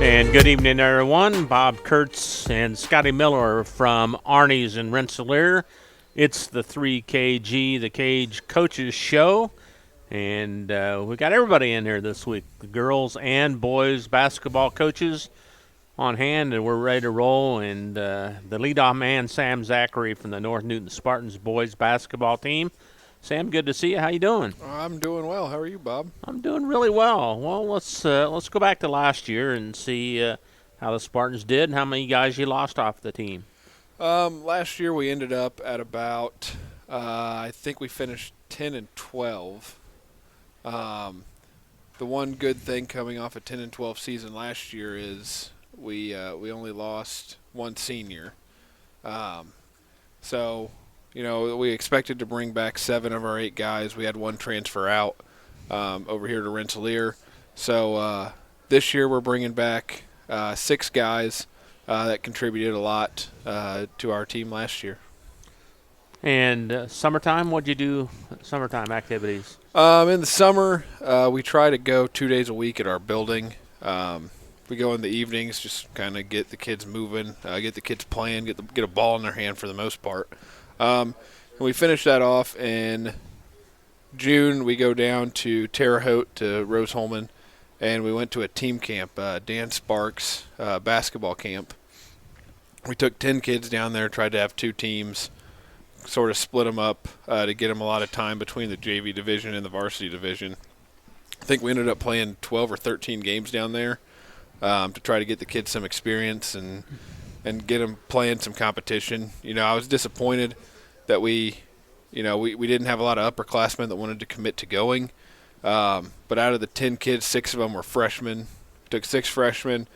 And good evening, everyone. Bob Kurtz and Scotty Miller from Arnie's in Rensselaer. It's the 3KG, the Kage Coaches Show. And we got everybody in here this week, the girls and boys basketball coaches on hand, and we're ready to roll. And the leadoff man, Sam Zachary from the North Newton Spartans boys basketball team. Sam, good to see you. How you doing? I'm doing well. How are you, Bob? I'm doing really well. Well, let's go back to last year and see how the Spartans did and how many guys you lost off the team. Last year we ended up at about, I think we finished 10 and 12. The one good thing coming off a 10 and 12 season last year is we only lost one senior. So, you know, we expected to bring back 7 of our 8 guys. We had one transfer out over here to Rensselaer. So this year we're bringing back 6 guys that contributed a lot to our team last year. And summertime, what'd you do? Summertime activities? In the summer, we try to go 2 days a week at our building. We go in the evenings, just kind of get the kids moving, get the kids playing, get a ball in their hand for the most part. And we finish that off in June. We go down to Terre Haute to Rose Holman, and we went to a team camp, Dan Sparks basketball camp. We took 10 kids down there, tried to have 2 teams, sort of split them up to get them a lot of time between the JV division and the varsity division. I think we ended up playing 12 or 13 games down there to try to get the kids some experience and get them playing some competition. You know, I was disappointed that we didn't have a lot of upperclassmen that wanted to commit to going. But out of the 10 kids, 6 of them were freshmen. Took 6 freshmen,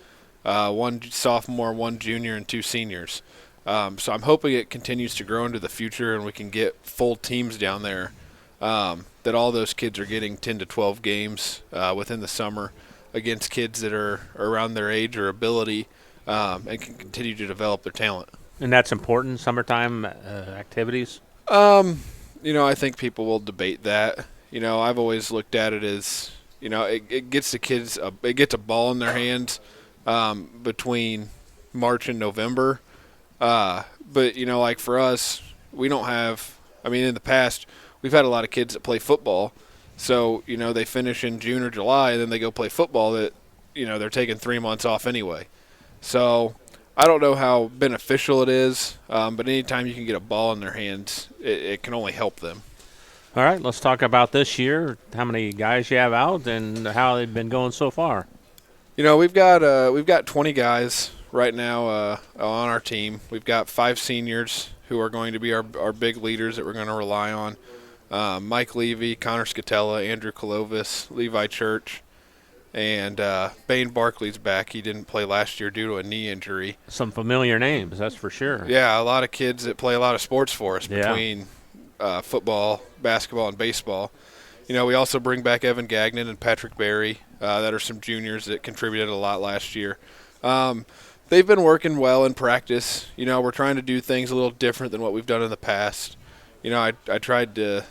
1 sophomore, 1 junior, and 2 seniors. So I'm hoping it continues to grow into the future and we can get full teams down there, that all those kids are getting 10 to 12 games within the summer against kids that are around their age or ability and can continue to develop their talent. And that's important, summertime activities? You know, I think people will debate that. You know, I've always looked at it as, you know, it gets the kids, it gets a ball in their hands between March and November. But, you know, like for us, we don't have, I mean, in the past, we've had a lot of kids that play football. So, you know, they finish in June or July, and then they go play football that, you know, they're taking 3 months off anyway. So I don't know how beneficial it is, but anytime you can get a ball in their hands, it can only help them. All right, let's talk about this year, how many guys you have out and how they've been going so far. You know, we've got 20 guys right now on our team. We've got 5 seniors who are going to be our big leaders that we're going to rely on. Mike Levy, Connor Scatella, Andrew Colovis, Levi Church, and Bane Barkley's back. He didn't play last year due to a knee injury. Some familiar names, that's for sure. Yeah, a lot of kids that play a lot of sports for us between football, basketball, and baseball. You know, we also bring back Evan Gagnon and Patrick Berry that are some juniors that contributed a lot last year. They've been working well in practice. You know, we're trying to do things a little different than what we've done in the past. You know, I tried to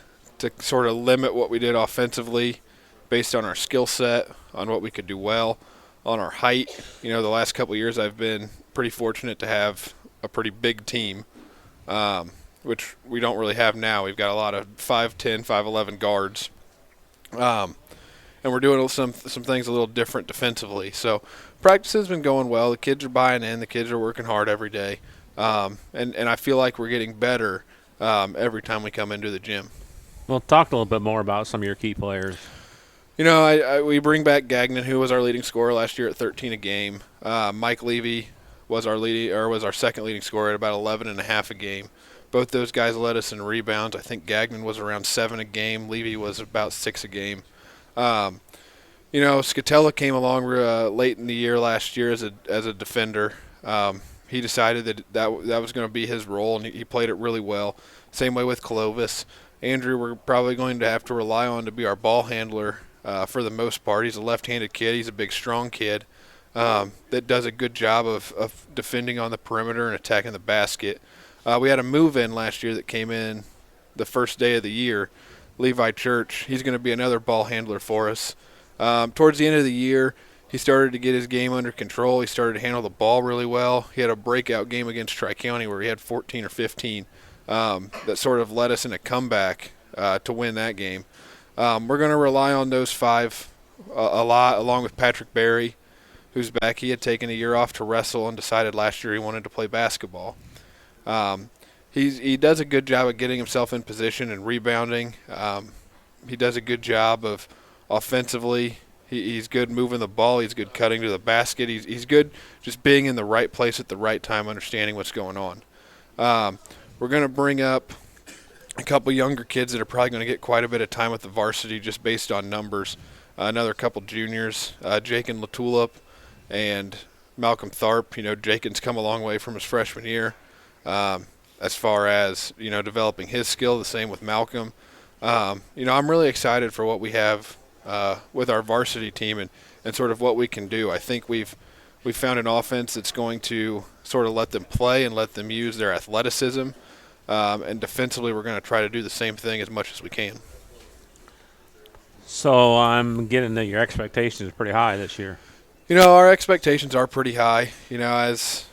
sort of limit what we did offensively based on our skill set, on what we could do well, on our height. You know, the last couple of years I've been pretty fortunate to have a pretty big team, which we don't really have now. We've got a lot of 5'10", 5'11" guards. And we're doing some things a little different defensively. So practice has been going well. The kids are buying in. The kids are working hard every day. And I feel like we're getting better every time we come into the gym. Well, talk a little bit more about some of your key players. You know, we bring back Gagnon, who was our leading scorer last year at 13 a game. Mike Levy was our second leading scorer at about 11.5 a game. Both those guys led us in rebounds. I think Gagnon was around 7 a game. Levy was about 6 a game. You know, Scatella came along late in the year last year as a defender. He decided that was going to be his role, and he played it really well. Same way with Clovis. Andrew, we're probably going to have to rely on to be our ball handler for the most part. He's a left-handed kid. He's a big, strong kid that does a good job of defending on the perimeter and attacking the basket. We had a move-in last year that came in the first day of the year, Levi Church. He's going to be another ball handler for us. Towards the end of the year, He started to get his game under control. He started to handle the ball really well. He had a breakout game against Tri-County where he had 14 or 15 that sort of led us in a comeback to win that game. We're going to rely on those 5 a lot, along with Patrick Berry, who's back. He had taken a year off to wrestle and decided last year he wanted to play basketball. He does a good job of getting himself in position and rebounding. He does a good job of offensively. He's good moving the ball. He's good cutting to the basket. He's good just being in the right place at the right time, understanding what's going on. We're going to bring up a couple younger kids that are probably going to get quite a bit of time with the varsity just based on numbers. Another couple juniors, Jakin Latulip and Malcolm Tharp. Jakin's come a long way from his freshman year as far as, developing his skill. The same with Malcolm. I'm really excited for what we have with our varsity team and sort of what we can do. I think we've found an offense that's going to sort of let them play and let them use their athleticism. And defensively, we're going to try to do the same thing as much as we can. So I'm getting that your expectations are pretty high this year. Our expectations are pretty high. As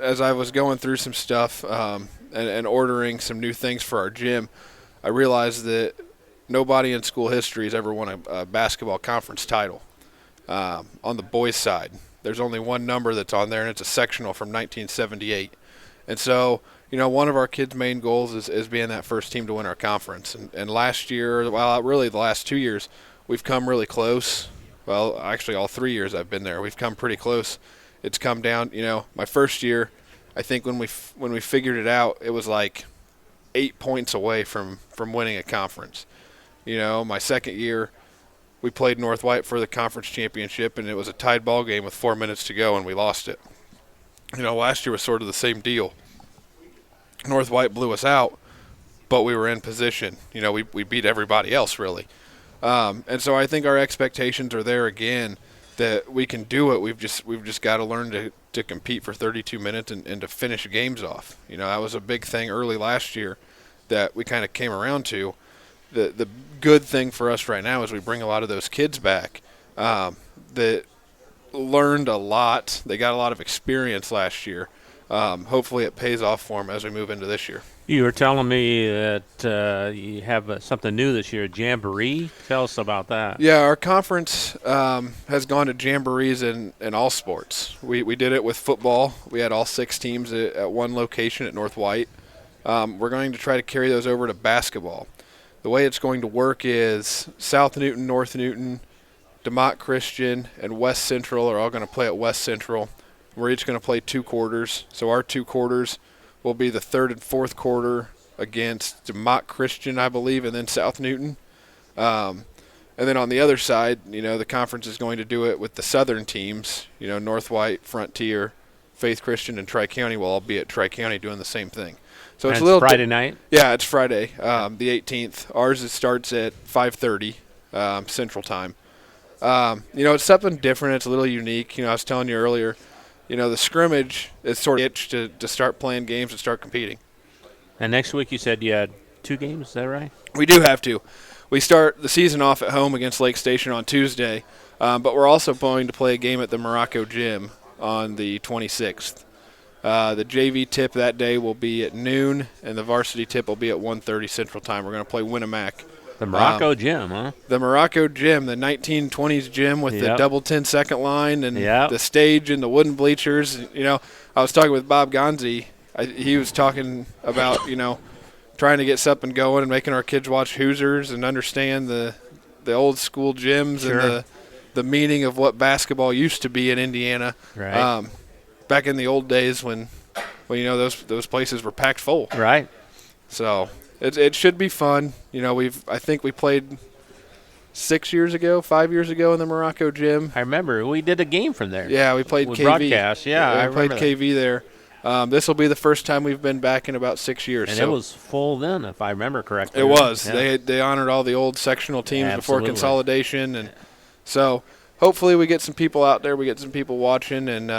I was going through some stuff and ordering some new things for our gym, I realized that nobody in school history has ever won a basketball conference title on the boys' side. There's only one number that's on there, and it's a sectional from 1978. And so, one of our kids' main goals is being that first team to win our conference. And last year, well, really the last 2 years, we've come really close. Well, actually all 3 years I've been there, we've come pretty close. It's come down, my first year, I think when we figured it out, it was like 8 points away from winning a conference. My second year, we played North White for the conference championship, and it was a tied ball game with 4 minutes to go, and we lost it. Last year was sort of the same deal. North White blew us out, but we were in position. We beat everybody else, really. And so I think our expectations are there again that we can do it. We've just got to learn to compete for 32 minutes and to finish games off. That was a big thing early last year that we kind of came around to. The good thing for us right now is we bring a lot of those kids back that learned a lot. They got a lot of experience last year. Hopefully it pays off for them as we move into this year. You were telling me that you have something new this year, Jamboree. Tell us about that. Yeah, our conference has gone to jamborees in all sports. We did it with football. We had all 6 teams at one location at North White. We're going to try to carry those over to basketball. The way it's going to work is South Newton, North Newton, DeMott Christian, and West Central are all going to play at West Central. We're each going to play 2 quarters. So our 2 quarters will be the third and fourth quarter against DeMott Christian, I believe, and then South Newton. And then on the other side, the conference is going to do it with the southern teams. North White, Frontier, Faith Christian, and Tri-County will all be at Tri-County doing the same thing. So it's a little Friday night? Yeah, it's Friday, the 18th. Ours starts at 5:30 Central Time. It's something different. It's a little unique. I was telling you earlier, the scrimmage is sort of itch to start playing games and start competing. And next week you said you had 2 games, is that right? We do have to. We start the season off at home against Lake Station on Tuesday, but we're also going to play a game at the Morocco Gym on the 26th. The JV tip that day will be at noon, and the varsity tip will be at 1:30 Central Time. We're going to play Winnemac. The Morocco Gym, huh? The Morocco Gym, the 1920s gym with the double 10-second line and the stage and the wooden bleachers. I was talking with Bob Gonzi. He was talking about, trying to get something going and making our kids watch Hoosiers and understand the old school gyms and the meaning of what basketball used to be in Indiana. Right. Back in the old days when those places were packed full. Right. So it should be fun. I think we played 5 years ago in the Morocco Gym. I remember we did a game from there. Yeah, we played with KV. Broadcast. Yeah, I played remember KV there. This will be the first time we've been back in about 6 years. And it was full then, if I remember correctly. It was. Yeah. They honored all the old sectional teams before Absolutely. consolidation, and so hopefully we get some people out there, we get some people watching, and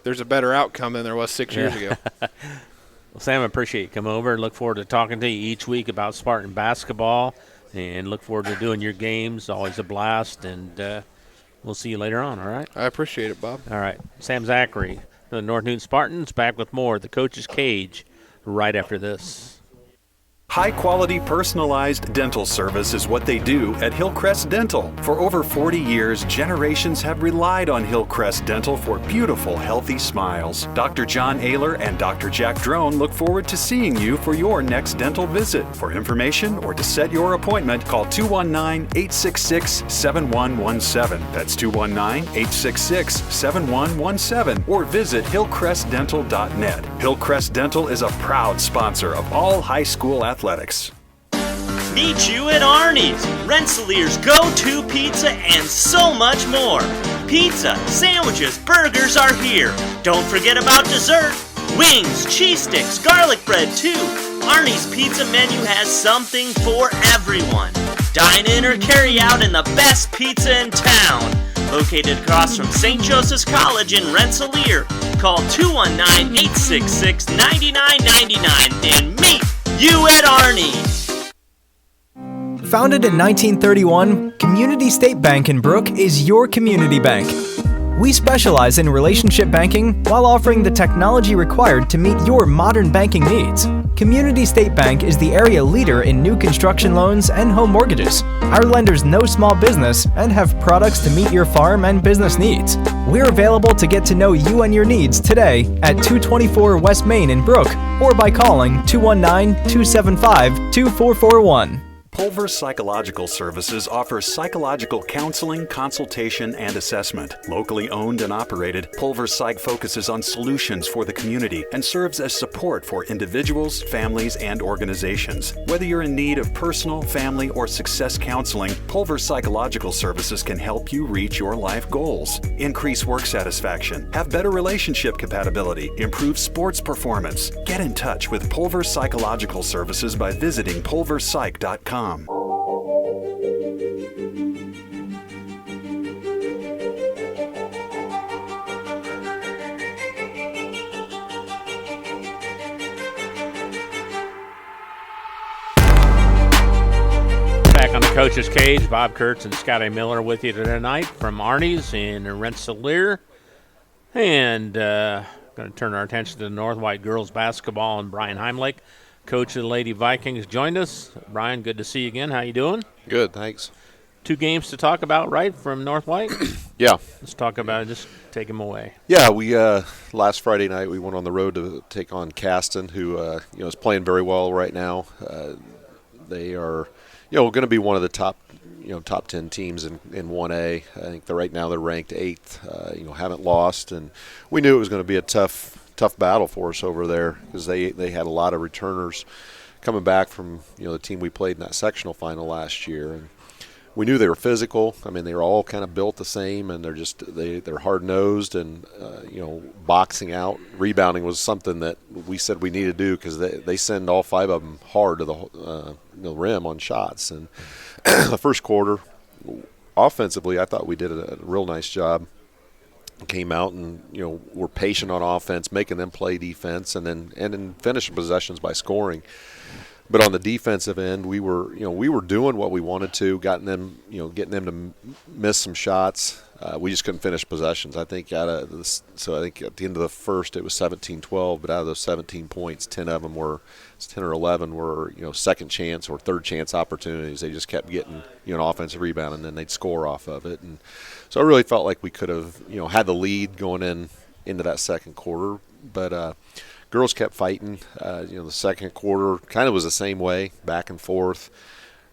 there's a better outcome than there was 6 years ago. Well, Sam, I appreciate you coming over. Look forward to talking to you each week about Spartan basketball, and look forward to doing your games. Always a blast, and We'll see you later on, all right? I appreciate it, Bob. All right. Sam Zachary, the North Newton Spartans, back with more. The Coach's Cage right after this. High-quality, personalized dental service is what they do at Hillcrest Dental. For over 40 years, generations have relied on Hillcrest Dental for beautiful, healthy smiles. Dr. John Ayler and Dr. Jack Drone look forward to seeing you for your next dental visit. For information or to set your appointment, call 219-866-7117. That's 219-866-7117. Or visit hillcrestdental.net. Hillcrest Dental is a proud sponsor of all high school athletics. Meet you at Arnie's, Rensselaer's go-to pizza and so much more. Pizza, sandwiches, burgers are here. Don't forget about dessert. Wings, cheese sticks, garlic bread too. Arnie's pizza menu has something for everyone. Dine in or carry out in the best pizza in town. Located across from St. Joseph's College in Rensselaer. Call 219-866-9999 and meet you at Arnie's. Founded in 1931, Community State Bank in Brook is your community bank. We specialize in relationship banking while offering the technology required to meet your modern banking needs. Community State Bank is the area leader in new construction loans and home mortgages. Our lenders know small business and have products to meet your farm and business needs. We're available to get to know you and your needs today at 224 West Main in Brook or by calling 219-275-2441. Pulver Psychological Services offers psychological counseling, consultation, and assessment. Locally owned and operated, Pulver Psych focuses on solutions for the community and serves as support for individuals, families, and organizations. Whether you're in need of personal, family, or success counseling, Pulver Psychological Services can help you reach your life goals. Increase work satisfaction, have better relationship compatibility, improve sports performance. Get in touch with Pulver Psychological Services by visiting pulverpsych.com. Back on the Coach's Cage, Bob Kurtz and Scotty Miller with you tonight from Arnie's in Rensselaer. And going to turn our attention to the North White girls basketball, and Brian Heimlich, coach of the Lady Vikings, joined us. Brian, good to see you again. How you doing? Good, thanks. 2 games to talk about, right, from North White? Yeah. Let's talk about it. Just take them away. Yeah, we last Friday night we went on the road to take on Caston, who is playing very well right now. They are going to be one of the top 10 teams in 1A. I think right now they're ranked 8th. Haven't lost, and we knew it was going to be a tough battle for us over there because they had a lot of returners coming back from the team we played in that sectional final last year, and we knew they were physical. I mean, they were all kind of built the same, and they're hard nosed, and boxing out, rebounding was something that we said we needed to do because they send all 5 of them hard to the rim on shots. And the first quarter, offensively, I thought we did a real nice job. Came out and were patient on offense, making them play defense, and then finishing possessions by scoring. But on the defensive end, we were doing what we wanted to, getting them to miss some shots. We just couldn't finish possessions. I think at the end of the first it was 17-12, but out of those 17 points, 10 or 11 were second chance or third chance opportunities. They just kept getting an offensive rebound, and then they'd score off of it. And so I really felt like we could have had the lead going into that second quarter, but girls kept fighting. The second quarter kind of was the same way, back and forth.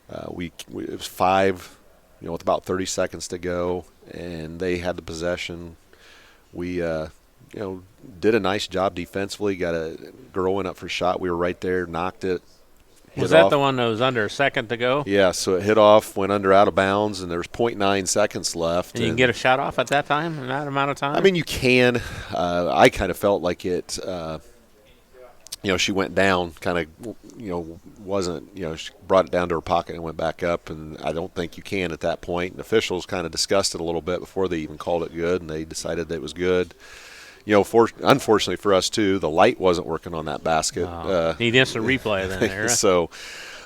It was 5, with about 30 seconds to go, and they had the possession. We, did a nice job defensively. Got a girl went up for a shot. We were right there, knocked it. Was that the one that was under a second to go? Yeah, so it hit off, went under out of bounds, and there's 0.9 seconds left. And you can get a shot off at that time, in that amount of time? I mean, you can. I kind of felt like it she went down, kind of, wasn't, she brought it down to her pocket and went back up, and I don't think you can at that point. And officials kind of discussed it a little bit before they even called it good, and they decided that it was good. Unfortunately for us, too, the light wasn't working on that basket. Need instant replay then there. So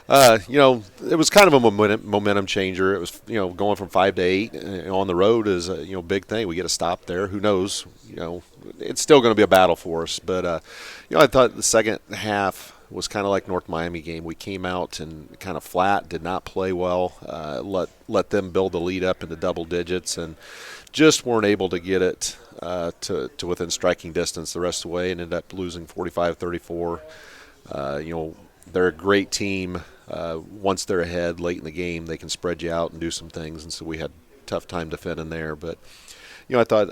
It was kind of a momentum changer. It was, going from 5 to 8 on the road is a, big thing. We get a stop there. Who knows? It's still going to be a battle for us. But, I thought the second half was kind of like North Miami game. We came out and kind of flat, did not play well, let them build the lead up into double digits, and just weren't able to get it to within striking distance the rest of the way, and ended up losing 45-34. They're a great team. Once they're ahead late in the game, they can spread you out and do some things, and so we had a tough time defending there. But, I thought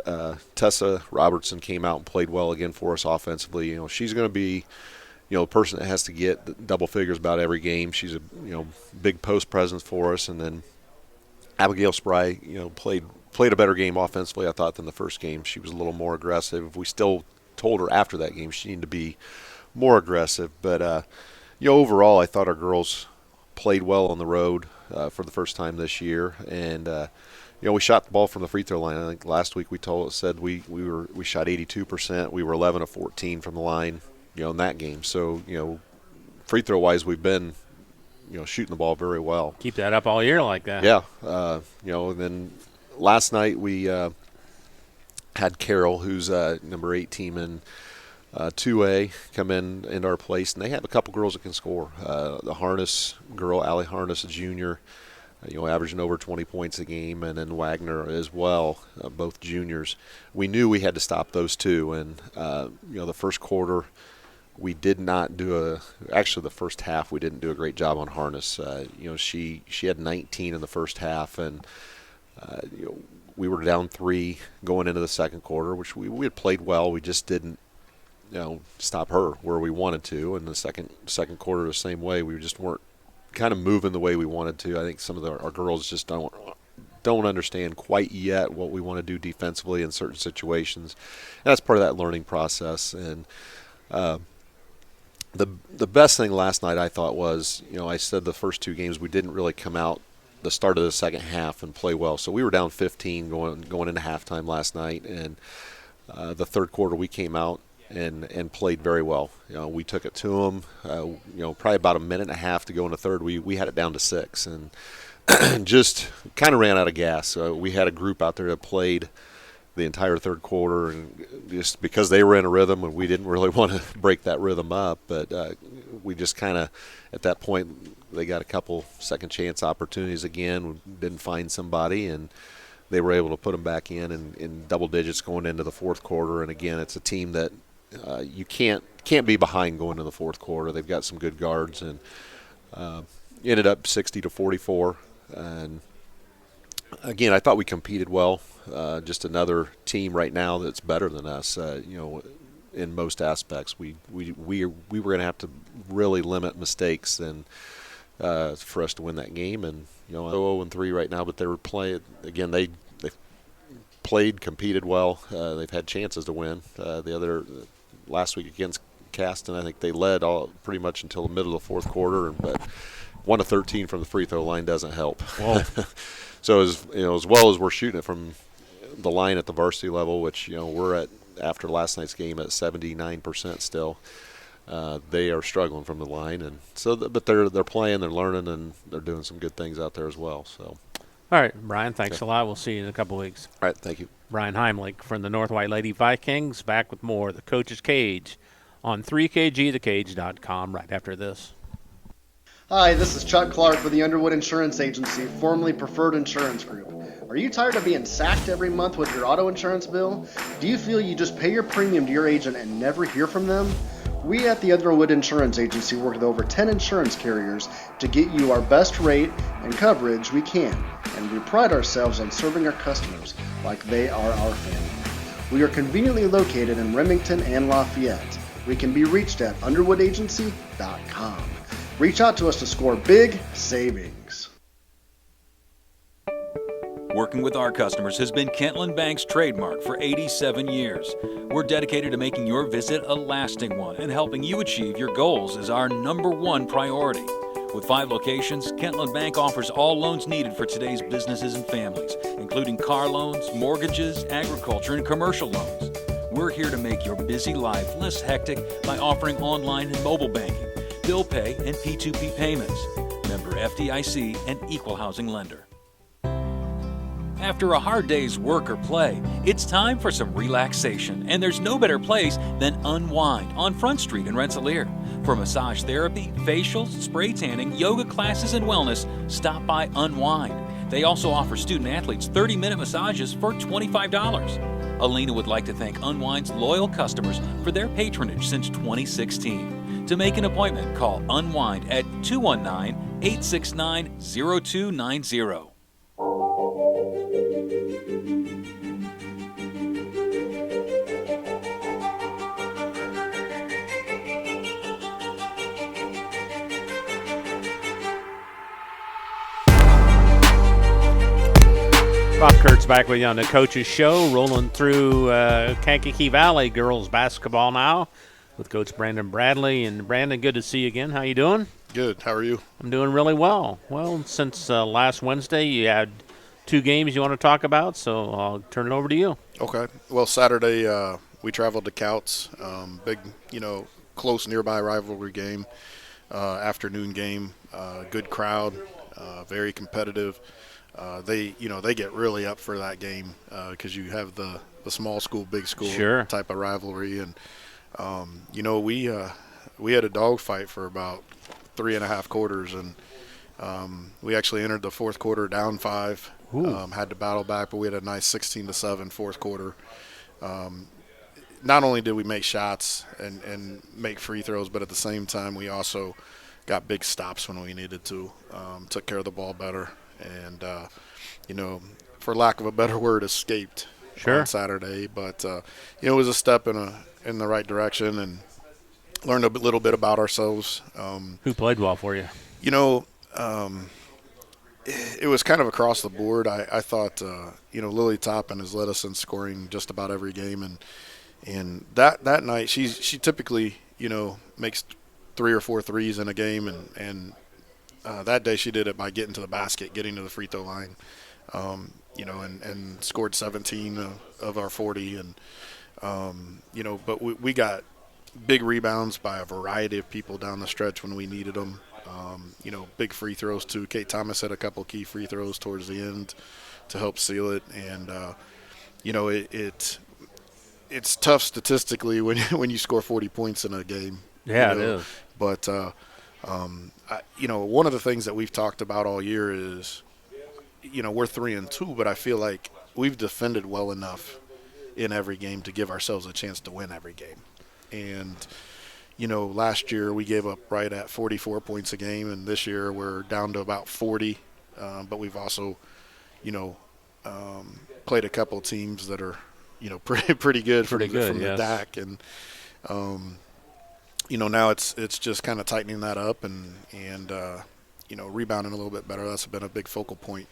Tessa Robertson came out and played well again for us offensively. She's going to be a person that has to get double figures about every game. She's a big post presence for us. And then Abigail Spry played a better game offensively, I thought, than the first game. She was a little more aggressive. We still told her after that game she needed to be more aggressive. But overall, I thought our girls played well on the road for the first time this year. And we shot the ball from the free throw line. I think last week we said we shot 82%. We were 11 of 14 from the line, in that game. So, free throw wise, we've been, shooting the ball very well. Keep that up all year like that. Yeah. And then last night we had Carroll, who's number 8 team in 2A, come into our place, and they have a couple girls that can score. The Harness girl, Allie Harness, a junior, averaging over 20 points a game, and then Wagner as well, both juniors. We knew we had to stop those two, and the first quarter we did not actually the first half we didn't do a great job on Harness. She had 19 in the first half, and we were down 3 going into the second quarter, which we had played well. We just didn't stop her where we wanted to. And the second quarter the same way. We just weren't kind of moving the way we wanted to. I think some of our girls just don't understand quite yet what we want to do defensively in certain situations. And that's part of that learning process. And the best thing last night I thought was, I said the first 2 games we didn't really come out the start of the second half and play well. So we were down 15 going into halftime last night, and the third quarter we came out and played very well. We took it to them. Probably about a minute and a half to go in the third. We had it down to 6, and just kind of ran out of gas. We had a group out there that played the entire third quarter, and just because they were in a rhythm, and we didn't really want to break that rhythm up, but we just kind of, at that point, they got a couple second chance opportunities again. We didn't find somebody, and they were able to put them back in double digits going into the fourth quarter. And again, it's a team that you can't be behind going into the fourth quarter. They've got some good guards, and ended up 60-44. And again, I thought we competed well. Just another team right now that's better than us. In most aspects, we were going to have to really limit mistakes and for us to win that game. And 0-3 right now, but they were playing again. They played, competed well. They've had chances to win. The other last week against Caston, I think they led pretty much until the middle of the fourth quarter, but 1 of 13 from the free throw line doesn't help. So as well as we're shooting it from the line at the varsity level, which we're at after last night's game at 79% still. They are struggling from the line, and so but they're playing, they're learning, and they're doing some good things out there as well. So, all right, Brian, thanks a lot. We'll see you in a couple weeks. All right, thank you. Brian Heimlich from the North White Lady Vikings, back with more of the Coach's Cage on 3kgthecage.com right after this. Hi, this is Chuck Clark with the Underwood Insurance Agency, formerly Preferred Insurance Group. Are you tired of being sacked every month with your auto insurance bill? Do you feel you just pay your premium to your agent and never hear from them? We at the Underwood Insurance Agency work with over 10 insurance carriers to get you our best rate and coverage we can, and we pride ourselves on serving our customers like they are our family. We are conveniently located in Remington and Lafayette. We can be reached at underwoodagency.com. Reach out to us to score big savings. Working with our customers has been Kentland Bank's trademark for 87 years. We're dedicated to making your visit a lasting one, and helping you achieve your goals is our #1 priority. With 5 locations, Kentland Bank offers all loans needed for today's businesses and families, including car loans, mortgages, agriculture, and commercial loans. We're here to make your busy life less hectic by offering online and mobile banking, bill pay, and P2P payments. member FDIC, and equal housing lender. After a hard day's work or play, it's time for some relaxation, and there's no better place than Unwind on Front Street in Rensselaer. For massage therapy, facials, spray tanning, yoga classes, and wellness, stop by Unwind. They also offer student athletes 30-minute massages for $25. Alina would like to thank Unwind's loyal customers for their patronage since 2016. To make an appointment, call Unwind at 219-869-0290. Bob Kurtz back with you on the Coaches Show, rolling through Kankakee Valley girls basketball now with Coach Brandon Bradley. And Brandon, good to see you again. How you doing? Good. How are you? I'm doing really well. Well, since last Wednesday, you had 2 games you want to talk about, so I'll turn it over to you. Okay. Well, Saturday we traveled to Couts, big, close nearby rivalry game, afternoon game, good crowd, very competitive. They get really up for that game because you have the small school, big school Sure. type of rivalry, and we had a dogfight for about 3.5 quarters, and we actually entered the fourth quarter down 5. Had to battle back, but we had a nice 16-7 fourth quarter. Not only did we make shots and make free throws, but at the same time we also got big stops when we needed to. Took care of the ball better. And, for lack of a better word, escaped on Saturday. But, it was a step in the right direction and learned a little bit about ourselves. Who played well for you? It was kind of across the board. I thought, Lily Toppin has led us in scoring just about every game. And that night, she typically, makes 3 or 4 threes in a game. And that day she did it by getting to the basket, getting to the free throw line, and scored 17 of our 40. And, but we got big rebounds by a variety of people down the stretch when we needed them. Big free throws too. Kate Thomas had a couple key free throws towards the end to help seal it. And, it's tough statistically when you score 40 points in a game. Yeah, it is. But, one of the things that we've talked about all year is, we're 3-2, but I feel like we've defended well enough in every game to give ourselves a chance to win every game. And, last year we gave up right at 44 points a game, and this year we're down to about 40. But we've also, played a couple teams that are, pretty good from the DAC. And, now it's just kind of tightening that up and rebounding a little bit better. That's been a big focal point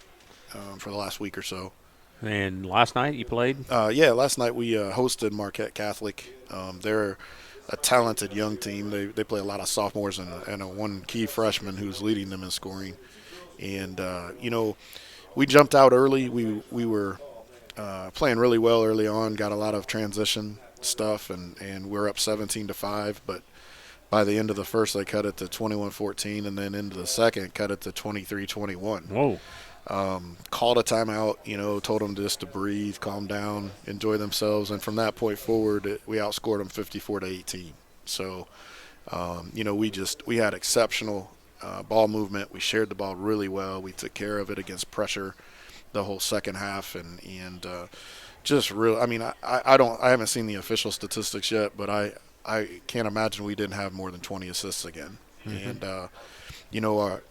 for the last week or so. And last night you played? Last night we hosted Marquette Catholic. They're a talented young team. They play a lot of sophomores and a one key freshman who's leading them in scoring. And, we jumped out early. We were playing really well early on, got a lot of transition stuff, and we're up 17-5, but by the end of the first, they cut it to 21-14, and then into the second, cut it to 23-21. Whoa. Called a timeout, told them just to breathe, calm down, enjoy themselves, and from that point forward, we outscored them 54-18. So, we had exceptional ball movement. We shared the ball really well. We took care of it against pressure the whole second half, and just real. I mean, I haven't seen the official statistics yet, but I can't imagine we didn't have more than 20 assists again. Mm-hmm. And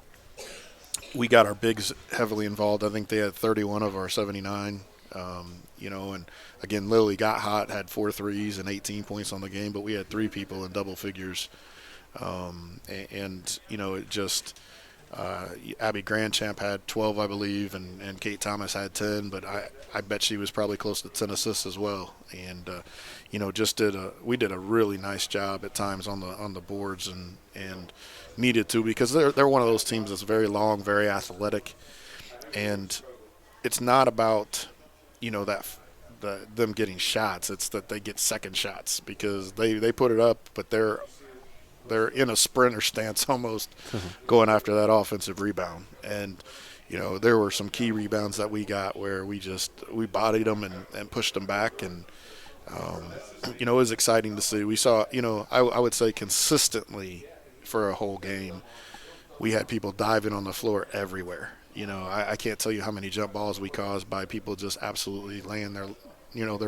we got our bigs heavily involved. I think they had 31 of our 79. And again, Lily got hot, had 4 threes and 18 points on the game, but we had 3 people in double figures. It just Abby Grandchamp had 12, I believe, and Kate Thomas had 10, but I bet she was probably close to 10 assists as well. And we did a really nice job at times on the boards and needed to, because they're one of those teams that's very long, very athletic, and it's not about them getting shots. It's that they get second shots because they put it up, but they're they're in a sprinter stance almost, going after that offensive rebound. And there were some key rebounds that we got where we bodied them and pushed them back, and it was exciting to see. We saw, I would say consistently for a whole game, we had people diving on the floor everywhere. I can't tell you how many jump balls we caused by people just absolutely laying their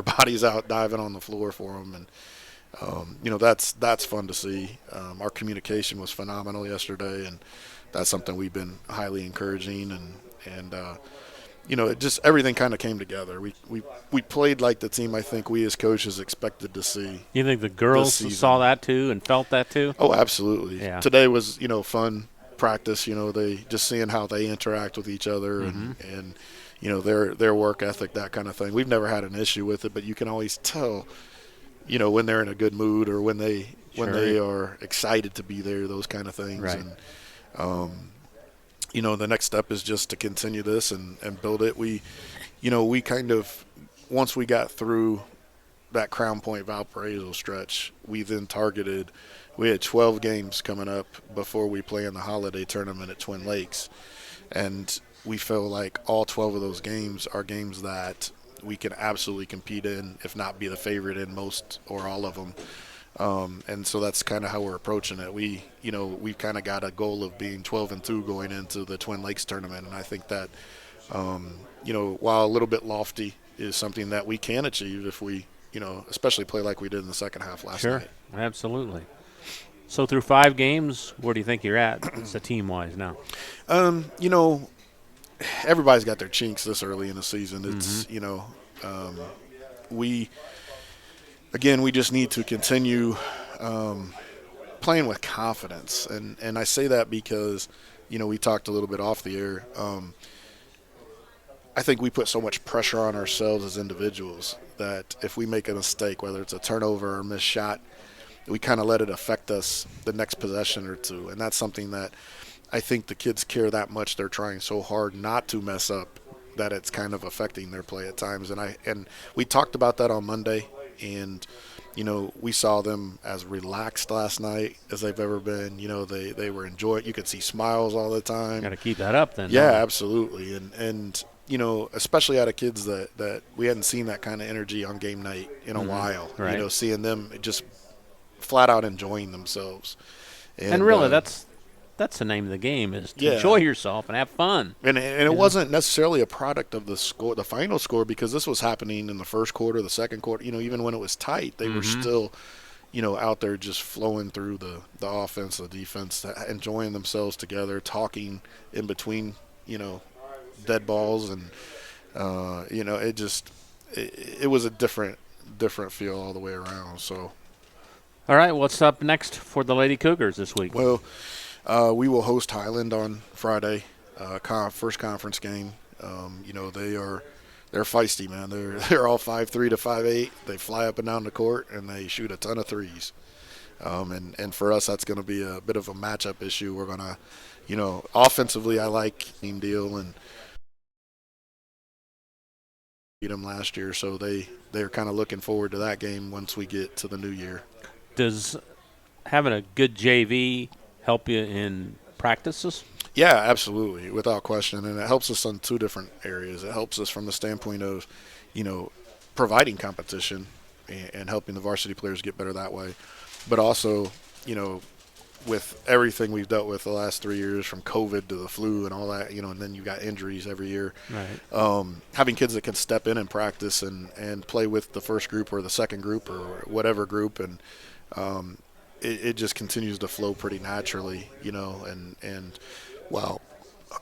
bodies out, diving on the floor for them. And, that's fun to see. Our communication was phenomenal yesterday, and that's something we've been highly encouraging. And it just everything kind of came together. We played like the team I think we as coaches expected to see. You think the girls saw that too and felt that too? Oh, absolutely. Yeah. Today was, they just seeing how they interact with each other and their work ethic, that kind of thing. We've never had an issue with it, but you can always tell, when they're in a good mood or when they are excited to be there, those kind of things. Right. And the next step is just to continue this and build it. We kind of, once we got through that Crown Point Valparaiso stretch, we then targeted. We had 12 games coming up before we play in the holiday tournament at Twin Lakes. And we feel like all 12 of those games are games that we can absolutely compete in, if not be the favorite in most or all of them. And so that's kind of how we're approaching it. We've kind of got a goal of being 12-2 going into the Twin Lakes tournament. And I think that, while a little bit lofty, is something that we can achieve if we, especially play like we did in the second half last night. Sure, absolutely. So through 5 games, where do you think you're at, team-wise now? Everybody's got their chinks this early in the season. It's, we just need to continue playing with confidence. And I say that because, we talked a little bit off the air. I think we put so much pressure on ourselves as individuals that if we make a mistake, whether it's a turnover or a missed shot, we kind of let it affect us the next possession or two. And that's something that I think the kids care that much. They're trying so hard not to mess up that it's kind of affecting their play at times. And we talked about that on Monday, and we saw them as relaxed last night as they've ever been. They were enjoying. You could see smiles all the time. Got to keep that up then. Yeah, absolutely. And especially out of kids that we hadn't seen that kind of energy on game night in a while. Right. Seeing them just flat out enjoying themselves. And really, that's the name of the game, is to enjoy yourself and have fun. And it wasn't necessarily a product of the score, the final score, because this was happening in the first quarter, the second quarter. Even when it was tight, they were still, out there just flowing through the offense, the defense, enjoying themselves together, talking in between, dead balls, and it was a different feel all the way around. So. All right, what's up next for the Lady Cougars this week? Well, we will host Highland on Friday, first conference game. They're feisty, man. They're all 5'3" to 5'8". They fly up and down the court and they shoot a ton of threes. And for us, that's going to be a bit of a matchup issue. We're going to, offensively, I like team deal and beat them last year, so they're kind of looking forward to that game once we get to the new year. Does having a good JV help you in practices? Yeah, absolutely, without question. And it helps us on 2 different areas. It helps us from the standpoint of, providing competition and helping the varsity players get better that way. But also, with everything we've dealt with the last 3 years, from COVID to the flu and all that, and then you got injuries every year. Right. Having kids that can step in and practice and play with the first group or the second group or whatever group, and it just continues to flow pretty naturally, and well,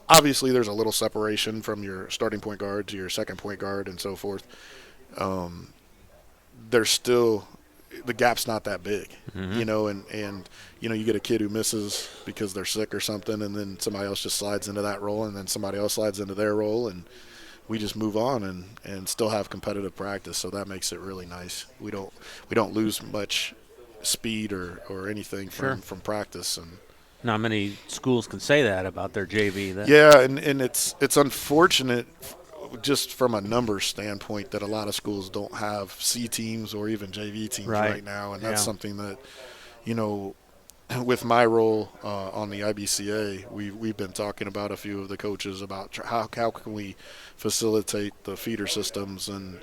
obviously there's a little separation from your starting point guard to your second point guard and so forth. There's still, the gap's not that big, and you get a kid who misses because they're sick or something, and then somebody else just slides into that role, and then somebody else slides into their role, and we just move on and still have competitive practice. So that makes it really nice. We don't lose much speed or anything from practice. And not many schools can say that about their JV. Yeah, and it's unfortunate just from a numbers standpoint that a lot of schools don't have C teams or even JV teams right now, and that's something that with my role on the IBCA, we've been talking about a few of the coaches about how can we facilitate the feeder systems and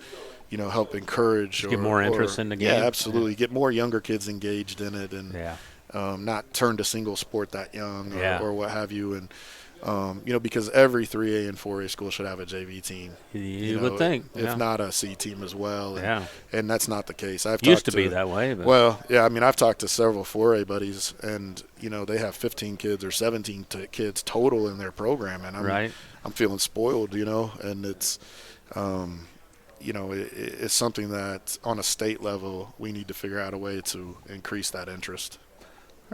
help encourage get more interest in the game. Yeah, absolutely. Get more younger kids engaged in it and not turn to single sport that young or what have you. And because every 3A and 4A school should have a JV team. You would think. If not a C team as well. And that's not the case. Used to be that way. But. Well, yeah, I mean, I've talked to several 4A buddies, and, they have 15 kids or 17 kids total in their program. And I'm feeling spoiled, and it's it's something that on a state level we need to figure out a way to increase that interest.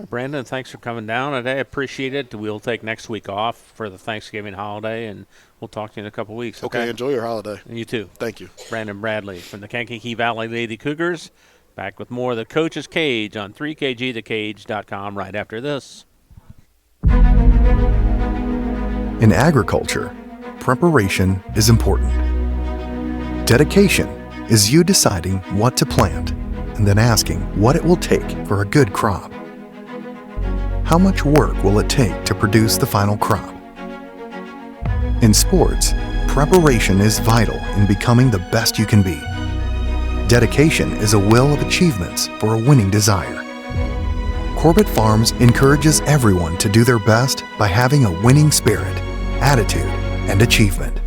Brandon, thanks for coming down today. I appreciate it. We'll take next week off for the Thanksgiving holiday, and we'll talk to you in a couple weeks. Okay, enjoy your holiday. And you too. Thank you. Brandon Bradley from the Kankakee Valley Lady Cougars. Back with more of the Coach's Cage on 3kgthecage.com right after this. In agriculture, preparation is important. Dedication is you deciding what to plant and then asking what it will take for a good crop. How much work will it take to produce the final crop? In sports, preparation is vital in becoming the best you can be. Dedication is a will of achievements for a winning desire. Corbett Farms encourages everyone to do their best by having a winning spirit, attitude, and achievement.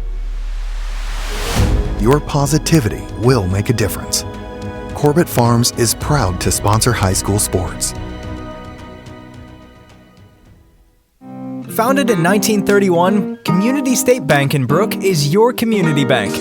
Your positivity will make a difference. Corbett Farms is proud to sponsor high school sports. Founded in 1931, Community State Bank in Brook is your community bank.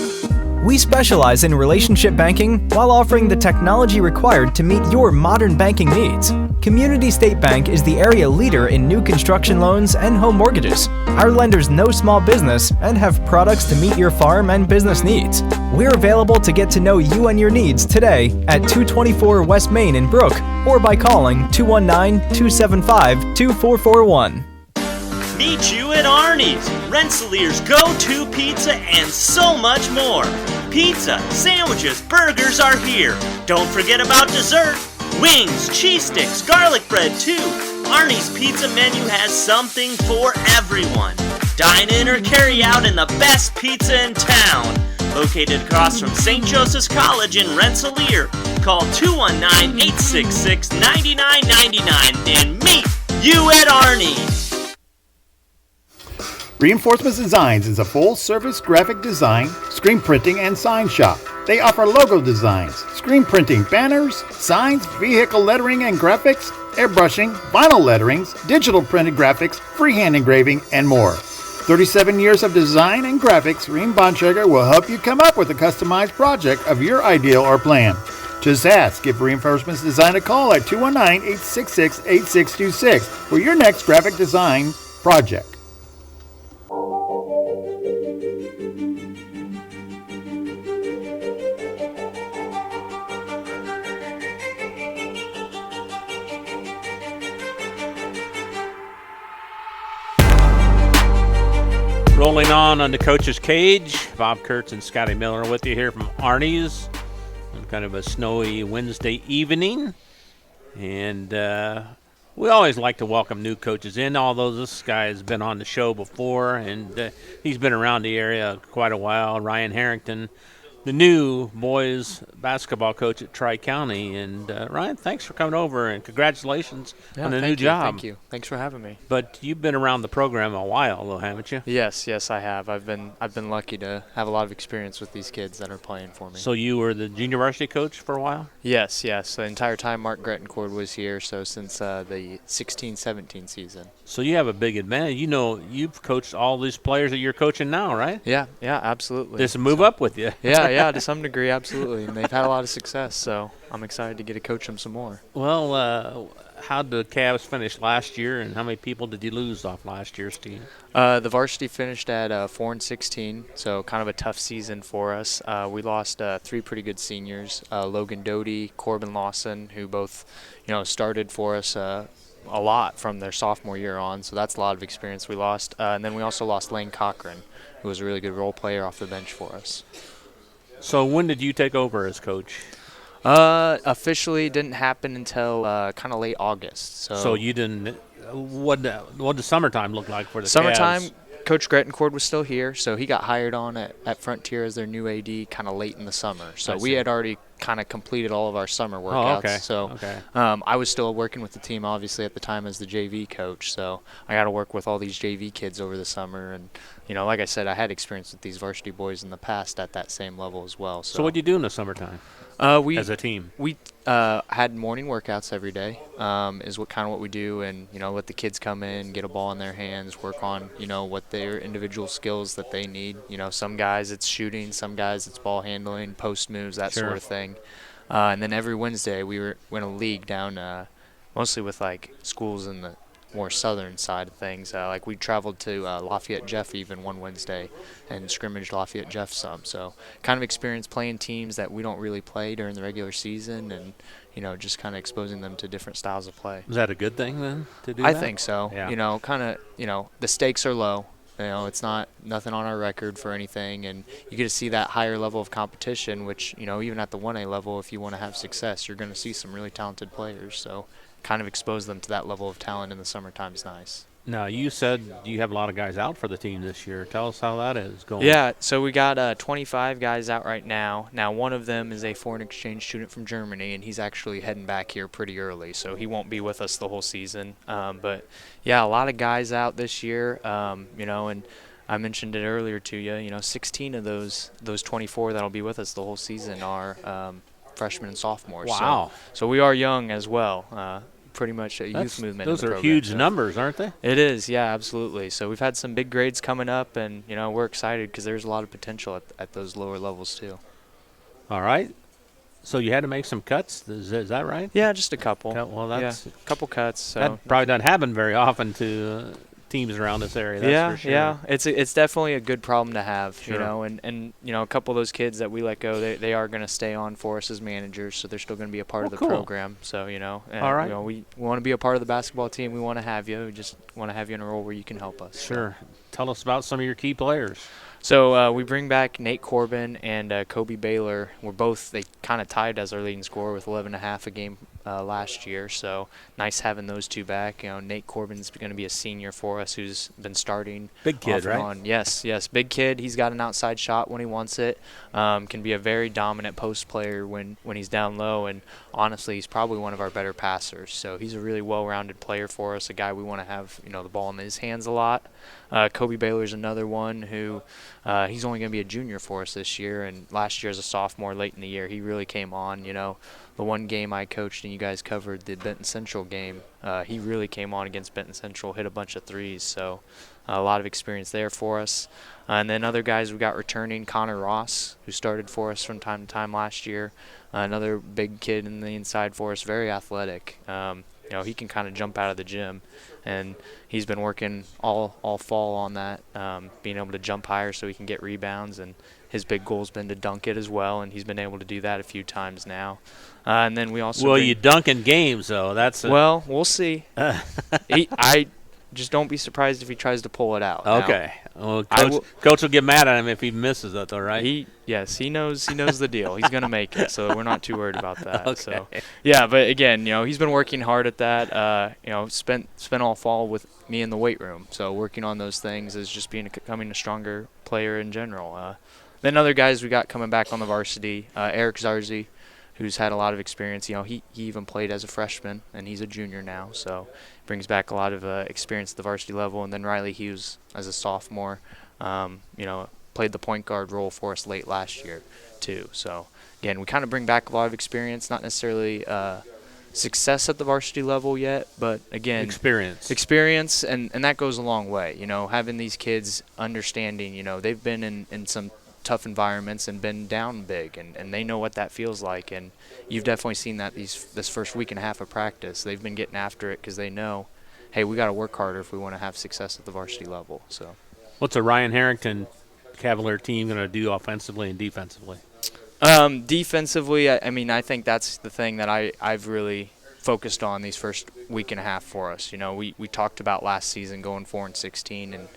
We specialize in relationship banking while offering the technology required to meet your modern banking needs. Community State Bank is the area leader in new construction loans and home mortgages. Our lenders know small business and have products to meet your farm and business needs. We're available to get to know you and your needs today at 224 West Main in Brook or by calling 219-275-2441. Meet you at Arnie's, Rensselaer's go-to pizza and so much more. Pizza, sandwiches, burgers are here. Don't forget about dessert. Wings, cheese sticks, garlic bread too. Arnie's pizza menu has something for everyone. Dine in or carry out in the best pizza in town. Located across from St. Joseph's College in Rensselaer. Call 219-866-9999 and meet you at Arnie's. Reinforcements Designs is a full-service graphic design, screen printing, and sign shop. They offer logo designs, screen printing, banners, signs, vehicle lettering and graphics, airbrushing, vinyl letterings, digital printed graphics, freehand engraving, and more. 37 years of design and graphics, Reem Bontrager will help you come up with a customized project of your ideal or plan. Just ask. Give Reinforcements Design a call at 219-866-8626 for your next graphic design project. Rolling on the Coach's Cage. Bob Kurtz and Scotty Miller with you here from Arnie's on kind of a snowy Wednesday evening. And we always like to welcome new coaches in, although this guy has been on the show before, and he's been around the area quite a while. Ryan Harrington, the new boys basketball coach at Tri-County. And Ryan, thanks for coming over, and congratulations on the new job. Thank you. Thanks for having me. But you've been around the program a while, though, haven't you? Yes, I have. I've been lucky to have a lot of experience with these kids that are playing for me. So you were the junior varsity coach for a while? Yes. The entire time Mark Grettencord was here, so since the 16-17 season. So you have a big advantage. You know, you've coached all these players that you're coaching now, right? Yeah, absolutely. There's a move up with you. Yeah, to some degree, absolutely. And they've had a lot of success, so I'm excited to get to coach them some more. Well, how did the Cavs finish last year, and how many people did you lose off last year's team? The varsity finished at 4-16, so kind of a tough season for us. We lost 3 pretty good seniors, Logan Doty, Corbin Lawson, who both, started for us a lot from their sophomore year on, so that's a lot of experience we lost. And then we also lost Lane Cochran, who was a really good role player off the bench for us. So when did you take over as coach? Officially didn't happen until kind of late August. So you didn't. What does summertime look like for the summertime? Cavs? Coach Grettencord was still here, so he got hired on at Frontier as their new AD kind of late in the summer. So we had already kind of completed all of our summer workouts. Oh, okay. So Okay. I was still working with the team, obviously, at the time as the JV coach. So I got to work with all these JV kids over the summer. And, like I said, I had experience with these varsity boys in the past at that same level as well. So what do you do in the summertime as a team? We had morning workouts every day is what we do, and let the kids come in, get a ball in their hands, work on what their individual skills that they need. Some guys it's shooting, some guys it's ball handling, post moves, that sort of thing. And then every Wednesday we were in a league down mostly with like schools in the more southern side of things. Like we traveled to Lafayette Jeff even one Wednesday and scrimmaged Lafayette Jeff some. So kind of experience playing teams that we don't really play during the regular season, and just kind of exposing them to different styles of play. Is that a good thing then to do I that? think so. Yeah. The stakes are low. It's not nothing on our record for anything, and you get to see that higher level of competition, which, even at the 1A level, if you want to have success, you're going to see some really talented players. So kind of expose them to that level of talent in the summertime is nice. Now, you said you have a lot of guys out for the team this year. Tell us how that is going. Yeah, so we got 25 guys out right now. Now, one of them is a foreign exchange student from Germany, and he's actually heading back here pretty early, so he won't be with us the whole season. But, yeah, a lot of guys out this year, and I mentioned it earlier to you, 16 of those 24 that'll be with us the whole season are freshmen and sophomores. Wow. So we are young as well. Pretty much a youth movement. Those in the are program, huge so. numbers, aren't they? It is, yeah, absolutely. So we've had some big grades coming up, and we're excited because there's a lot of potential at those lower levels too. All right. So you had to make some cuts. Is that right? Yeah, just a couple. Well, that's a couple cuts. So that probably doesn't happen very often to teams around this area. That's for sure. Yeah, it's definitely a good problem to have, Sure. and a couple of those kids that we let go, they are going to stay on for us as managers, so they're still going to be a part of the cool. program. So and, all right, we want to be a part of the basketball team. We want to have you. We just want to have you in a role where you can help us. Sure. Tell us about some of your key players. So we bring back Nate Corbin and Kobe Baylor. They kind of tied as our leading scorer with 11.5 a game last year. So nice having those two back. Nate Corbin's going to be a senior for us who's been starting. Big kid, off and right? on. Yes, big kid. He's got an outside shot when he wants it. Can be a very dominant post player when he's down low. And honestly, he's probably one of our better passers. So he's a really well-rounded player for us, a guy we want to have the ball in his hands a lot. Kobe Baylor's another one who he's only going to be a junior for us this year, and last year as a sophomore late in the year he really came on. The one game I coached and you guys covered, the Benton Central game, he really came on against Benton Central, hit a bunch of threes, so a lot of experience there for us. And then other guys we got returning, Connor Ross, who started for us from time to time last year, another big kid in the inside for us, very athletic. He can kind of jump out of the gym, and he's been working all fall on that, being able to jump higher so he can get rebounds, and his big goal's been to dunk it as well, and he's been able to do that a few times now. And then we also you dunk in games, though. Well, we'll see. I just don't be surprised if he tries to pull it out. Okay. Now, well, Coach will get mad at him if he misses it, though, right? He knows the deal. He's going to make it, so we're not too worried about that. Okay. So, yeah, but again, he's been working hard at that. Spent all fall with me in the weight room, so working on those things is just becoming a stronger player in general. Then other guys we got coming back on the varsity, Eric Zarzi, who's had a lot of experience. He even played as a freshman, and he's a junior now, so brings back a lot of experience at the varsity level. And then Riley Hughes as a sophomore, played the point guard role for us late last year too. So again, we kind of bring back a lot of experience, not necessarily success at the varsity level yet, but again, experience, and that goes a long way. Having these kids understanding, they've been in some tough environments and been down big, and they know what that feels like, and you've definitely seen that this first week and a half of practice. They've been getting after it because they know, hey, we got to work harder if we want to have success at the varsity level. So what's a Ryan Harrington Cavalier team going to do offensively and defensively? Defensively, I think that's the thing that I've really focused on these first week and a half for us. We talked about last season going 4-16, and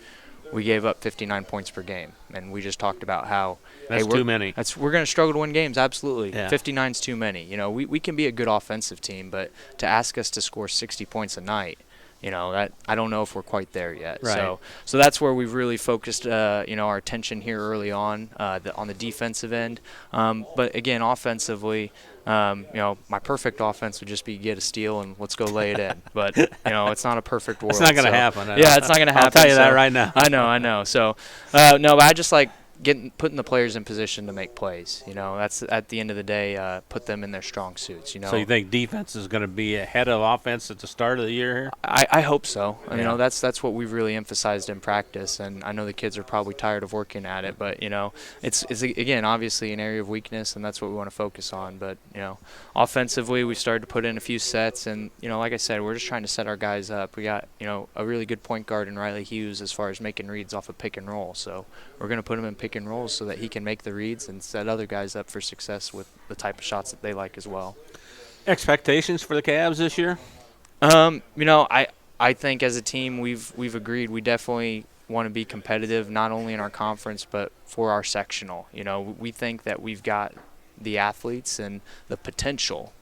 we gave up 59 points per game, and we just talked about how that's too many. We're going to struggle to win games, absolutely. Yeah. 59's too many. You know, we can be a good offensive team, but to ask us to score 60 points a night, you know, that I don't know if we're quite there yet. Right. So that's where we've really focused, our attention here early on the defensive end. But again, offensively, my perfect offense would just be get a steal and let's go lay it in. But it's not a perfect world. It's not going to happen. Yeah, it's not going to happen. I'll tell you that right now. I know. So no, but I just like putting the players in position to make plays. You know, that's at the end of the day, put them in their strong suits. You know. So you think defense is going to be ahead of offense at the start of the year here? I hope so. Yeah. You know, that's what we've really emphasized in practice, and I know the kids are probably tired of working at it, but it's again obviously an area of weakness, and that's what we want to focus on. But offensively, we started to put in a few sets, and like I said, we're just trying to set our guys up. We got a really good point guard in Riley Hughes as far as making reads off of pick and roll, so we're going to put him in pick and rolls so that he can make the reads and set other guys up for success with the type of shots that they like as well. Expectations for the Cavs this year? I think as a team we've agreed we definitely want to be competitive, not only in our conference but for our sectional. We think that we've got the athletes and the potential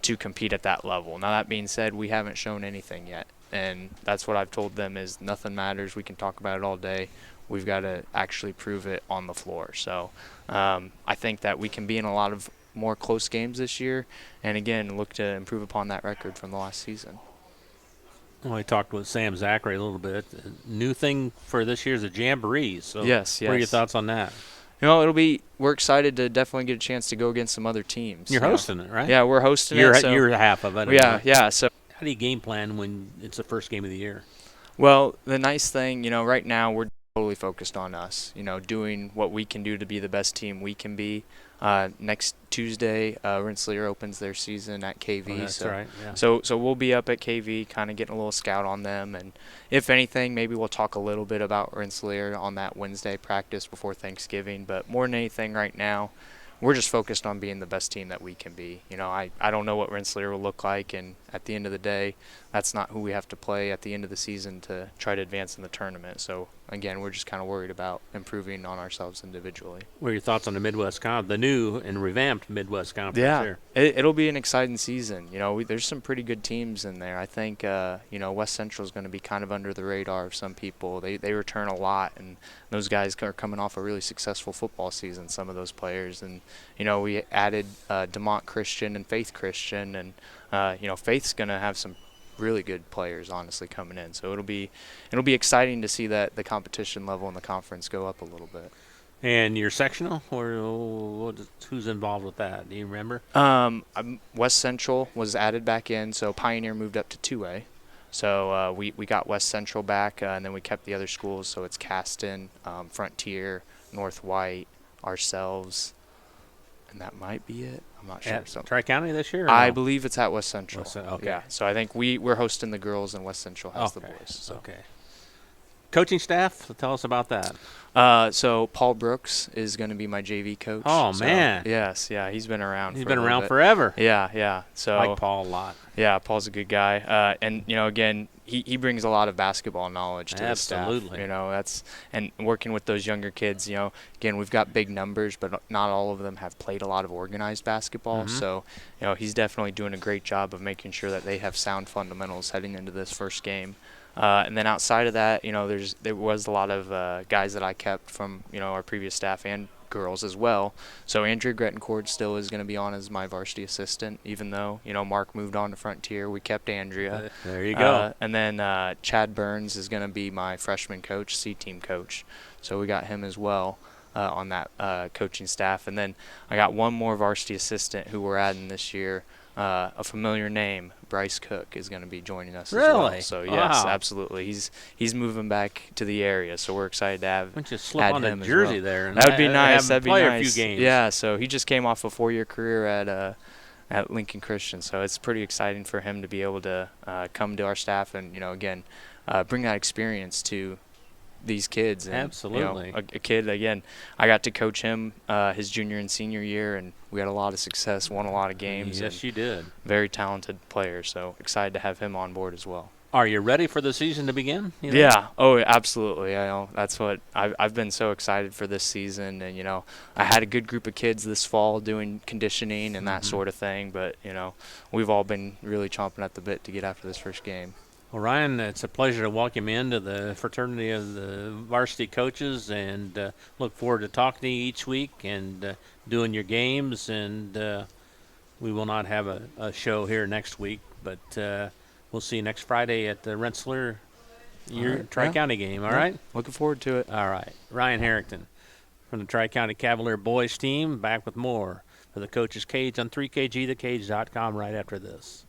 to compete at that level. Now that being said, we haven't shown anything yet, and that's what I've told them is nothing matters. We can talk about it all day. We've got to actually prove it on the floor. So I think that we can be in a lot of more close games this year, and again look to improve upon that record from the last season. Well, we talked with Sam Zachary a little bit. The new thing for this year is the jamborees. So yes. What are your thoughts on that? We're excited to definitely get a chance to go against some other teams. You're hosting it, right? Yeah, we're hosting it. So you're half of it. Yeah. So how do you game plan when it's the first game of the year? Well, the nice thing, right now we're totally focused on us, doing what we can do to be the best team we can be. Next Tuesday, Rensselaer opens their season at KV. Oh, that's right. Yeah. So we'll be up at KV, kind of getting a little scout on them, and if anything, maybe we'll talk a little bit about Rensselaer on that Wednesday practice before Thanksgiving. But more than anything, right now, we're just focused on being the best team that we can be. I don't know what Rensselaer will look like, and at the end of the day, that's not who we have to play at the end of the season to try to advance in the tournament. So again, we're just kind of worried about improving on ourselves individually. What are your thoughts on the Midwest Conference, the new and revamped Midwest Conference? Yeah, it'll be an exciting season. There's some pretty good teams in there. I think West Central is going to be kind of under the radar of some people. They return a lot, and those guys are coming off a really successful football season. Some of those players, and we added DeMont Christian and Faith Christian, and Faith's going to have some really good players honestly coming in, so it'll be exciting to see that the competition level in the conference go up a little bit. And your sectional, or who's involved with that? Do you remember? West Central was added back in, so Pioneer moved up to 2A. So we got West Central back, and then we kept the other schools. So it's Caston, Frontier, North White, ourselves, and that might be it. I'm not sure. At Tri-County this year? I believe it's at West Central. Okay. Yeah. So I think we're hosting the girls, and West Central has the boys. So. Okay. Coaching staff, tell us about that. So Paul Brooks is going to be my JV coach. Oh, man. Yes, yeah, he's been around. He's been around forever. Yeah. So I like Paul a lot. Yeah, Paul's a good guy. And again, he brings a lot of basketball knowledge to the staff. Absolutely. And working with those younger kids, again, we've got big numbers, but not all of them have played a lot of organized basketball. Mm-hmm. So, he's definitely doing a great job of making sure that they have sound fundamentals heading into this first game. And then outside of that, there was a lot of guys that I kept from, our previous staff and girls as well. So Andrea Grettencord still is going to be on as my varsity assistant, even though, Mark moved on to Frontier. We kept Andrea. There you go. And then Chad Burns is going to be my freshman coach, C-team coach. So we got him as well on that coaching staff. And then I got one more varsity assistant who we're adding this year. A familiar name, Bryce Cook, is going to be joining us as well. So yes, absolutely, he's moving back to the area. So we're excited to have. Why don't you slip on a jersey there? And that would be nice. That'd be nice. A few games. Yeah. So he just came off a 4-year career at Lincoln Christian. So it's pretty exciting for him to be able to come to our staff and again bring that experience to these kids. And, absolutely. A kid, again, I got to coach him his junior and senior year, and we had a lot of success, won a lot of games. Yes, you did. Very talented player, so excited to have him on board as well. Are you ready for the season to begin? Yeah. Oh, absolutely. I know that's what I've been so excited for this season, and I had a good group of kids this fall doing conditioning and that sort of thing. But we've all been really chomping at the bit to get after this first game. Well, Ryan, it's a pleasure to welcome you into the fraternity of the varsity coaches, and look forward to talking to you each week and doing your games. And we will not have a show here next week, but we'll see you next Friday at the Rensselaer Tri-County game, all right? Looking forward to it. All right. Ryan Harrington from the Tri-County Cavalier boys team, back with more for the Coach's Cage on 3KGthecage.com right after this.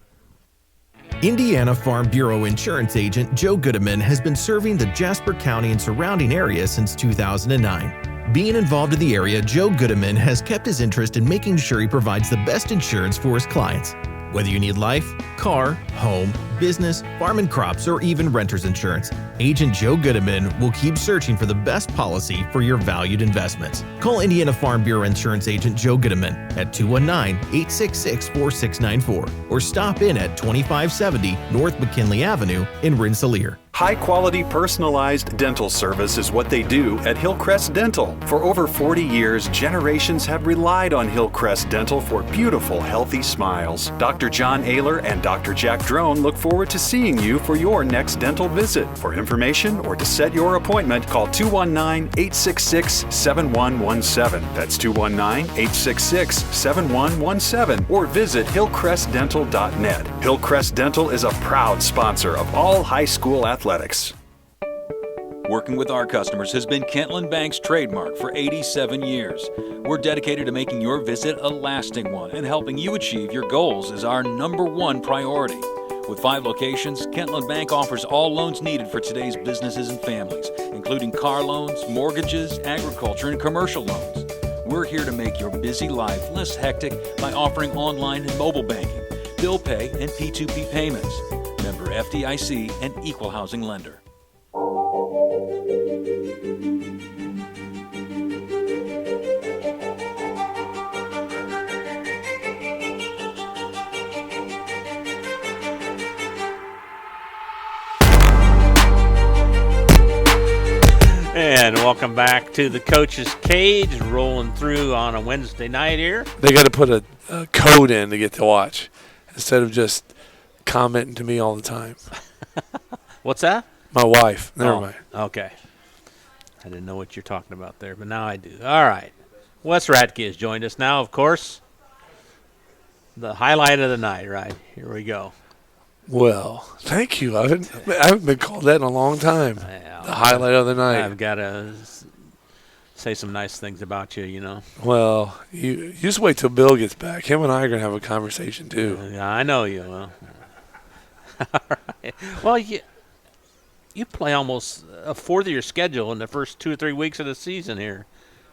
Indiana Farm Bureau Insurance Agent Joe Goodeman has been serving the Jasper County and surrounding area since 2009. Being involved in the area, Joe Goodeman has kept his interest in making sure he provides the best insurance for his clients. Whether you need life, car, home, business, farm and crops, or even renter's insurance, Agent Joe Goodeman will keep searching for the best policy for your valued investments. Call Indiana Farm Bureau Insurance Agent Joe Goodeman at 219-866-4694 or stop in at 2570 North McKinley Avenue in Rensselaer. High-quality personalized dental service is what they do at Hillcrest Dental. For over 40 years, generations have relied on Hillcrest Dental for beautiful, healthy smiles. Dr. John Ayler and Dr. Jack Drone look forward to seeing you for your next dental visit. For information or to set your appointment, call 219-866-7117. That's 219-866-7117 or visit hillcrestdental.net. Hillcrest Dental is a proud sponsor of all high school athletics. Working with our customers has been Kentland Bank's trademark for 87 years. We're dedicated to making your visit a lasting one, and helping you achieve your goals is our #1 priority. With 5 locations, Kentland Bank offers all loans needed for today's businesses and families, including car loans, mortgages, agriculture, and commercial loans. We're here to make your busy life less hectic by offering online and mobile banking, bill pay, and P2P payments. Member FDIC and equal housing lender. And welcome back to the Coach's Cage, rolling through on a Wednesday night here. They got to put a code in to get to watch instead of just commenting to me all the time. What's that? My wife. Never mind. Okay. I didn't know what you're talking about there, but now I do. All right. Wes Radke has joined us now, of course. The highlight of the night, right? Here we go. Well, thank you. I haven't been called that in a long time. Yeah, the highlight of the night. I've got to say some nice things about you, you know. Well, you just wait till Bill gets back. Him and I are going to have a conversation, too. Yeah, I know you. Well, all right. Well, you play almost a fourth of your schedule in the first 2 or 3 weeks of the season here.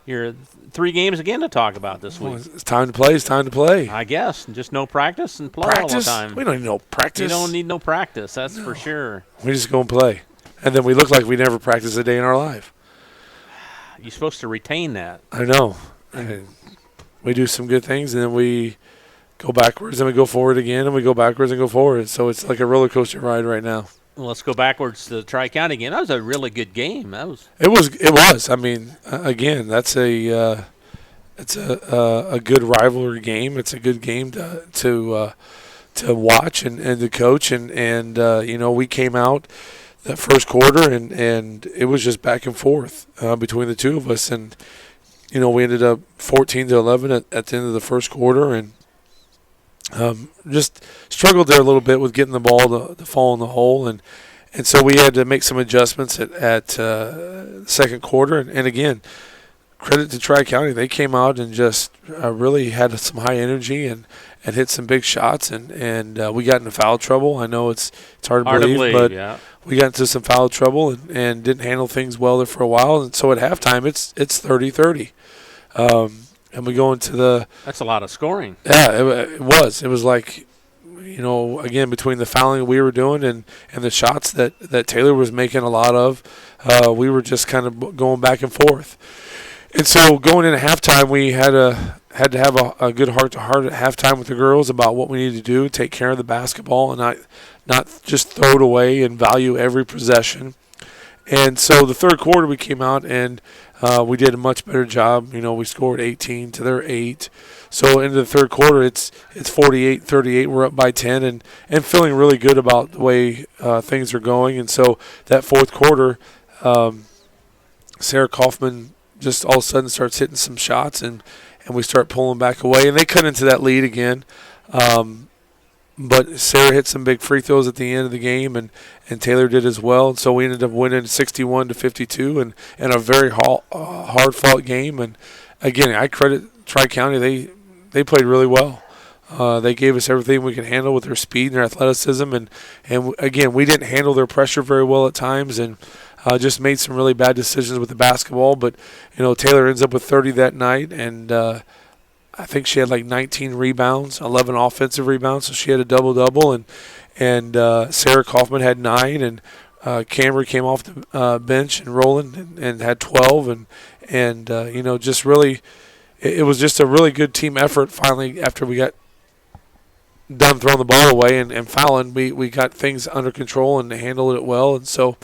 You're 3 games again to talk about this week. Well, it's time to play. It's time to play. I guess. Just no practice and play all the time. We don't need no practice. You don't need no practice. That's for sure. We just go and play. And then we look like we never practiced a day in our life. You're supposed to retain that. I know. And we do some good things, and then we go backwards, and we go forward again, and we go backwards and go forward. So it's like a roller coaster ride right now. Well, let's go backwards to the Tri-County game. That was a really good game. It was. I mean, again, that's it's a good rivalry game. It's a good game to watch and to coach. And we came out that first quarter and it was just back and forth between the two of us. And we ended up 14-11 at the end of the first quarter and. Just struggled there a little bit with getting the ball to fall in the hole, and so we had to make some adjustments at second quarter. And again, credit to Tri-County, they came out and just really had some high energy and hit some big shots, and we got into foul trouble. I know it's hard to believe, but yeah. We got into some foul trouble and didn't handle things well there for a while. And so at halftime, it's 30-30. And we go into the – That's a lot of scoring. Yeah, it was. It was like, again, between the fouling we were doing and the shots that Taylor was making a lot of, we were just kind of going back and forth. And so going into halftime, we had to have a good heart-to-heart at halftime with the girls about what we needed to do, take care of the basketball, and not just throw it away and value every possession. And so the third quarter, we came out and we did a much better job. We scored 18 to their 8. So into the third quarter, it's 48-38. We're up by 10 and feeling really good about the way things are going. And so that fourth quarter, Sarah Kaufman just all of a sudden starts hitting some shots, and we start pulling back away. And they cut into that lead again. But Sarah hit some big free throws at the end of the game, and Taylor did as well. And so we ended up winning 61-52 and a very hard-fought game. And, again, I credit Tri-County. They played really well. They gave us everything we could handle with their speed and their athleticism. And again, we didn't handle their pressure very well at times and just made some really bad decisions with the basketball. But, Taylor ends up with 30 that night, and I think she had like 19 rebounds, 11 offensive rebounds, so she had a double-double. And Sarah Kaufman had 9, and Camry came off the bench and Roland and had 12. And just really – it was just a really good team effort finally after we got done throwing the ball away and fouling. We got things under control and handled it well, and so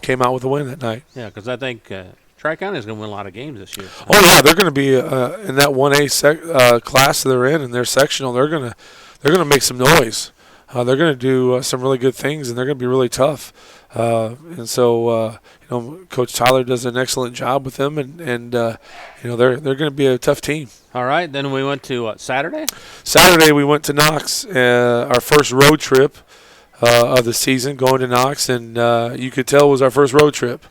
came out with a win that night. Yeah, because I think Tri-County is going to win a lot of games this year. Oh, yeah, they're going to be in that 1A class they're in their sectional. They're going to make some noise. They're going to do some really good things, and they're going to be really tough. And so, Coach Tyler does an excellent job with them, and they're going to be a tough team. All right, then we went to Saturday? Saturday we went to Knox, our first road trip of the season, going to Knox, and you could tell it was our first road trip.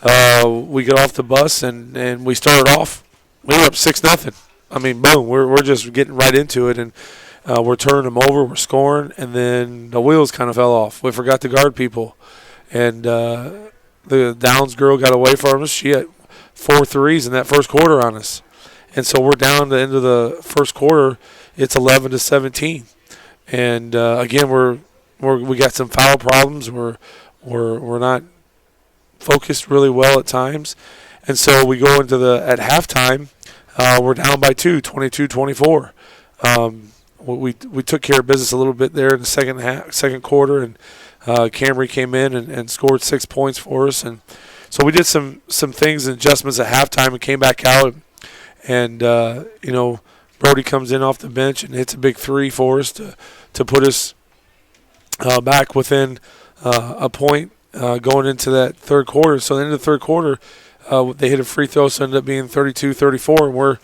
We got off the bus, and we started off. We were up 6-0. I mean, boom, we're just getting right into it, and we're turning them over, we're scoring, and then the wheels kind of fell off. We forgot to guard people. And the Downs girl got away from us. She had 4 threes in that first quarter on us. And so we're down to the end of the first quarter. It's 11-17. And, again, we got some foul problems. We're not focused really well at times. And so we go into at halftime, we're down by 2, 22-24. We took care of business a little bit there in the second quarter, and Camry came in and scored 6 points for us, and so we did some things and adjustments at halftime and came back out, and Brody comes in off the bench and hits a big 3 for us to put us back within a point going into that third quarter. So in the third quarter, they hit a free throw, so it ended up being 32-34,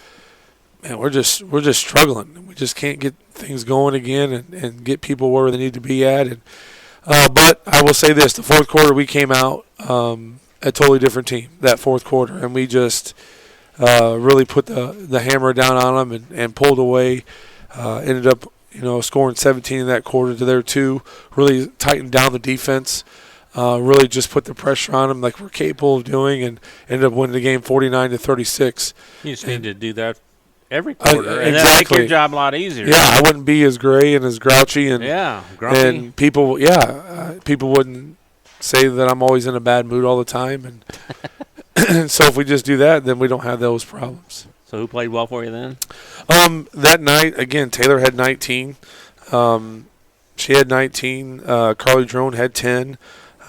and we're just struggling. We just can't get things going again and get people where they need to be at. And but I will say this: the fourth quarter we came out a totally different team that fourth quarter, and we just really put the hammer down on them and pulled away. Ended up scoring 17 in that quarter to their 2. Really tightened down the defense. Really just put the pressure on them like we're capable of doing, and ended up winning the game 49-36. You just need to do that every quarter, and exactly. that'll make your job a lot easier. Yeah, I wouldn't be as gray and as grouchy, and grumpy. And people, people wouldn't say that I'm always in a bad mood all the time, and so if we just do that, then we don't have those problems. So who played well for you then? That night, again, Taylor had 19. She had 19. Carly Drone had 10.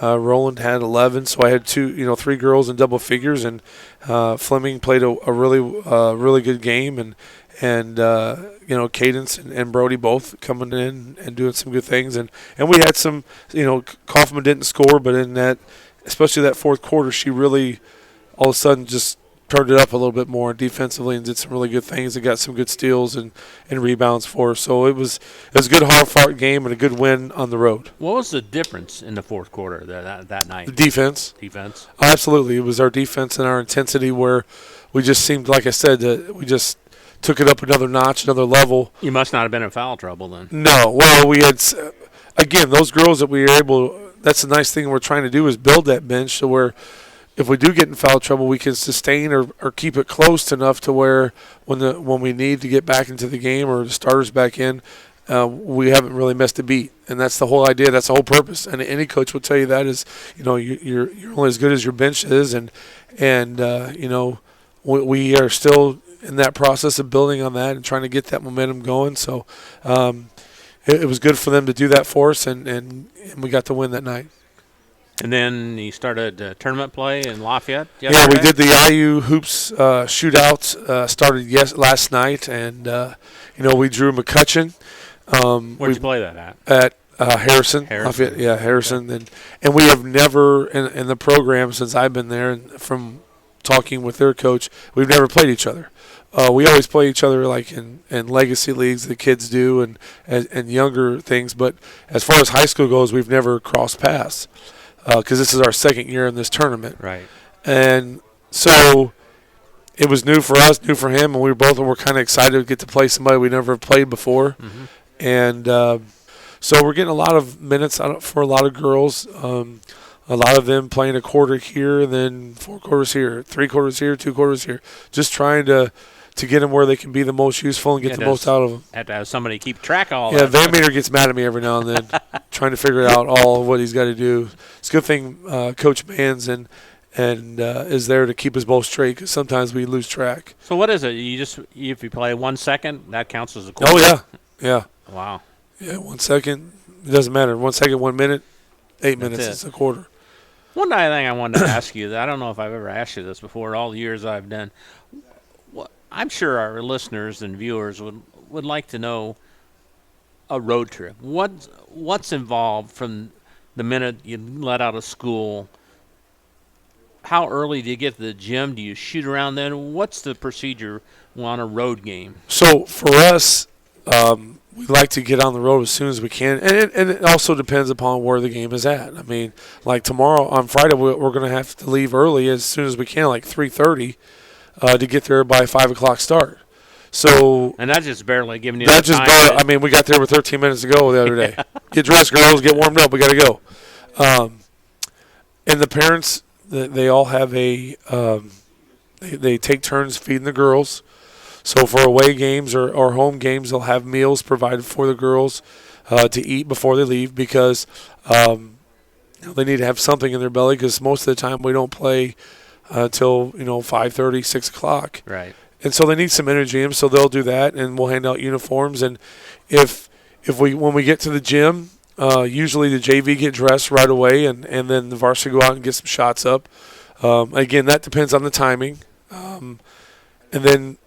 Roland had 11, so I had 3 girls in double figures, and Fleming played a really good game, and Cadence and Brody both coming in and doing some good things, and we had some, Kaufman didn't score, but in that, especially that fourth quarter, she really all of a sudden just turned it up a little bit more defensively and did some really good things and got some good steals and rebounds for us. So it was a good hard-fought game and a good win on the road. What was the difference in the fourth quarter that night? The defense. Defense? Absolutely. It was our defense and our intensity where we just seemed, like I said, we just took it up another notch, another level. You must not have been in foul trouble then. No. Well, we had, again, those girls that we were able – that's the nice thing we're trying to do is build that bench so where – if we do get in foul trouble, we can sustain or keep it close enough to where when we need to get back into the game or the starters back in, we haven't really missed a beat. And that's the whole idea. That's the whole purpose. And any coach will tell you that is, you're only as good as your bench is, and we are still in that process of building on that and trying to get that momentum going. So it was good for them to do that for us, and we got to win that night. And then you started tournament play in Lafayette Yeah, yesterday? we did the IU hoops shootout. Started last night, and we drew McCutcheon. Where'd you play that at? At Harrison. Harrison. Yeah, Harrison. Okay. And we have never, in the program since I've been there, and from talking with their coach, we've never played each other. We always play each other like in legacy leagues, the kids do, and younger things. But as far as high school goes, we've never crossed paths because this is our second year in this tournament. Right. And so it was new for us, new for him, and we both were kind of excited to get to play somebody we never played before. Mm-hmm. And so we're getting a lot of minutes for a lot of girls. A lot of them playing a quarter here, then 4 quarters here, 3 quarters here, 2 quarters here. Just trying to get them where they can be the most useful and get the most out of them. Have to have somebody keep track of all that. Yeah, that. Van Meter gets mad at me every now and then, trying to figure out all of what he's got to do. It's a good thing Coach Mans and is there to keep us both straight because sometimes we lose track. So what is it? If you play 1 second, that counts as a quarter? Oh, yeah. Wow. Yeah, 1 second. It doesn't matter. 1 second, 1 minute, 8 minutes, it's a quarter. One other thing I wanted to ask you, that I don't know if I've ever asked you this before, all the years I've done. I'm sure our listeners and viewers would like to know a road trip. What's involved from the minute you let out of school? How early do you get to the gym? Do you shoot around then? What's the procedure on a road game? So for us, we like to get on the road as soon as we can, and it also depends upon where the game is at. I mean, like tomorrow on Friday, we're going to have to leave early as soon as we can, like 3:30, to get there by 5 o'clock start. So and that's just barely giving you that just time. I mean, we got there with 13 minutes to go the other day. Get dressed, girls. Get warmed up. We got to go. And the parents, they all have they take turns feeding the girls. So for away games or home games, they'll have meals provided for the girls to eat before they leave because they need to have something in their belly because most of the time we don't play till 5:30, 6 o'clock. Right. And so they need some energy in them, so they'll do that, and we'll hand out uniforms. And when we get to the gym, usually the JV get dressed right away, and then the varsity go out and get some shots up. Again, that depends on the timing. And then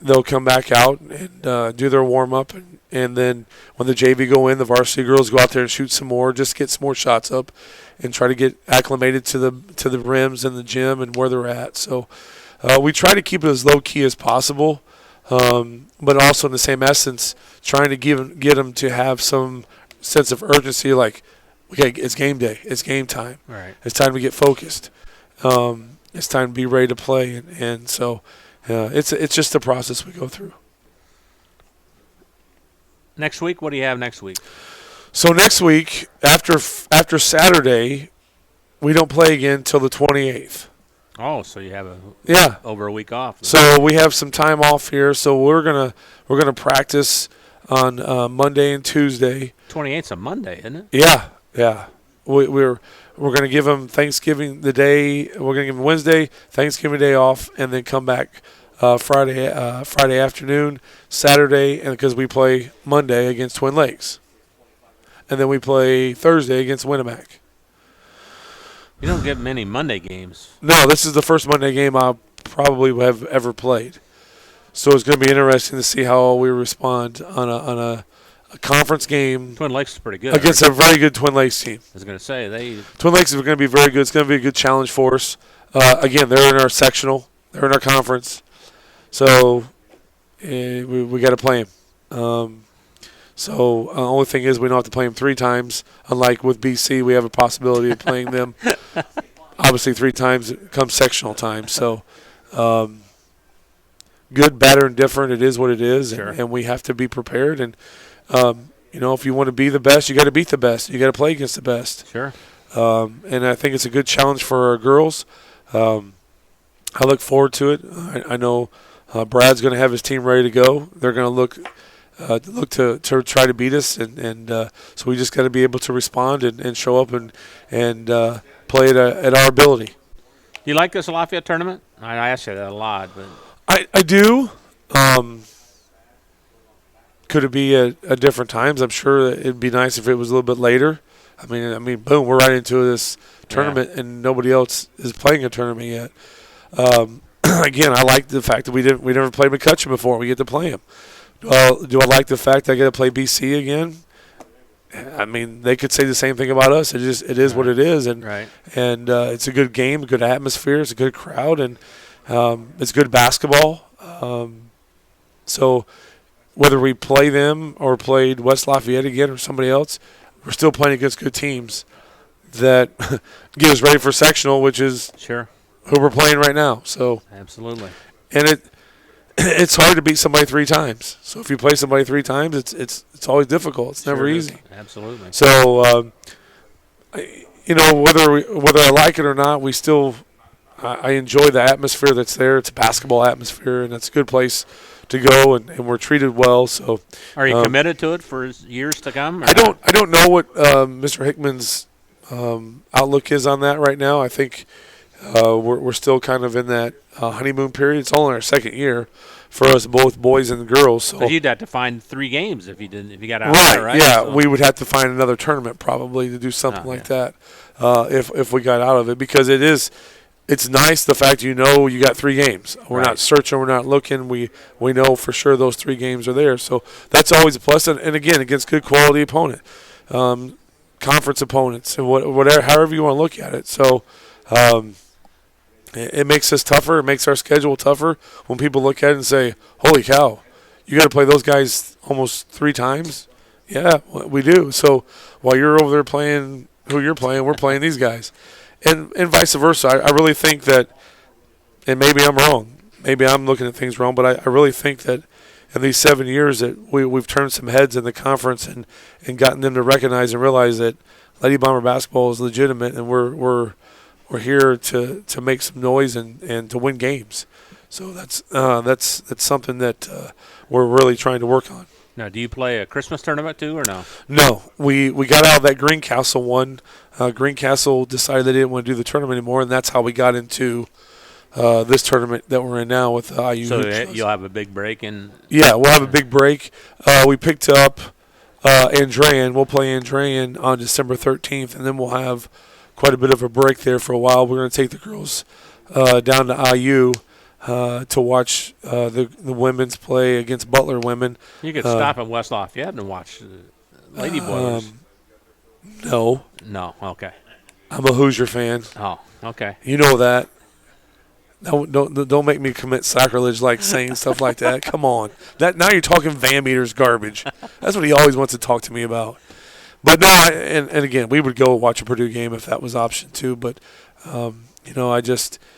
they'll come back out and do their warm-up. And then when the JV go in, the varsity girls go out there and shoot some more, just get some more shots up and try to get acclimated to the rims and the gym and where they're at. So we try to keep it as low-key as possible, but also in the same essence, trying to get them to have some sense of urgency, like, okay, it's game day. It's game time. Right. It's time to get focused. It's time to be ready to play. And so it's just the process we go through. Next week, what do you have next week? So next week, after Saturday, we don't play again till the 28th. Oh, so you have over a week off. So we have some time off here. So we're gonna practice on Monday and Tuesday. 28th's a Monday, isn't it? Yeah. We're gonna give them Thanksgiving the day. We're gonna give them Wednesday, Thanksgiving Day off, and then come back Friday afternoon, Saturday, and because we play Monday against Twin Lakes, and then we play Thursday against Winnemac. You don't get many Monday games. No, this is the first Monday game I probably have ever played. So it's going to be interesting to see how we respond on a conference game. Twin Lakes is pretty good. Against a very good Twin Lakes team. I was going to say, Twin Lakes is going to be very good. It's going to be a good challenge for us. Again, they're in our sectional. They're in our conference. So we got to play them. So the only thing is we don't have to play them 3 times. Unlike with BC, we have a possibility of playing them obviously 3 times come sectional time. So good, better, and different. It is what it is, sure. and we have to be prepared. And if you want to be the best, you got to beat the best. You got to play against the best. Sure. And I think it's a good challenge for our girls. I look forward to it. I know Brad's going to have his team ready to go. They're going to look to try to beat us, and so we just got to be able to respond and show up and play at our ability. You like this Lafayette tournament? I ask you that a lot, but I do. Could it be at different times? I'm sure it'd be nice if it was a little bit later. I mean, boom, we're right into this tournament, and nobody else is playing a tournament yet. Again, I like the fact that we never played McCutcheon before. We get to play them. Do I like the fact that I get to play BC again? I mean, they could say the same thing about us. It is what it is, and it's a good game, a good atmosphere, it's a good crowd, and it's good basketball. So whether we play them or played West Lafayette again or somebody else, we're still playing against good teams that get us ready for sectional, which is who we're playing right now. So absolutely, and it's hard to beat somebody 3 times. So if you play somebody 3 times, it's always difficult. It's never easy. Absolutely. So whether I like it or not, we still I enjoy the atmosphere that's there. It's a basketball atmosphere, and it's a good place to go, and we're treated well. So are you committed to it for years to come? I don't know what Mr. Hickman's outlook is on that right now. I think we're still kind of in that honeymoon period. It's only our second year for us, both boys and girls. So you'd have to find 3 games if you got out there, right? Yeah, so we would have to find another tournament probably to do something like that if we got out of it, because it's nice the fact you got 3 games. We're not searching, we're not looking. We know for sure those 3 games are there. So that's always a plus. And again, against good quality opponent, conference opponents, and whatever, however you want to look at it. So it makes us tougher. It makes our schedule tougher when people look at it and say, "Holy cow, you got to play those guys almost 3 times." Yeah, we do. So while you're over there playing who you're playing, we're playing these guys. And vice versa. I really think that, and maybe I'm wrong, maybe I'm looking at things wrong, but I really think that in these 7 years that we've turned some heads in the conference and gotten them to recognize and realize that Lady Bomber basketball is legitimate, and we're here to make some noise and to win games. So that's something that we're really trying to work on. Now, do you play a Christmas tournament too, or no? No, we got out of that Greencastle one. Greencastle decided they didn't want to do the tournament anymore, and that's how we got into this tournament that we're in now with IU. So you'll have a big break in. Yeah, we'll have a big break. We picked up Andrean. We'll play Andrean on December 13th, and then we'll have quite a bit of a break there for a while. We're going to take the girls down to IU. To watch the women's play against Butler women. You could stop in West Lafayette and watch Lady Boilers. No. No, okay. I'm a Hoosier fan. Oh, okay. You know that. No, don't make me commit sacrilege like saying stuff like that. Come on. Now you're talking Van Meter's garbage. That's what he always wants to talk to me about. But no, and again, we would go watch a Purdue game if that was option 2. But, I just –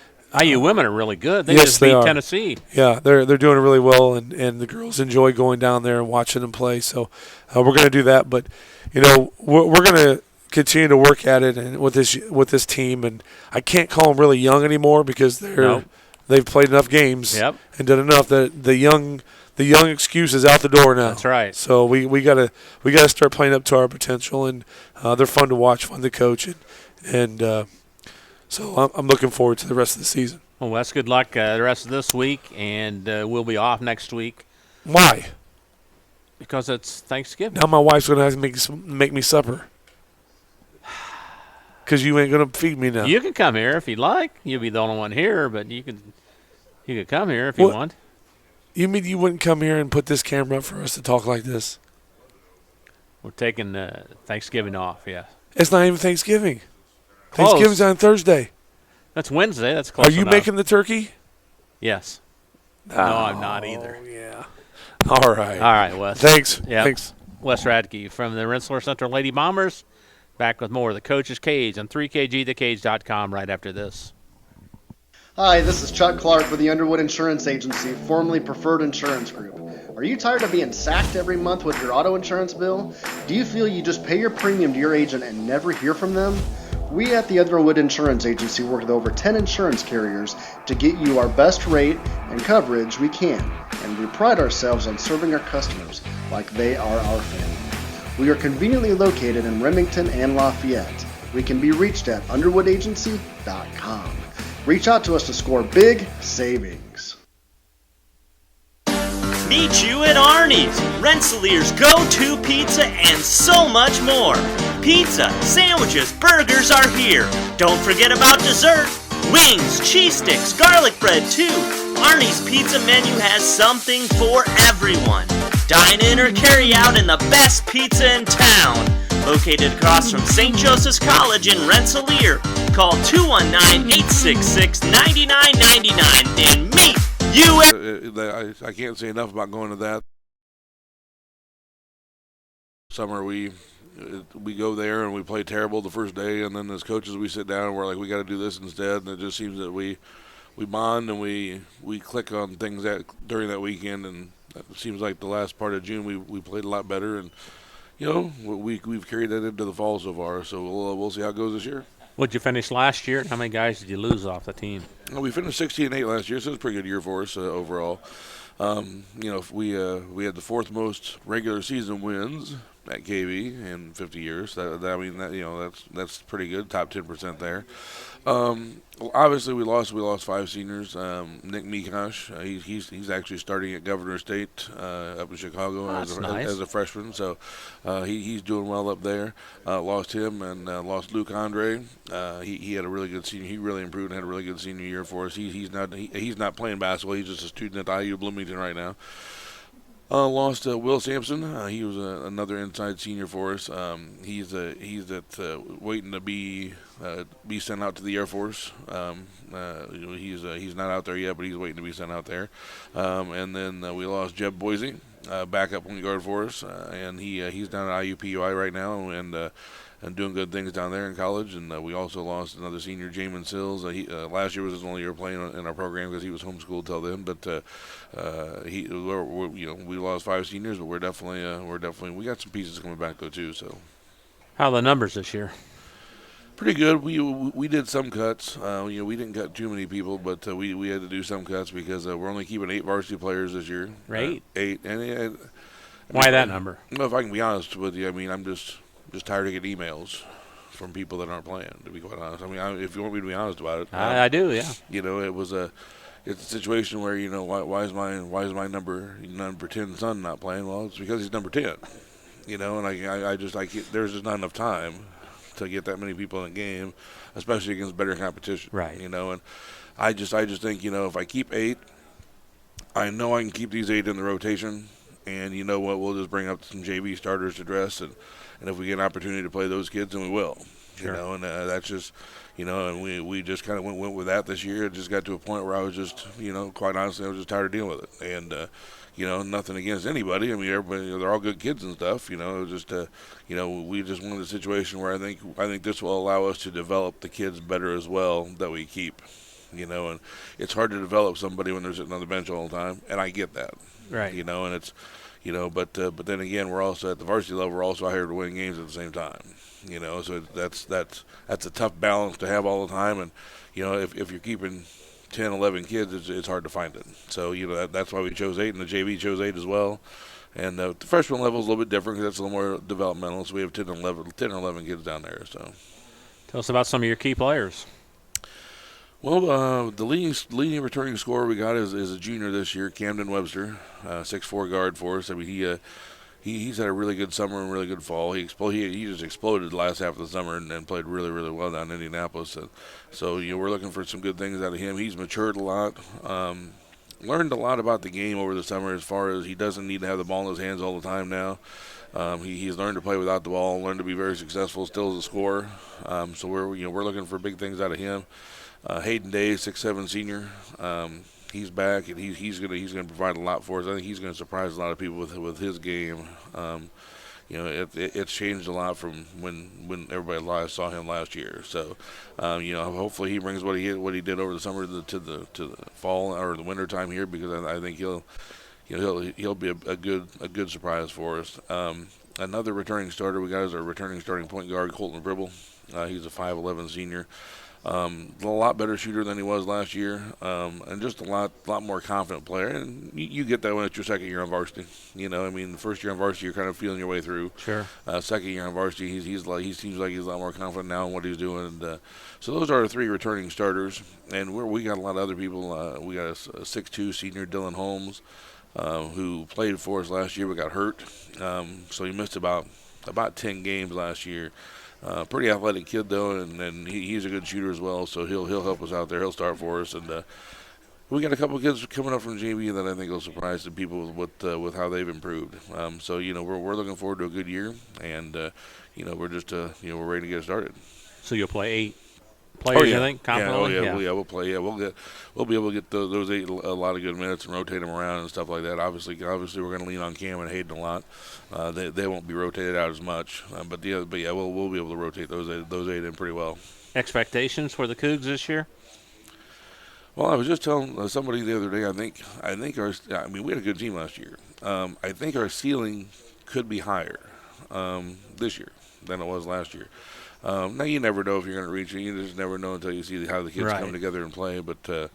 IU women are really good. They just beat Tennessee. Yeah, they're doing it really well, and the girls enjoy going down there and watching them play. So we're going to do that. But we're going to continue to work at it and with this team. And I can't call them really young anymore because they've played enough games and done enough that the young excuse is out the door now. That's right. So we gotta start playing up to our potential, and they're fun to watch, fun to coach, and. So I'm looking forward to the rest of the season. Well, Wes, good luck the rest of this week, and we'll be off next week. Why? Because it's Thanksgiving. Now my wife's going to have to make me supper. Because you ain't going to feed me now. You can come here if you'd like. You'll be the only one here, but you could come here if you want. You mean you wouldn't come here and put this camera up for us to talk like this? We're taking Thanksgiving off, yeah. It's not even Thanksgiving. Close. Thanksgiving's on Thursday. That's Wednesday. That's close. Are you making the turkey? Yes. No, I'm not either. Yeah. All right, Wes. Thanks. Yep. Thanks. Wes Radke from the Rensselaer Central Lady Bombers. Back with more of the Coach's Cage on 3kgthecage.com right after this. Hi, this is Chuck Clark with the Underwood Insurance Agency, formerly Preferred Insurance Group. Are you tired of being sacked every month with your auto insurance bill? Do you feel you just pay your premium to your agent and never hear from them? We at the Underwood Insurance Agency work with over 10 insurance carriers to get you our best rate and coverage we can, and we pride ourselves on serving our customers like they are our family. We are conveniently located in Remington and Lafayette. We can be reached at underwoodagency.com. Reach out to us to score big savings. Meet you at Arnie's, Rensselaer's go-to pizza and so much more. Pizza, sandwiches, burgers are here. Don't forget about dessert. Wings, cheese sticks, garlic bread too. Arnie's pizza menu has something for everyone. Dine in or carry out in the best pizza in town. Located across from St. Joseph's College in Rensselaer. Call 219-866-9999 and meet you at... I can't say enough about going to that. Summer we go there and we play terrible the first day, and then as coaches we sit down and we're like, we got to do this instead, and it just seems that we bond and we click on things during that weekend, and it seems like the last part of June we played a lot better, and we've carried that into the fall so far, so we'll see how it goes this year. What'd you finish last year? How many guys did you lose off the team? We finished 16-8 last year, so it's a pretty good year for us overall. We had the fourth most regular season wins at Kage in 50 years. That's pretty good, top 10% there. Obviously, we lost 5 seniors. Nick Mikosh, he's actually starting at Governor State up in Chicago as a freshman, so he's doing well up there. Lost him and lost Luke Andre. He had a really good senior. He really improved and had a really good senior year for us. He's not playing basketball. He's just a student at IU Bloomington right now. Lost Will Sampson. He was another inside senior for us. He's waiting to be sent out to the Air Force. He's not out there yet, but he's waiting to be sent out there. And then we lost Jeb Boise, backup point guard for us, and he's down at IUPUI right now and doing good things down there in college. And we also lost another senior, Jamin Sills. Last year was his only year playing in our program because he was homeschooled till then. But we lost 5 seniors, but we're definitely we got some pieces coming back though too. So how are the numbers this year? Pretty good. We did some cuts. We didn't cut too many people, but we had to do some cuts because we're only keeping 8 varsity players this year. Right. 8. And why that number? Well, if I can be honest with you, I'm just tired of getting emails from people that aren't playing, to be quite honest. If you want me to be honest about it. I do, yeah. It's a situation where, why is my number 10 son not playing? Well, it's because he's number 10. And I can't, there's just not enough time to get that many people in a game, especially against better competition. Right. And I just think, if I keep 8, I know I can keep these 8 in the rotation, and you know what, we'll just bring up some JV starters to dress, and if we get an opportunity to play those kids, then we will. Sure. And that's just, and we just kind of went with that this year. It just got to a point where I was just, quite honestly, I was just tired of dealing with it. And, nothing against anybody. Everybody, they're all good kids and stuff. It was just, we just wanted a situation where I think this will allow us to develop the kids better as well that we keep. And it's hard to develop somebody when they're sitting on the bench all the time, and I get that. Right. And it's, but then again, we're also at the varsity level. We're also hired to win games at the same time. So that's a tough balance to have all the time. And if you're keeping 10, 11 kids, it's hard to find it. So that's why we chose 8, and the JV chose 8 as well. And the freshman level is a little bit different because that's a little more developmental. So we have 10 or 11 kids down there. So tell us about some of your key players. Well, the leading returning scorer we got is a junior this year, Camden Webster, 6'4" guard for us. He's had a really good summer and really good fall. He just exploded the last half of the summer and played really, really well down in Indianapolis. So we're looking for some good things out of him. He's matured a lot, learned a lot about the game over the summer as far as he doesn't need to have the ball in his hands all the time now. He's learned to play without the ball, learned to be very successful still as a scorer. So we're looking for big things out of him. Hayden Day, 6'7" senior. He's back, and he's gonna provide a lot for us. I think he's gonna surprise a lot of people with his game. It's changed a lot from when everybody last saw him last year. So, hopefully he brings what he did over the summer to the fall or the winter time here, because I think he'll be a good surprise for us. Another returning starter we got is our returning starting point guard, Colton Bribble. He's a 5'11" senior. A lot better shooter than he was last year, and just a lot more confident player. And you get that when it's your second year on varsity. You know, I mean, the first year on varsity, you're kind of feeling your way through. Sure. Second year on varsity, he seems like he's a lot more confident now in what he's doing. And so those are our 3 returning starters, and we got a lot of other people. We got a 6'2" senior Dylan Holmes, who played for us last year but got hurt, so he missed about 10 games last year. Pretty athletic kid though, and he's a good shooter as well. So he'll help us out there. He'll start for us, and we got a couple of kids coming up from JV that I think will surprise the people with how they've improved. So we're looking forward to a good year, and we're just we're ready to get started. So you'll play 8 players, I think, confidently? We'll play. Yeah, we'll be able to get those 8 a lot of good minutes and rotate them around and stuff like that. Obviously, we're going to lean on Cam and Hayden a lot. They won't be rotated out as much, but we'll be able to rotate those 8 in pretty well. Expectations for the Cougs this year? Well, I was just telling somebody the other day. We had a good team last year. I think our ceiling could be higher this year than it was last year. Now you never know if you're going to reach it. You just never know until you see how the kids come together and play. But the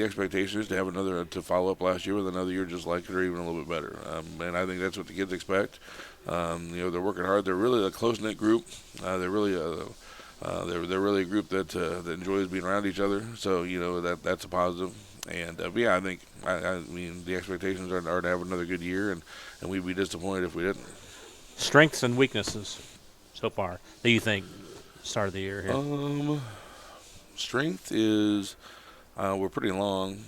expectation is to have to follow up last year with another year just like it, or even a little bit better. And I think that's what the kids expect. They're working hard. They're really a close knit group. They're really a group that enjoys being around each other. So that's a positive. And I think the expectations are to have another good year, and we'd be disappointed if we didn't. Strengths and weaknesses so far that you think start of the year here? Strength is we're pretty long.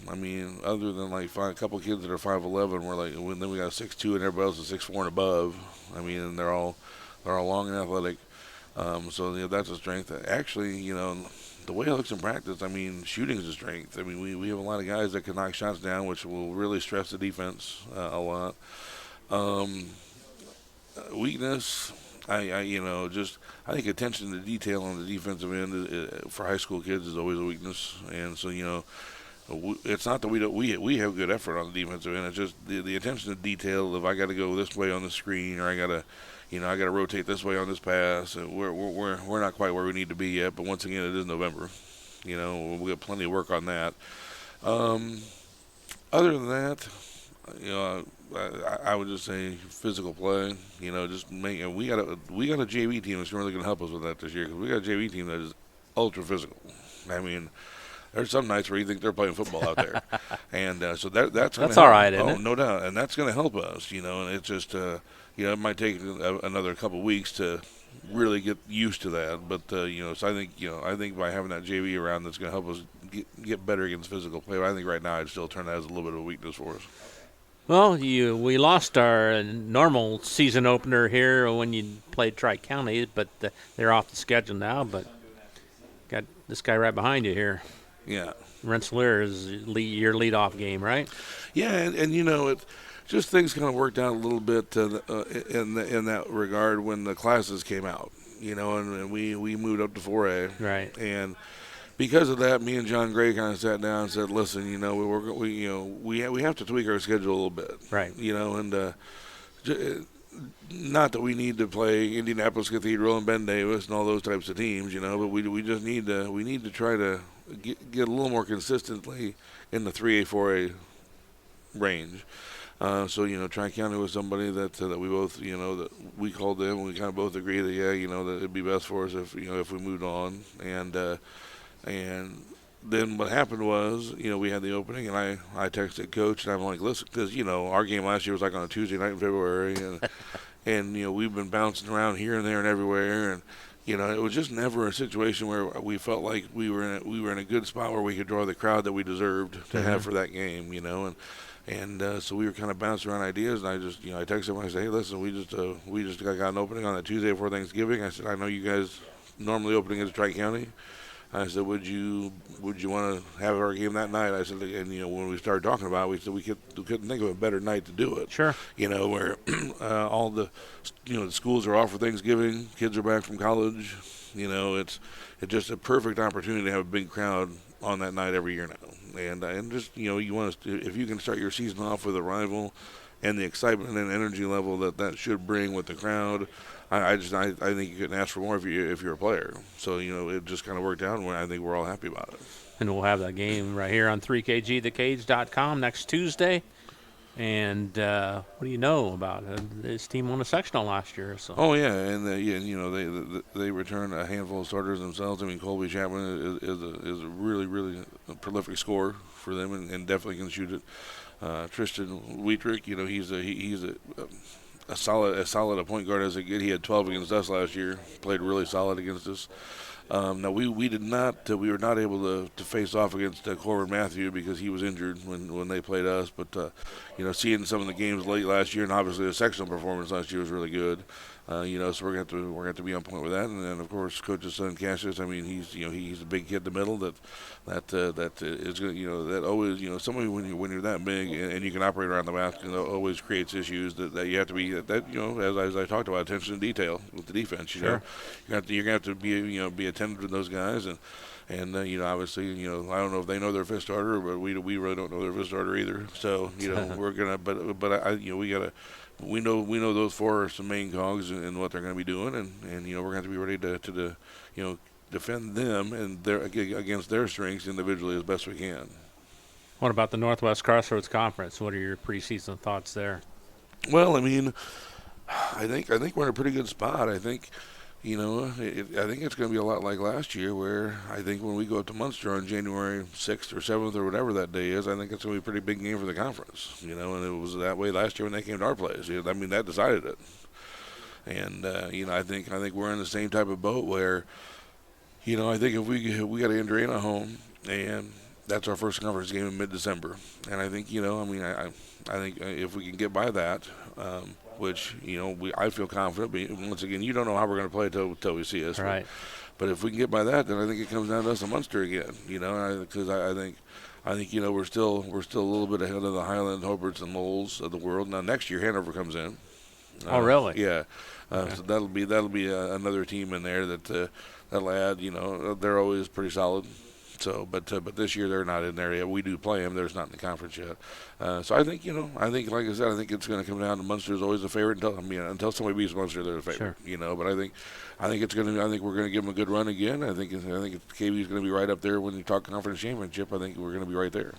Other than a couple kids that are 5'11", then we got 6'2", and everybody else is 6'4" and above. And they're all long and athletic. So that's a strength. Actually, the way it looks in practice, shooting is a strength. We have a lot of guys that can knock shots down, which will really stress the defense a lot. Weakness. I think attention to detail on the defensive end for high school kids is always a weakness, and so it's not that we have good effort on the defensive end. It's just the attention to detail. If I got to go this way on the screen, or I got to rotate this way on this pass, we're not quite where we need to be yet. But once again, it is November. We got plenty of work on that. Other than that, I would just say physical play. We got a JV team that's really going to help us with that this year, because we got a JV team that is ultra physical. There's some nights where you think they're playing football out there, and so that's all right, isn't it? No doubt, and that's going to help us. And it's just it might take another couple weeks to really get used to that, but so I think by having that JV around, that's going to help us get better against physical play. But I think right now I'd still turn that as a little bit of a weakness for us. Well, we lost our normal season opener here when you played Tri-County, but they're off the schedule now. But got this guy right behind you here. Yeah. Rensselaer is your leadoff game, right? Yeah, and it just things kind of worked out a little bit in that regard when the classes came out, and we moved up to 4A. Right. And because of that, me and John Gray kind of sat down and said, "Listen, we have to tweak our schedule a little bit, right? And not that we need to play Indianapolis Cathedral and Ben Davis and all those types of teams, but we just need to try to get a little more consistently in the 3A, 4A range." So Tri-County was somebody that we both that we called them, and we kind of both agreed that that it'd be best for us if we moved on, and then what happened was, we had the opening, and I texted Coach, and I'm like, listen, because, our game last year was on a Tuesday night in February, and we've been bouncing around here and there and everywhere, and, it was just never a situation where we felt like we were in a good spot where we could draw the crowd that we deserved to have for that game, and so we were kind of bouncing around ideas, and I texted him, and I said, hey, listen, we just got an opening on that Tuesday before Thanksgiving. I said, I know you guys normally opening against Tri-County. I said, would you want to have our game that night? I said, and when we started talking about it, we said we couldn't think of a better night to do it. Sure. Where all the the schools are off for Thanksgiving, kids are back from college. It's just a perfect opportunity to have a big crowd on that night every year now. And just you want to, if you can start your season off with a rival and the excitement and energy level that should bring with the crowd. I think you couldn't ask for more if you're a player. So it just kind of worked out, and I think we're all happy about it. And we'll have that game right here on 3KGthecage.com next Tuesday. And what do you know about it? This team won a sectional last year. So. Oh yeah, and they return a handful of starters themselves. I mean, Colby Chapman is a really prolific scorer for them, and definitely can shoot it. Tristan Wietrich, he's a solid point guard as a kid. He had 12 against us last year. Played really solid against us. Now we were not able to face off against Corbin Matthew because he was injured when they played us. But seeing some of the games late last year, and obviously the sectional performance last year was really good. So we're gonna have to be on point with that. And then of course Coach's son Cassius. I mean he's a big kid in the middle that is gonna that always somebody when you're that big and you can operate around the basket always creates issues that you have to be as I talked about, attention to detail with the defense. Sure. You're gonna have to be attentive to those guys and obviously I don't know if they know their fifth starter, but we really don't know their fifth starter either. So we're gonna we know those four are some main cogs in what they're going to be doing, and we're going to have to be ready to defend them and against their strengths individually as best we can. What about the Northwest Crossroads Conference? What are your preseason thoughts there? Well, I mean, I think we're in a pretty good spot. I think I think it's going to be a lot like last year, where I think when we go up to Munster on January 6th or 7th or whatever that day is, I think it's going to be a pretty big game for the conference. And it was that way last year when they came to our place. I mean, that decided it. And I think we're in the same type of boat where, I think if we got Indiana at home, and that's our first conference game in mid-December, and I think I think if we can get by that. Which I feel confident. But once again, you don't know how we're going to play till we see us. Right. But if we can get by that, then I think it comes down to us and Munster again. Because I think we're still a little bit ahead of the Highland, Hobarts, and Lowells of the world. Now next year Hanover comes in. Oh really? Yeah. Okay. So that'll be another team in there that'll add. They're always pretty solid. So, but this year they're not in there yet. We do play them. They're just not in the conference yet. So I think like I said, I think it's going to come down to Munster is always a favorite until somebody beats Munster, they're a favorite. Sure. But I think we're going to give them a good run again. I think KB is going to be right up there when you talk conference championship. I think we're going to be right there.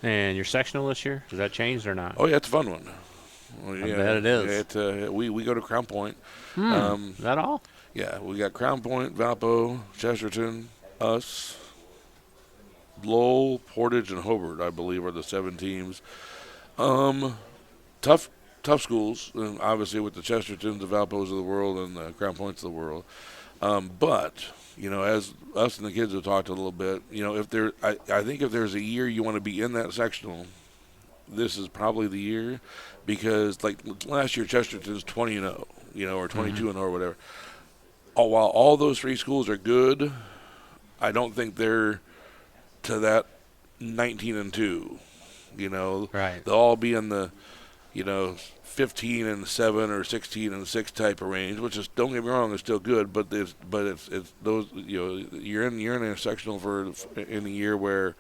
And your sectional this year, has that changed or not? Oh yeah, it's a fun one. Well, I bet it is. We go to Crown Point. Is that all? Yeah, we got Crown Point, Valpo, Chesterton, us. Lowell, Portage, and Hobart, I believe, are the 7 teams. Tough schools, and obviously with the Chestertons, the Valpos of the world, and the Crown Points of the world. But as us and the kids have talked a little bit, I think if there's a year you want to be in that sectional, this is probably the year, because like last year Chesterton's 20-0, or 22-0 or whatever. While all those 3 schools are good, I don't think they're to that 19-2, right? They'll all be in the, 15-7 or 16-6 type of range, which is, don't get me wrong, is still good, but it's those, you're in a sectional in a year where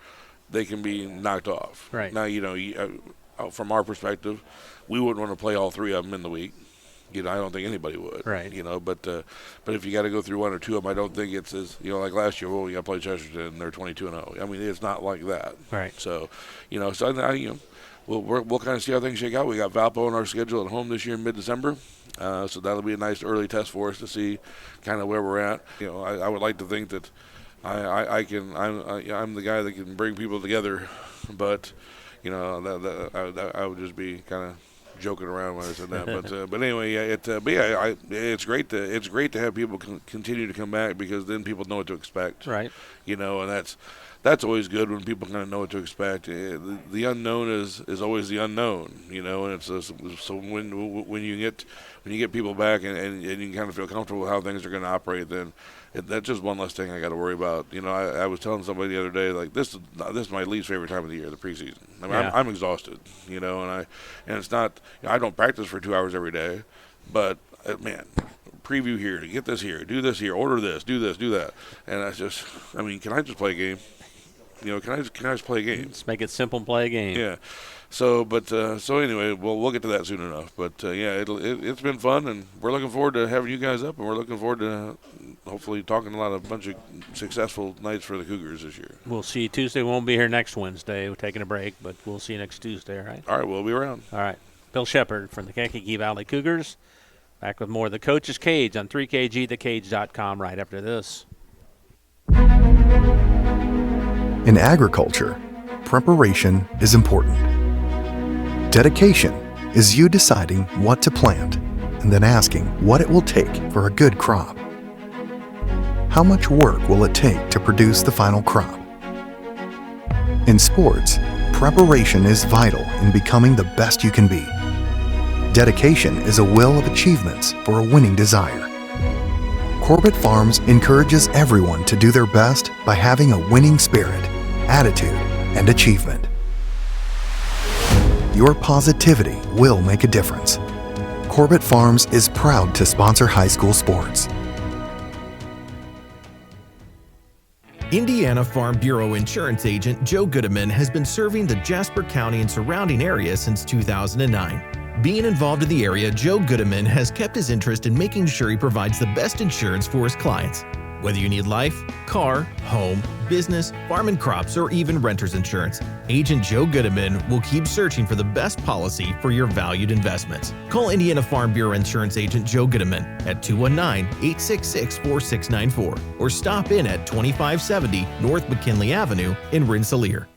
they can be knocked off. Right. Now, from our perspective, we wouldn't want to play all 3 of them in the week. I don't think anybody would. Right. But if you got to go through 1 or 2 of them, I don't think it's as like last year. Well, we got to play Chesterton, and they're 22-0. I mean, it's not like that. Right. So, we'll kind of see how things shake out. We got Valpo on our schedule at home this year in mid-December, so that'll be a nice early test for us to see kind of where we're at. I would like to think that I'm the guy that can bring people together, but that I would just be kind of joking around when I said that, but anyway, it's great to have people continue to come back, because then people know what to expect, right? And that's always good when people kind of know what to expect. The unknown is always the unknown, and it's so when you get people back and you can kind of feel comfortable with how things are going to operate, then that's just one less thing I got to worry about. I was telling somebody the other day, like this is my least favorite time of the year, the preseason. I mean, yeah. I'm exhausted, and it's not. I don't practice for 2 hours every day, but man, preview here, get this here, do this here, order this, do this, do that, and that's just. I mean, can I just play a game? can I just play a game? Let's make it simple and play a game. Yeah. So anyway, we'll get to that soon enough. But it's been fun, and we're looking forward to having you guys up, and we're looking forward to hopefully talking a bunch of successful nights for the Cougars this year. We'll see you Tuesday. We won't be here next Wednesday. We're taking a break, but we'll see you next Tuesday, all right? All right, we'll be around. All right. Bill Shepard from the Kankakee Valley Cougars. Back with more of the Coach's Cage on 3kgthecage.com right after this. In agriculture, preparation is important. Dedication is you deciding what to plant and then asking what it will take for a good crop. How much work will it take to produce the final crop? In sports, preparation is vital in becoming the best you can be. Dedication is a will of achievements for a winning desire. Corbett Farms encourages everyone to do their best by having a winning spirit, attitude, and achievement. Your positivity will make a difference. Corbett Farms is proud to sponsor high school sports. Indiana Farm Bureau insurance agent Joe Goodman has been serving the Jasper County and surrounding area since 2009. Being involved in the area, Joe Goodman has kept his interest in making sure he provides the best insurance for his clients. Whether you need life, car, home, business, farm and crops, or even renter's insurance, Agent Joe Goodman will keep searching for the best policy for your valued investments. Call Indiana Farm Bureau Insurance Agent Joe Goodman at 219-866-4694 or stop in at 2570 North McKinley Avenue in Rensselaer.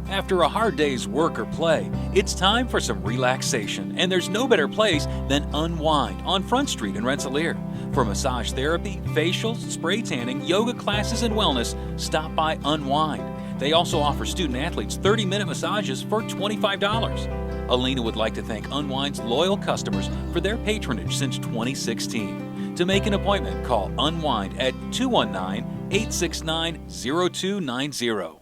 After a hard day's work or play, it's time for some relaxation, and there's no better place than Unwind on Front Street in Rensselaer. For massage therapy, facials, spray tanning, yoga classes, and wellness, stop by Unwind. They also offer student athletes 30-minute massages for $25. Alina would like to thank Unwind's loyal customers for their patronage since 2016. To make an appointment, call Unwind at 219-869-0290.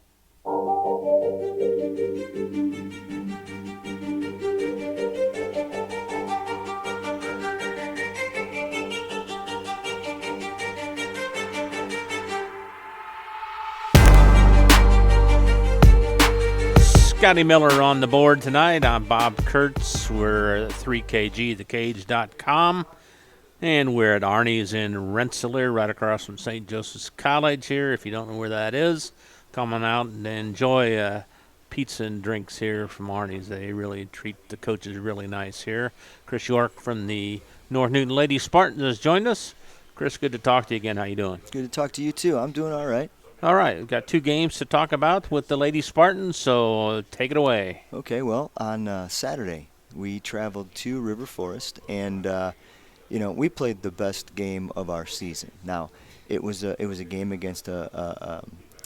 Scotty Miller on the board tonight. I'm Bob Kurtz. We're at 3kgthecage.com. And we're at Arnie's in Rensselaer, right across from St. Joseph's College here. If you don't know where that is, come on out and enjoy pizza and drinks here from Arnie's. They really treat the coaches really nice here. Chris York from the North Newton Lady Spartans has joined us. Chris, good to talk to you again. How you doing? Good to talk to you, too. I'm doing all right. All right, we've got two games to talk about with the Lady Spartans, so take it away. Okay, well, on Saturday, we traveled to River Forest, and, we played the best game of our season. Now, it was a game against an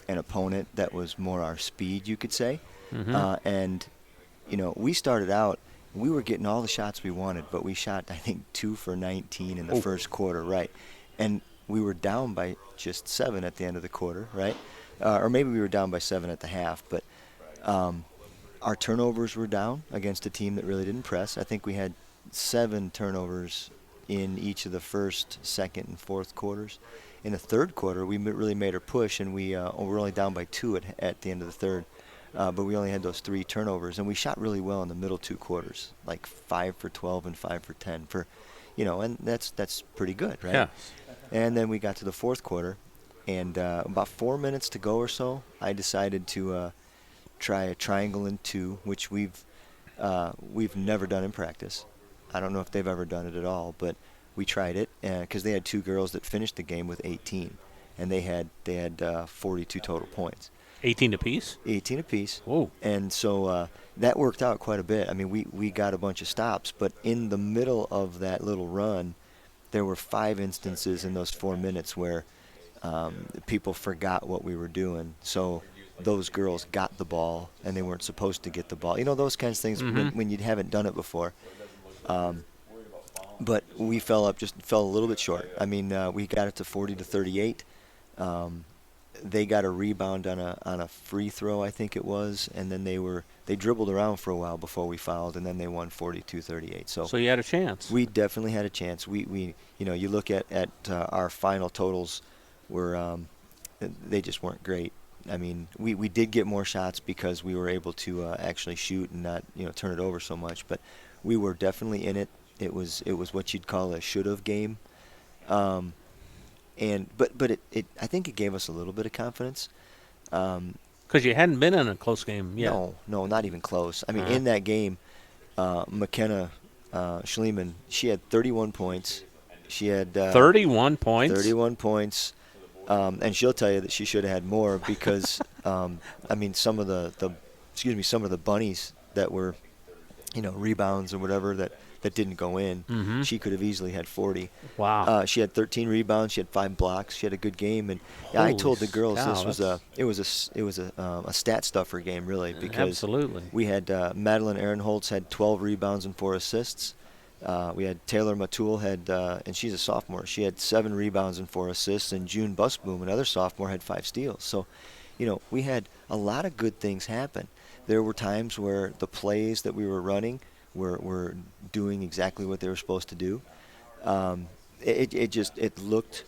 opponent that was more our speed, you could say. Mm-hmm. We started out, we were getting all the shots we wanted, but we shot, I think, 2 for 19 in the first quarter, right? And we were down by just 7 at the end of the quarter, right? Or maybe we were down by 7 at the half, but our turnovers were down against a team that really didn't press. I think we had 7 turnovers in each of the first, second, and fourth quarters. In the third quarter, we really made our push, and we were only down by 2 at the end of the third. But we only had those 3 turnovers, and we shot really well in the middle 2 quarters, like 5 for 12 and 5 for 10 and that's pretty good, right? Yeah. And then we got to the fourth quarter, and about 4 minutes to go or so, I decided to try a triangle and 2, which we've never done in practice. I don't know if they've ever done it at all, but we tried it because they had 2 girls that finished the game with 18, and they had 42 total points. 18 apiece? 18 apiece. Whoa. And so that worked out quite a bit. I mean, we got a bunch of stops, but in the middle of that little run, there were 5 instances in those 4 minutes where people forgot what we were doing. So those girls got the ball, and they weren't supposed to get the ball. Those kinds of things when you haven't done it before. But we fell a little bit short. I mean, we got it to 40-38. They got a rebound on a free throw, I think it was, and then they dribbled around for a while before we fouled, and then they won 42-38. So you had a chance. We definitely had a chance. We you look at our final totals, they just weren't great. I mean, we did get more shots because we were able to actually shoot and not turn it over so much. But we were definitely in it. It was what you'd call a should-have game. But it I think it gave us a little bit of confidence. Because you hadn't been in a close game yet. No, not even close. I mean, in that game, McKenna Schliemann, she had 31 points. She had 31 points. 31 points, and she'll tell you that she should have had more because, I mean, some of the bunnies that were, rebounds or whatever that didn't go in, she could have easily had 40. Wow. She had 13 rebounds. She had 5 blocks. She had a good game, and I told the girls cow, it was a stat stuffer game really because absolutely we had Madeline Ehrenholtz had 12 rebounds and 4 assists. We had Taylor Matul and she's a sophomore. She had 7 rebounds and 4 assists, and June Busboom, another sophomore, had 5 steals. So, we had a lot of good things happen. There were times where the plays that we were running were doing exactly what they were supposed to do. It looked.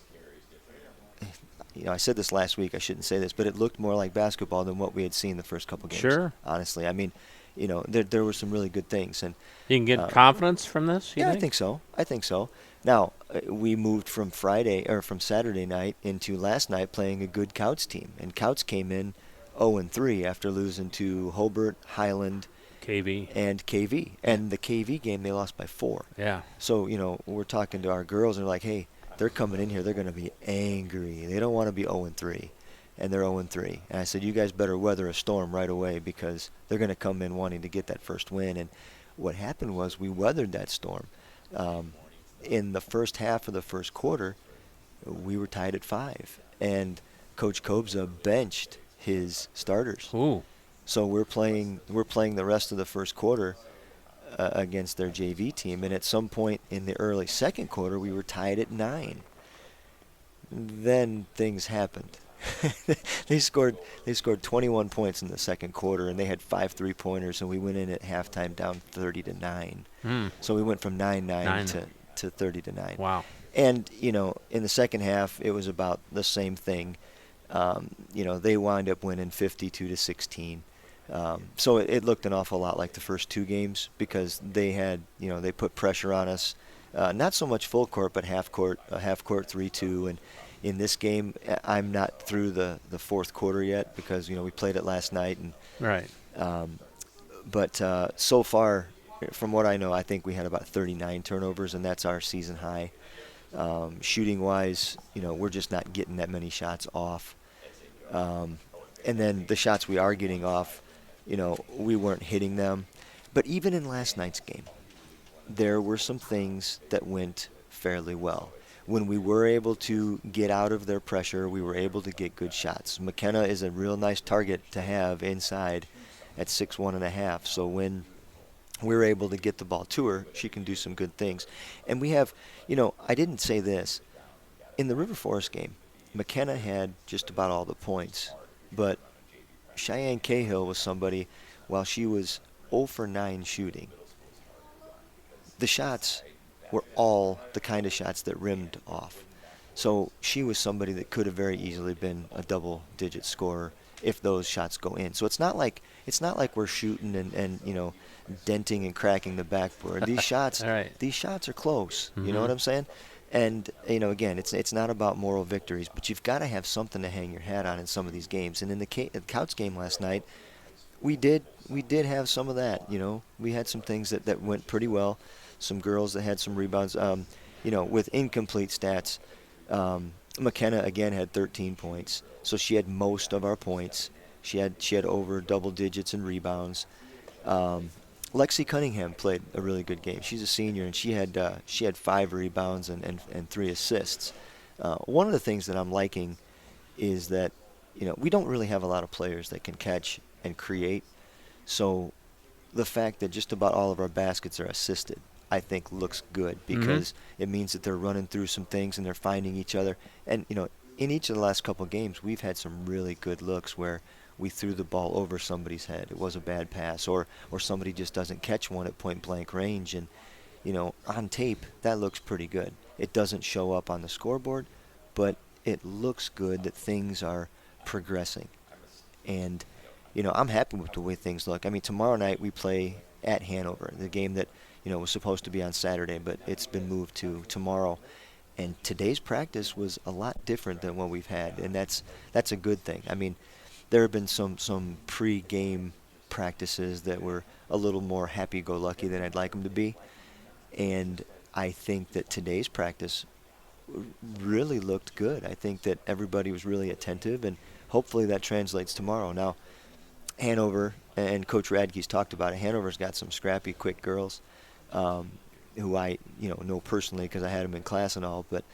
I said this last week. I shouldn't say this, but it looked more like basketball than what we had seen the first couple games. Sure. Honestly, I mean, there were some really good things, and you can get confidence from this. I think so. Now we moved from Saturday night into last night playing a good Couts team, and Couts came in 0-3 after losing to Hobart, Highland, KV, and KV. And the KV game they lost by 4. Yeah. So we're talking to our girls and they're like, hey, they're coming in here. They're going to be angry. They don't want to be 0-3. And they're 0-3. And I said, you guys better weather a storm right away because they're going to come in wanting to get that first win. And what happened was we weathered that storm. In the first half of the first quarter, we were tied at 5. And Coach Kobza benched his starters. Ooh. So we're playing the rest of the first quarter against their JV team. And at some point in the early second quarter, we were tied at 9. Then things happened. They scored 21 points in the second quarter, and they had 5 3-pointers, and we went in at halftime down 30-9. So we went from 9-9 to 30-9. Wow. And in the second half, it was about the same thing. They wound up winning 52-16. So it looked an awful lot like the first 2 games because they had they put pressure on us, not so much full court but half court 3-2. And in this game, I'm not through the fourth quarter yet because we played it last night and right. But so far, from what I know, I think we had about 39 turnovers, and that's our season high. Shooting wise, we're just not getting that many shots off. And then the shots we are getting off, we weren't hitting them. But even in last night's game, there were some things that went fairly well. When we were able to get out of their pressure, we were able to get good shots. McKenna is a real nice target to have inside at 6'1.5". So when we're able to get the ball to her, she can do some good things. And we have, I didn't say this. In the River Forest game, McKenna had just about all the points. But Cheyenne Cahill was somebody, while she was 0 for 9 shooting, the shots were all the kind of shots that rimmed off. So she was somebody that could have very easily been a double-digit scorer if those shots go in. So it's not like we're shooting and denting and cracking the backboard. These shots right. These shots are close. Mm-hmm. You know what I'm saying? And again, it's not about moral victories, but you've got to have something to hang your hat on in some of these games. And in the Couts game last night, we did have some of that. We had some things that went pretty well. Some girls that had some rebounds. With incomplete stats, McKenna again had 13 points, so she had most of our points. She had over double digits in rebounds. Lexi Cunningham played a really good game. She's a senior, and she had 5 rebounds and 3 assists. One of the things that I'm liking is that we don't really have a lot of players that can catch and create. So the fact that just about all of our baskets are assisted, I think, looks good because it means that they're running through some things and they're finding each other. And in each of the last couple of games, we've had some really good looks where we threw the ball over somebody's head. It was a bad pass, or somebody just doesn't catch one at point-blank range. And, on tape, that looks pretty good. It doesn't show up on the scoreboard, but it looks good that things are progressing. And, I'm happy with the way things look. I mean, tomorrow night we play at Hanover, the game that, was supposed to be on Saturday, but it's been moved to tomorrow. And today's practice was a lot different than what we've had, and that's a good thing. I mean, there have been some pre-game practices that were a little more happy-go-lucky than I'd like them to be. And I think that today's practice really looked good. I think that everybody was really attentive, and hopefully that translates tomorrow. Now, Hanover, and Coach Radke's talked about it, Hanover's got some scrappy, quick girls who I know personally because I had them in class and all. But,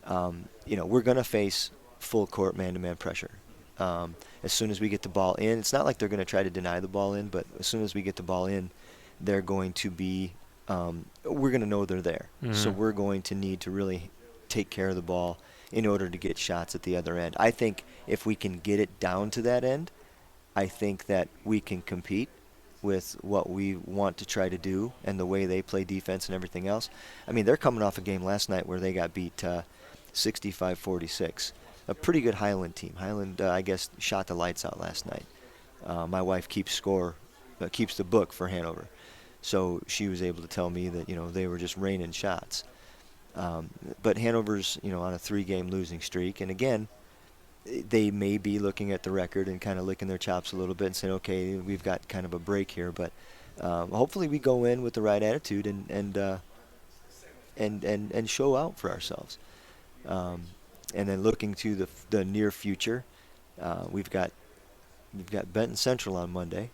we're going to face full court man-to-man pressure. As soon as we get the ball in, it's not like they're going to try to deny the ball in, but as soon as we get the ball in, they're going to be we're going to know they're there. Mm-hmm. So we're going to need to really take care of the ball in order to get shots at the other end. I think if we can get it down to that end, I think that we can compete with what we want to try to do and the way they play defense and everything else. I mean, they're coming off a game last night where they got beat 65-46. A pretty good Highland team. Highland, I guess, shot the lights out last night. My wife keeps the book for Hanover. So she was able to tell me that, they were just raining shots. But Hanover's, on a 3-game losing streak. And again, they may be looking at the record and kind of licking their chops a little bit and saying, okay, we've got kind of a break here. But hopefully we go in with the right attitude and show out for ourselves. And then looking to the near future, we've got Benton Central on Monday.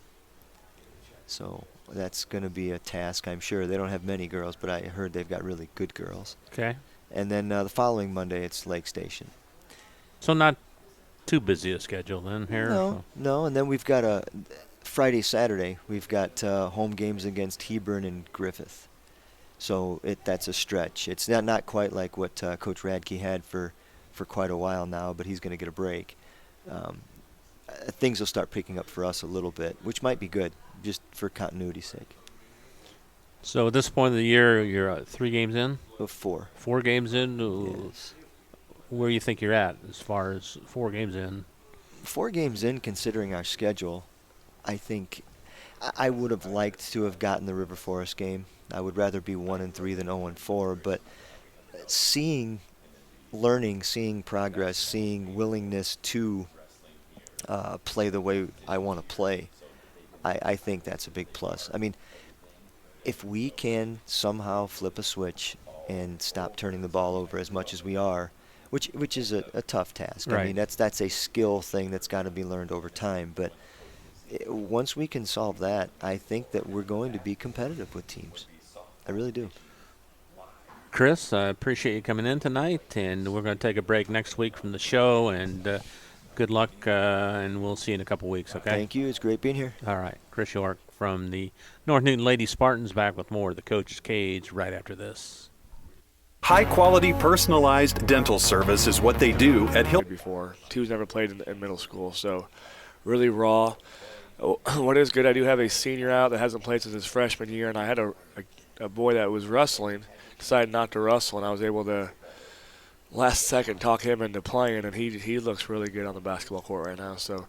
So that's going to be a task, I'm sure. They don't have many girls, but I heard they've got really good girls. Okay. And then the following Monday, it's Lake Station. So not too busy a schedule then here? No. And then we've got a Friday, Saturday, we've got home games against Hebron and Griffith. So that's a stretch. It's not quite like what Coach Radke had for quite a while now, but he's going to get a break. Things will start picking up for us a little bit, which might be good, just for continuity's sake. So at this point of the year, you're 3 games in? 4. 4 games in? Yes. Where do you think you're at as far as 4 games in? 4 games in, considering our schedule, I think I would have liked to have gotten the River Forest game. I would rather be 1-3 than 0-4, but seeing progress, seeing willingness to play the way I want to play, I think that's a big plus. I mean, if we can somehow flip a switch and stop turning the ball over as much as we are, which is a tough task. Right. I mean, that's a skill thing that's got to be learned over time. But once we can solve that, I think that we're going to be competitive with teams. I really do. Chris, I appreciate you coming in tonight, and we're going to take a break next week from the show, and good luck, and we'll see you in a couple weeks, okay? Thank you. It's great being here. All right. Chris York from the North Newton Lady Spartans, back with more of the Coach's Cage right after this. High-quality, personalized dental service is what they do at Hill. Before. Two's never played in middle school, so really raw. What is good, I do have a senior out that hasn't played since his freshman year, and I had a boy that was wrestling, decided not to wrestle, and I was able to last second talk him into playing, and he looks really good on the basketball court right now. So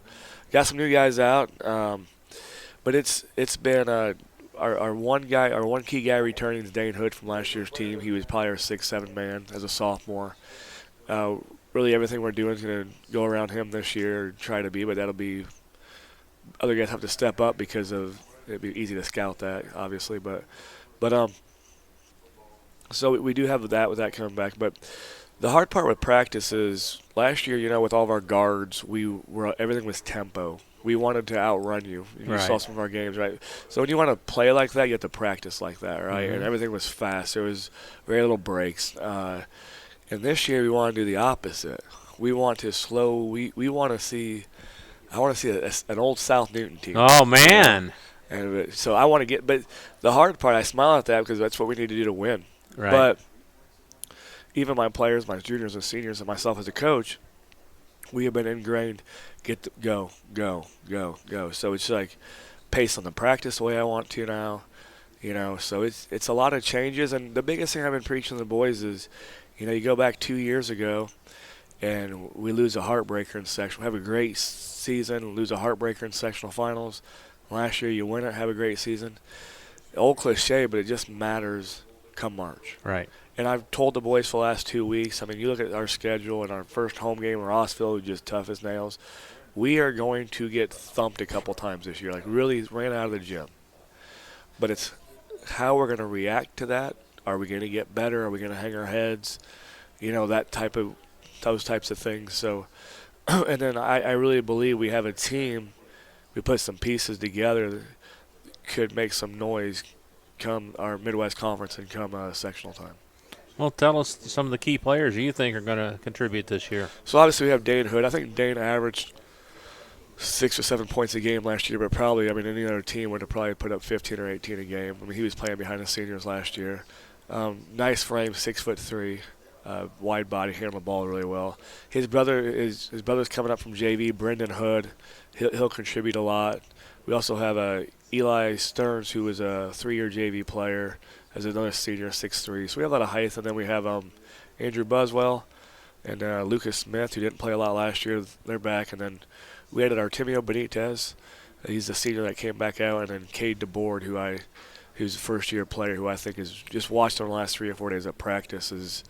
got some new guys out, but it's been our one key guy returning is Dane Hood from last year's team. He was probably our 6-7 man as a sophomore. Really everything we're doing is going to go around him this year, try to be, but that'll be other guys have to step up because it'd be easy to scout that, obviously, but so we do have that with that coming back. But the hard part with practice is last year, with all of our guards, everything was tempo. We wanted to outrun you. You Right. saw some of our games, right? So when you want to play like that, you have to practice like that, right? Mhm. And everything was fast. There was very little breaks. And this year we want to do the opposite. We want to slow. We want to see. I want to see an old South Newton team. Oh, man. And so I want to get. But the hard part, I smile at that because that's what we need to do to win. Right. But even my players, my juniors and seniors, and myself as a coach, we have been ingrained. Go. So it's like pace on the practice the way I want to now. So it's a lot of changes. And the biggest thing I've been preaching to the boys is, you go back 2 years ago, and we lose a heartbreaker in sectional. Have a great season, lose a heartbreaker in sectional finals. Last year you win it, have a great season. Old cliche, but it just matters come March. Right. And I've told the boys for the last 2 weeks, I mean, you look at our schedule and our first home game in Rossville was just tough as nails. We are going to get thumped a couple times this year, like really ran out of the gym. But it's how we're going to react to that. Are we going to get better? Are we going to hang our heads? You know, those types of things. So, and then I really believe we have a team. We put some pieces together that could make some noise come our Midwest Conference and come sectional time. Well, tell us some of the key players you think are going to contribute this year. So obviously we have Dane Hood. I think Dane averaged 6 or 7 points a game last year, but probably, I mean, any other team would have probably put up 15 or 18 a game. I mean, he was playing behind the seniors last year. Nice frame, 6'3", wide body, handle the ball really well. His brother's coming up from JV, Brendan Hood. He'll contribute a lot. We also have Eli Stearns, who was a 3-year JV player, as another senior, 6'3". So we have a lot of height, and then we have Andrew Buswell and Lucas Smith, who didn't play a lot last year. They're back, and then we added Artemio Benitez. He's the senior that came back out, and then Cade DeBoard, who's a first-year player, who I think is just watched on the last 3 or 4 days at practice.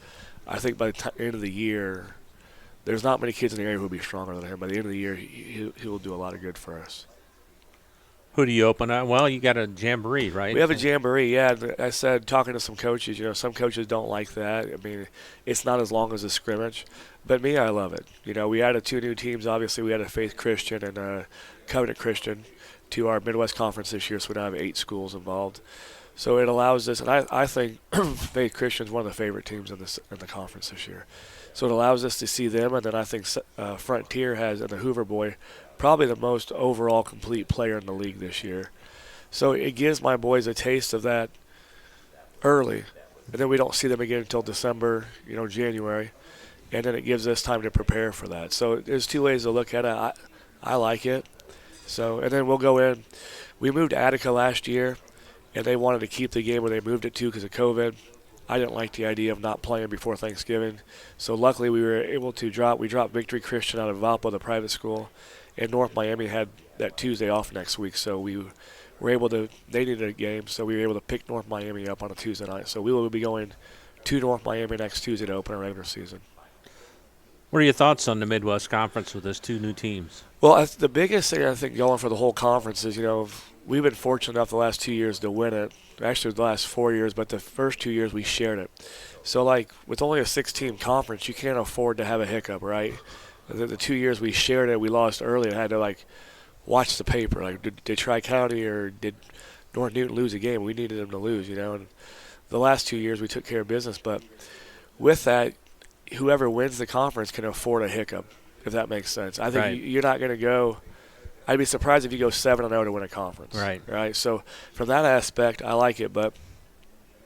I think by the end of the year, there's not many kids in the area who will be stronger than him. By the end of the year, he will do a lot of good for us. Who do you open up? Well, you got a jamboree, right? We have a jamboree, yeah. I said, talking to some coaches, you know, some coaches don't like that. I mean, it's not as long as a scrimmage. But me, I love it. You know, we added 2 new teams. Obviously, we added Faith Christian and Covenant Christian to our Midwest Conference this year, so we now have 8 schools involved. So it allows us, and I think Faith Christian is one of the favorite teams in the conference this year. So it allows us to see them, and then I think Frontier has, and the Hoover boy, probably the most overall complete player in the league this year. So it gives my boys a taste of that early, and then we don't see them again until December, you know, January, and then it gives us time to prepare for that. So there's 2 ways to look at it. I like it. So, and then we'll go in. We moved Attica last year, and they wanted to keep the game where they moved it to because of COVID. I didn't like the idea of not playing before Thanksgiving. So luckily we were able to we dropped Victory Christian out of Valpo, the private school, and North Miami had that Tuesday off next week. So we were able to, they needed a game, so we were able to pick North Miami up on a Tuesday night. So we will be going to North Miami next Tuesday to open our regular season. What are your thoughts on the Midwest Conference with those 2 new teams? Well, the biggest thing I think going for the whole conference is, you know, we've been fortunate enough the last 2 years to win it. Actually, the last 4 years, but the first 2 years we shared it. So, like, with only a 6-team conference, you can't afford to have a hiccup, right? The 2 years we shared it, we lost early and had to, like, watch the paper. Like, did Tri-County or did North Newton lose a game? We needed them to lose, you know. And the last 2 years we took care of business. But with that, whoever wins the conference can afford a hiccup, if that makes sense. I think you're not going to go – I'd be surprised if you go 7-0 to win a conference. Right. So from that aspect, I like it, but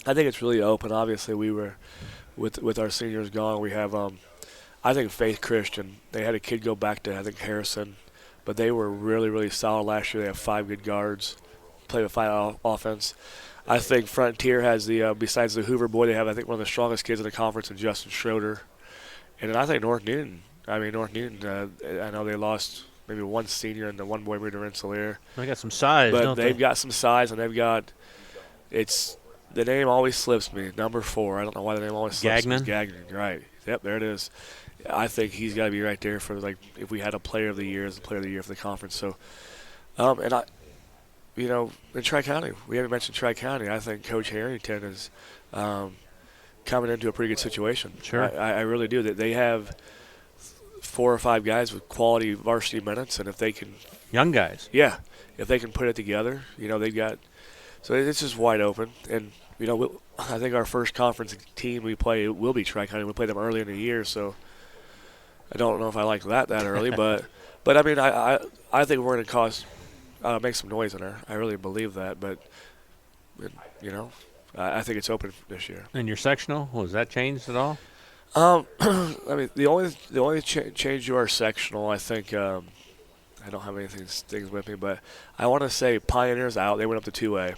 I think it's really open. Obviously, we were with our seniors gone. We have, I think Faith Christian. They had a kid go back to I think Harrison, but they were really really solid last year. They have 5 good guards, play with 5 offense. I think Frontier has the besides the Hoover boy, they have I think one of the strongest kids in the conference in Justin Schroeder, and then I think North Newton. I know they lost maybe 1 senior and the 1 boy moved to Rensselaer. They got some size, but don't they? They've got some size, and they've got the name always slips me. Number 4. I don't know why the name always slips me. Gagnon, right. Yep, there it is. I think he's got to be right there for, like, if we had a player of the year as the player of the year for the conference. So, and I, you know, in Tri-County, we haven't mentioned Tri-County. I think Coach Harrington is coming into a pretty good situation. Sure. I really do. That they have 4 or 5 guys with quality varsity minutes, and if they can – young guys. Yeah. If they can put it together, you know, they've got – so it's just wide open. And, you know, I think our first conference team we play will be Tri-County. We play them early in the year, so I don't know if I like that early. but I mean, I think we're going to make some noise in there. I really believe that. But, you know, I think it's open this year. And your sectional, has that changed at all? I mean, the only change to our sectional, I think, I don't have things with me, but I want to say Pioneer's out. They went up to 2A,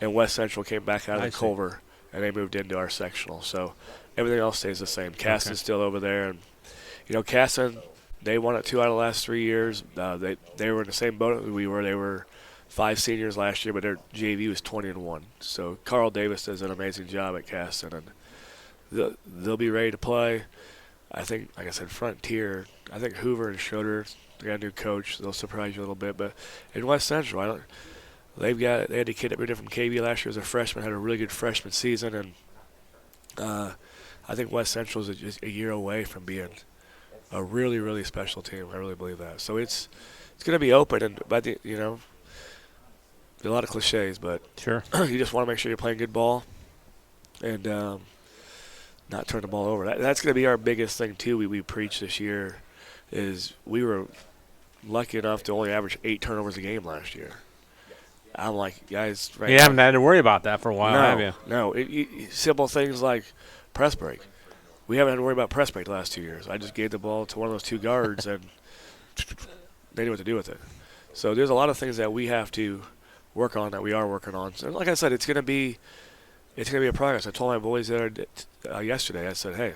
and West Central came back out of the Culver, and they moved into our sectional. So everything else stays the same. Cass is still over there, and Casson, they won it 2 out of the last 3 years. They were in the same boat as we were. They were 5 seniors last year, but their JV was 20-1. So Carl Davis does an amazing job at Caston, and they'll be ready to play. I think, like I said, Frontier. I think Hoover and Schroeder, they got a new coach. They'll surprise you a little bit. But in West Central, they had a kid that moved in from KB last year as a freshman, had a really good freshman season, and I think West Central is just a year away from being a really, really special team. I really believe that. So it's going to be open, and by the a lot of cliches, but sure, you just want to make sure you're playing good ball and not turn the ball over. That's going to be our biggest thing too. We preach this year is we were lucky enough to only average 8 turnovers a game last year. I'm like, guys, right you haven't had to worry about that for a while, have you? No. Simple things like press break. We haven't had to worry about press break the last 2 years. I just gave the ball to one of those 2 guards, and they knew what to do with it. So there's a lot of things that we have to work on that we are working on. So like I said, it's going to be a progress. I told my boys yesterday, I said, hey,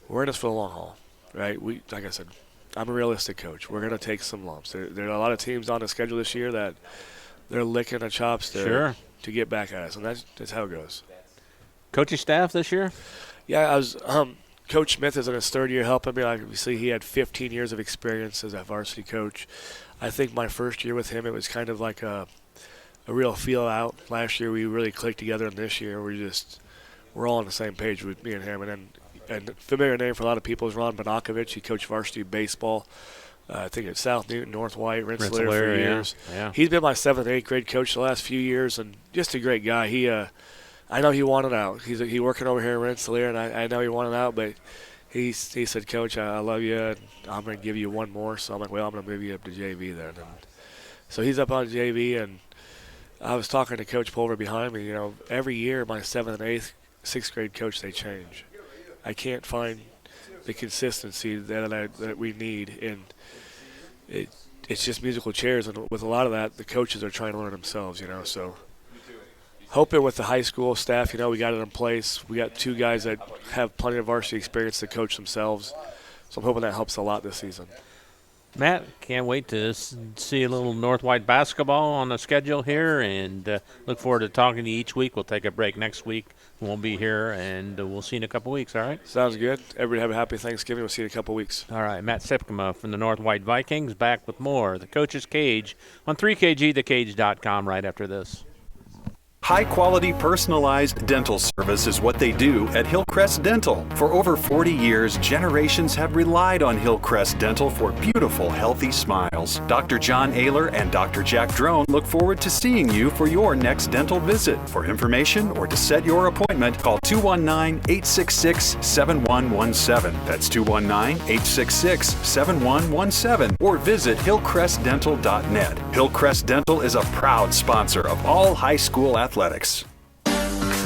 we're in this for the long haul, right? Like I said, I'm a realistic coach. We're going to take some lumps. There are a lot of teams on the schedule this year that they're licking the chops to get back at us, and that's how it goes. Coaching staff this year? Yeah, I was. Coach Smith is in his 3rd year helping me. Obviously, he had 15 years of experience as a varsity coach. I think my first year with him, it was kind of like a real feel out. Last year, we really clicked together, and this year, we're all on the same page with me and him. And familiar name for a lot of people is Ron Bonakovich. He coached varsity baseball. I think at South Newton, North White, Rensselaer for years. Yeah. He's been my 7th and 8th grade coach the last few years, and just a great guy. I know he wanted out. He's working over here in Rensselaer, and I know he wanted out, but he said, Coach, I love you, and I'm going to give you one more. So I'm like, well, I'm going to move you up to JV then. And so he's up on JV, and I was talking to Coach Pulver behind me. Every year my 7th and 8th, 6th grade coach, they change. I can't find the consistency that we need, and it's just musical chairs, and with a lot of that, the coaches are trying to learn themselves, so hoping with the high school staff, we got it in place. We got 2 guys that have plenty of varsity experience to coach themselves, so I'm hoping that helps a lot this season. Matt, can't wait to see a little North White basketball on the schedule here, and look forward to talking to you each week. We'll take a break next week. We'll be here, and we'll see you in a couple weeks, all right? Sounds good. Everybody have a happy Thanksgiving. We'll see you in a couple weeks. All right, Matt Sipkema from the North White Vikings back with more. The Coach's Cage on 3KGthecage.com right after this. High-quality personalized dental service is what they do at Hillcrest Dental. For over 40 years, generations have relied on Hillcrest Dental for beautiful, healthy smiles. Dr. John Ayler and Dr. Jack Drone look forward to seeing you for your next dental visit. For information or to set your appointment, call 219-866-7117. That's 219-866-7117. Or visit hillcrestdental.net. Hillcrest Dental is a proud sponsor of all high school athletics.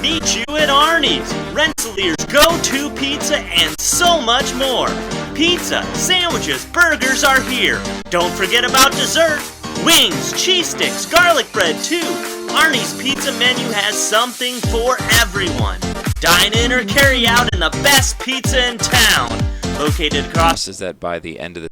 Meet you at Arnie's, Rensselaer's go-to pizza and so much more. Pizza, sandwiches, burgers are here. Don't forget about dessert. Wings, cheese sticks, garlic bread too. Arnie's pizza menu has something for everyone. Dine in or carry out in the best pizza in town. Located across is that by the end of the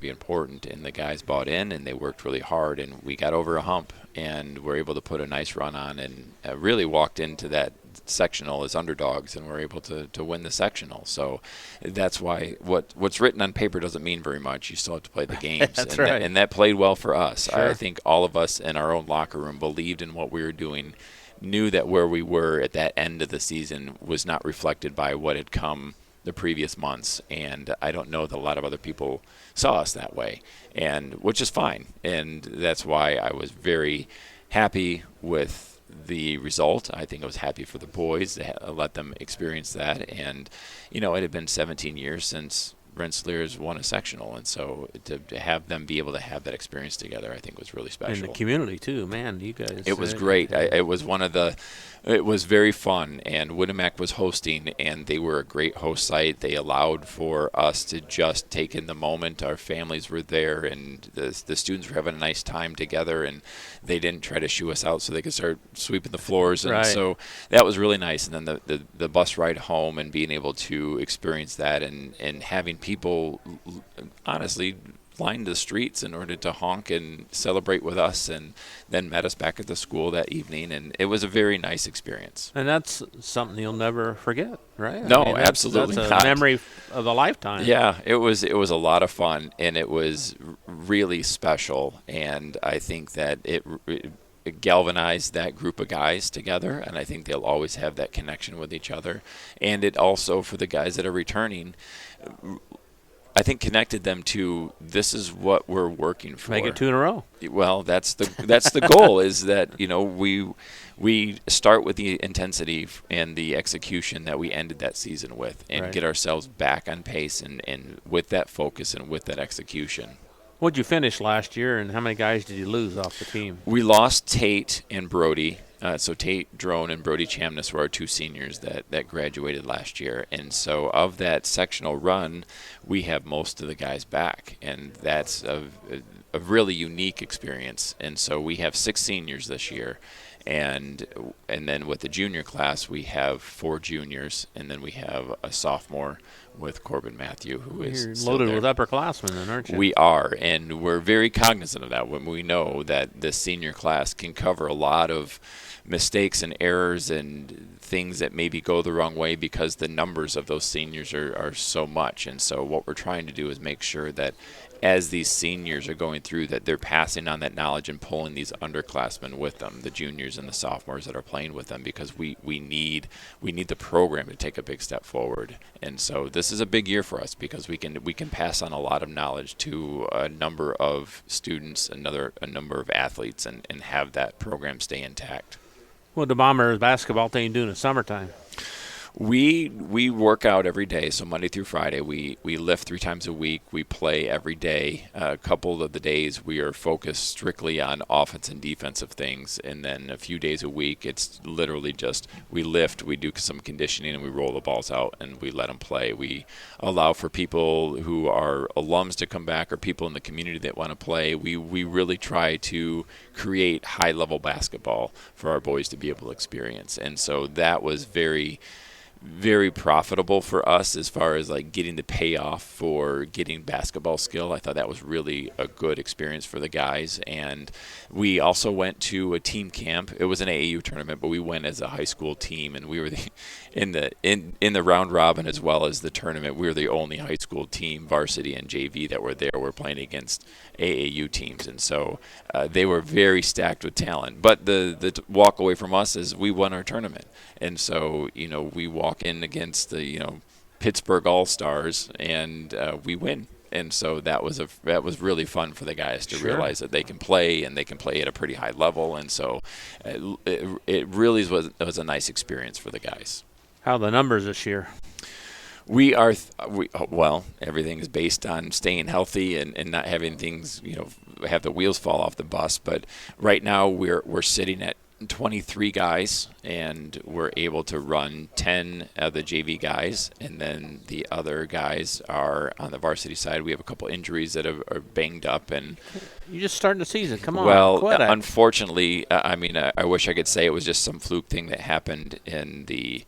be important, and the guys bought in and they worked really hard, and we got over a hump and were able to put a nice run on, and really walked into that sectional as underdogs and were able to win the sectional. So that's why what's written on paper doesn't mean very much. You still have to play the games. That's and right. And that played well for us. Sure. I think all of us in our own locker room believed in what we were doing, knew that where we were at that end of the season was not reflected by what had come the previous months, and I don't know that a lot of other people saw us that way, and which is fine, and that's why I was very happy with the result. I think I was happy for the boys to let them experience that, and it had been 17 years since Rensselaer's won a sectional, and so to have them be able to have that experience together, I think was really special. And the community too, man. You guys. It was great. It was one of the. It was very fun, and Winnemac was hosting, and they were a great host site. They allowed for us to just take in the moment. Our families were there, and the students were having a nice time together, and they didn't try to shoo us out so they could start sweeping the floors. And so that was really nice. And then the bus ride home and being able to experience that and having people, honestly, lined the streets in order to honk and celebrate with us, and then met us back at the school that evening, and it was a very nice experience. And that's something you'll never forget, right? No, absolutely that's not. a memory of a lifetime. Yeah, it was a lot of fun, and it was really special, and I think that it galvanized that group of guys together, and I think they'll always have that connection with each other. And it also, for the guys that are returning, I think connected them to, this is what we're working for. Make it 2 in a row. Well, that's the goal, is that, we start with the intensity and the execution that we ended that season with, and get ourselves back on pace and with that focus and with that execution. What'd you finish last year, and how many guys did you lose off the team? We lost Tate and Brody. So Tate Drone and Brody Chamness were our 2 seniors that graduated last year. And so of that sectional run, we have most of the guys back. And that's a really unique experience. And so we have 6 seniors this year. And then with the junior class, we have 4 juniors, and then we have a sophomore with Corbin Matthew, who is You're loaded with upperclassmen, then, aren't you? We are, and we're very cognizant of that when we know that the senior class can cover a lot of mistakes and errors and things that maybe go the wrong way because the numbers of those seniors are so much. And so what we're trying to do is make sure that as these seniors are going through, that they're passing on that knowledge and pulling these underclassmen with them, the juniors and the sophomores that are playing with them, because we need the program to take a big step forward. And so this is a big year for us because we can pass on a lot of knowledge to a number of students, a number of athletes, and have that program stay intact. Well, the Bombers basketball thing do in the summertime? We work out every day, so Monday through Friday. We lift 3 times a week. We play every day. A couple of the days we are focused strictly on offense and defensive things, and then a few days a week it's literally just we lift, we do some conditioning, and we roll the balls out and we let them play. We allow for people who are alums to come back or people in the community that want to play. We really try to create high-level basketball for our boys to be able to experience, and so that was very profitable for us as far as like getting the payoff for getting basketball skill. I thought that was really a good experience for the guys. And we also went to a team camp. It was an AAU tournament, but we went as a high school team, and we were in the round robin as well as the tournament. We were the only high school team, varsity and JV, that were there. We're playing against AAU teams, and so they were very stacked with talent. But the walk away from us is we won our tournament, and so we walk in against the Pittsburgh All-Stars, and we win. And so that was really fun for the guys to realize that they can play, and they can play at a pretty high level. And so it really was a nice experience for the guys. How are the numbers this year? Well, everything is based on staying healthy and not having things, have the wheels fall off the bus. But right now we're sitting at 23 guys, and we're able to run 10 of the JV guys, and then the other guys are on the varsity side. We have a couple injuries that are banged up, and you're just starting the season. Come on. Well, unfortunately, I wish I could say it was just some fluke thing that happened in the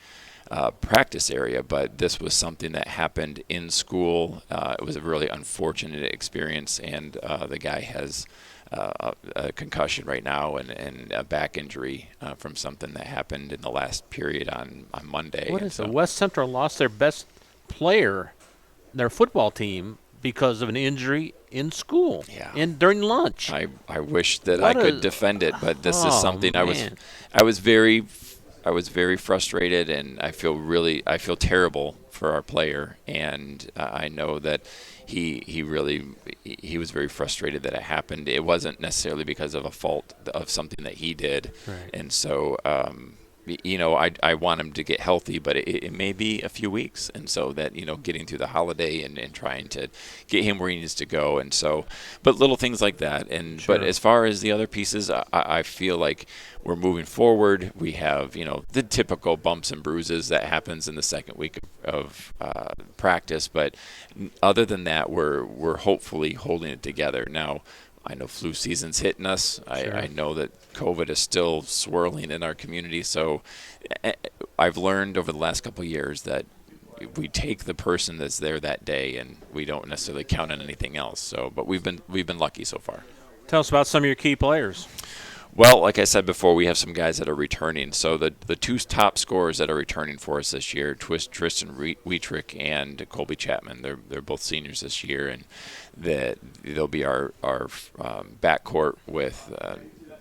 practice area, but this was something that happened in school. It was a really unfortunate experience, and the guy has a concussion right now and a back injury from something that happened in the last period on Monday. What is it? West Central lost their best player, their football team, because of an injury in school. Yeah. During lunch. I wish that I could defend it, but this is something I was very frustrated, and I feel terrible for our player, and I know that he was very frustrated that it happened. It wasn't necessarily because of a fault of something that he did, right. And so I want him to get healthy, but it may be a few weeks. And so that, getting through the holiday and trying to get him where he needs to go. And so, but little things like that. And, Sure. But as far as the other pieces, I feel like we're moving forward. We have, the typical bumps and bruises that happens in the second week of practice. But other than that, we're hopefully holding it together. Now, I know flu season's hitting us. Sure. I know that COVID is still swirling in our community. So I've learned over the last couple of years that we take the person that's there that day, and we don't necessarily count on anything else. So, but we've been lucky so far. Tell us about some of your key players. Well, like I said before, we have some guys that are returning. So the two top scorers that are returning for us this year, Tristan Wietrich and Colby Chapman. They're both seniors this year, and they'll be our backcourt with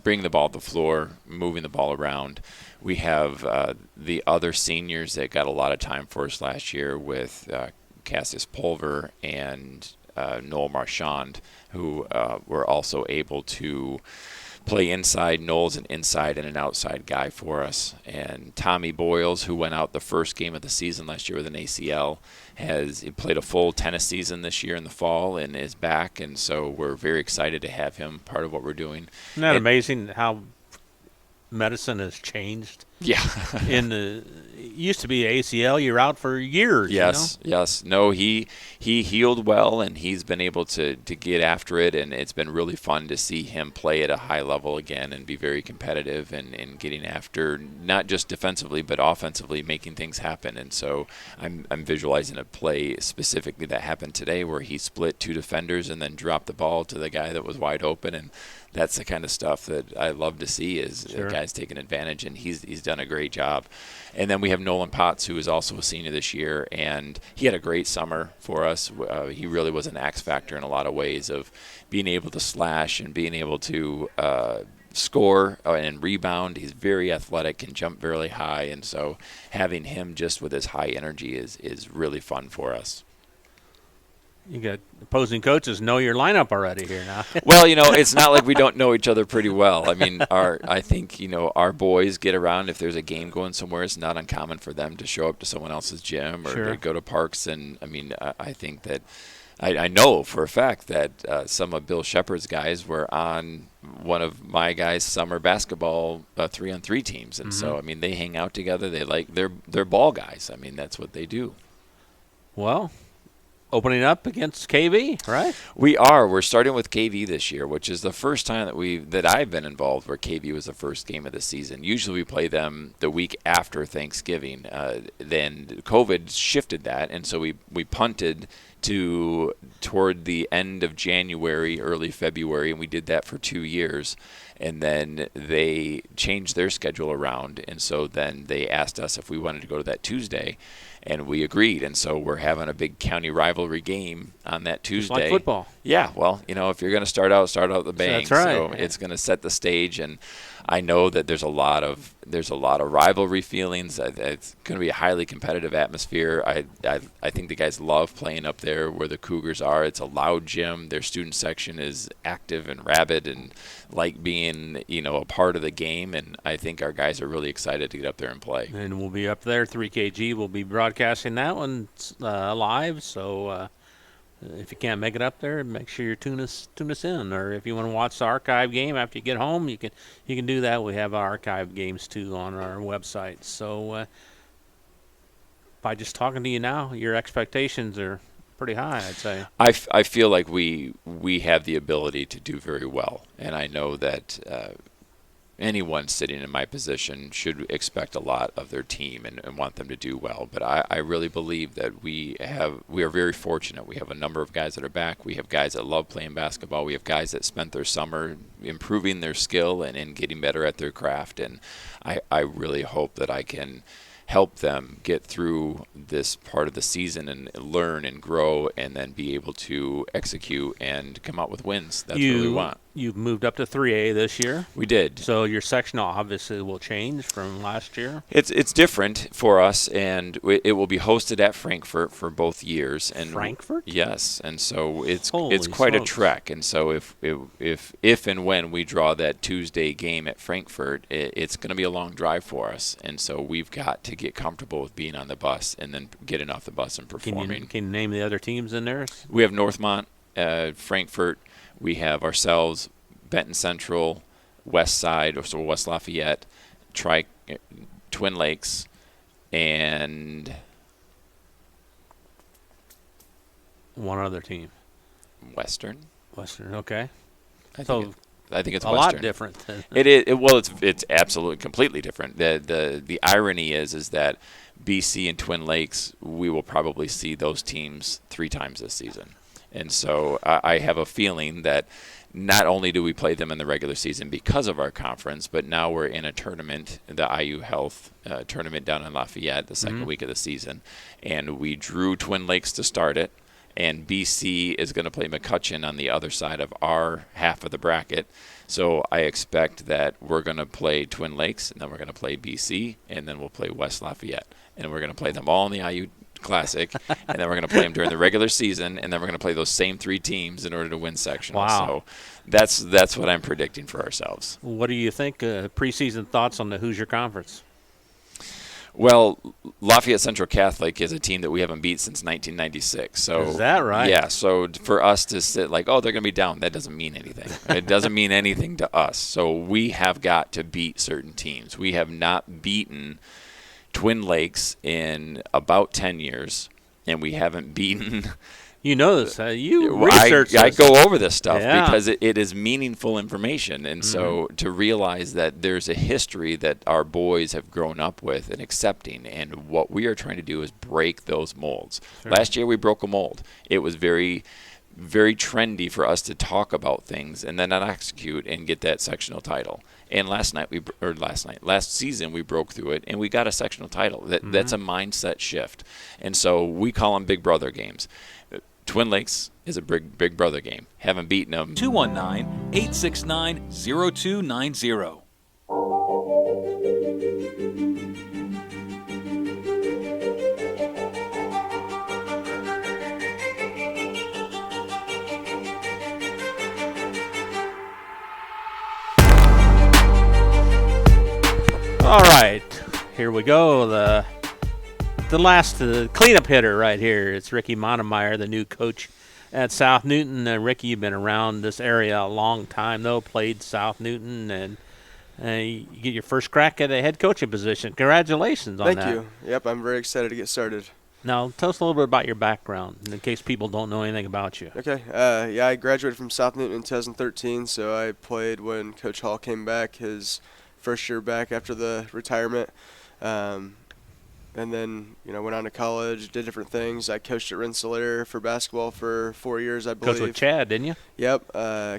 bringing the ball to the floor, moving the ball around. We have the other seniors that got a lot of time for us last year with Cassius Pulver and Noel Marchand, who were also able to play inside. Noel's an inside and an outside guy for us. And Tommy Boyles, who went out the first game of the season last year with an ACL, he played a full tennis season this year in the fall and is back. And so we're very excited to have him part of what we're doing. Isn't that amazing how medicine has changed? Yeah. It used to be ACL, you're out for years. Yes, yes. No, he healed well, and he's been able to get after it, and it's been really fun to see him play at a high level again and be very competitive and getting after, not just defensively, but offensively, making things happen. And so I'm visualizing a play specifically that happened today where he split two defenders and then dropped the ball to the guy that was wide open, and that's the kind of stuff that I love to see is Sure. the guys taking advantage, and he's done a great job. And then we have Nolan Potts, who is also a senior this year, and he had a great summer for us. He really was an X factor in a lot of ways of being able to slash and being able to score and rebound. He's very athletic and jump really high, and so having him just with his high energy is really fun for us. You got opposing coaches know your lineup already here now. Well, it's not like we don't know each other pretty well. I mean, I think our boys get around. If there's a game going somewhere, it's not uncommon for them to show up to someone else's gym or Sure. to go to parks. And I mean, I think that I know for a fact that some of Bill Shepard's guys were on one of my guys' summer basketball 3-on-3 teams, and so I mean, they hang out together. They're ball guys. I mean, that's what they do. Well, opening up against KV, right? We're starting with KV this year, which is the first time that I've been involved where KV was the first game of the season. Usually we play them the week after Thanksgiving. Then COVID shifted that, and so we punted toward the end of January, early February, and we did that for 2 years. And then they changed their schedule around, and so then they asked us if we wanted to go to that Tuesday, and we agreed. And so we're having a big county rivalry game on that Tuesday. Just like football. Yeah, well, if you're going to start out the bang. That's right. So it's going to set the stage, and I know that there's a lot of rivalry feelings. It's going to be a highly competitive atmosphere. I think the guys love playing up there where the Cougars are. It's a loud gym. Their student section is active and rabid and like being a part of the game. And I think our guys are really excited to get up there and play. And we'll be up there. 3KG will be broadcasting that one live. So if you can't make it up there, make sure you tune us in. Or if you want to watch the archive game after you get home, you can do that. We have archive games too on our website. So by just talking to you now, your expectations are pretty high, I'd say. I feel like we have the ability to do very well, and I know that anyone sitting in my position should expect a lot of their team and want them to do well. But I really believe that we are very fortunate. We have a number of guys that are back. We have guys that love playing basketball. We have guys that spent their summer improving their skill and getting better at their craft. And I really hope that I can help them get through this part of the season and learn and grow and then be able to execute and come out with wins. That's what we want. You've moved up to 3A this year. We did. So your sectional obviously will change from last year. It's different for us, and it will be hosted at Frankfurt for both years. And Frankfurt? Yes, and so it's Holy quite smokes. a trek. And so if and when we draw that Tuesday game at Frankfurt, it's going to be a long drive for us. And so we've got to get comfortable with being on the bus and then getting off the bus and performing. Can you name the other teams in there? We have Northmont, Frankfurt. We have ourselves, Benton Central, West Side, so West Lafayette, Twin Lakes, and one other team. Western. Okay. I think it's a Western. lot different. It's absolutely completely different. The irony is that BC and Twin Lakes, we will probably see those teams 3 times this season. And so I have a feeling that not only do we play them in the regular season because of our conference, but now we're in a tournament, the IU Health tournament down in Lafayette, the second week of the season. And we drew Twin Lakes to start it. And BC is going to play McCutcheon on the other side of our half of the bracket. So I expect that we're going to play Twin Lakes, and then we're going to play BC, and then we'll play West Lafayette. And we're going to play them all in the IU Classic, and then we're going to play them during the regular season, and then we're going to play those same 3 teams in order to win sectional. Wow. So that's what I'm predicting for ourselves. What do you think? Preseason thoughts on the Hoosier Conference? Well, Lafayette Central Catholic is a team that we haven't beat since 1996. So is that right? Yeah. So for us to sit like, oh, they're going to be down, that doesn't mean anything. It doesn't mean anything to us. So we have got to beat certain teams. We have not beaten Twin Lakes in about 10 years, and we haven't beaten. You know this. You research this. I go over this stuff Yeah. because it is meaningful information. And so to realize that there's a history that our boys have grown up with and accepting, and what we are trying to do is break those molds. Sure. Last year we broke a mold. It was very, very trendy for us to talk about things and then not execute and get that sectional title. And last season we broke through it and we got a sectional title. That's a mindset shift. And so we call them Big Brother games. Twin Lakes is a big brother game. Haven't beaten them. 219-869-0290. All right, here we go. The last cleanup hitter right here. It's Ricky Monemeyer, the new coach at South Newton. Ricky, you've been around this area a long time, though. Played South Newton, and you get your first crack at a head coaching position. Congratulations on that. Thank you. Yep, I'm very excited to get started. Now, tell us a little bit about your background, in case people don't know anything about you. Okay. Yeah, I graduated from South Newton in 2013, so I played when Coach Hall came back, his first year back after the retirement. And then, went on to college, did different things. I coached at Rensselaer for basketball for 4 years, I believe. Coached with Chad, didn't you? Yep.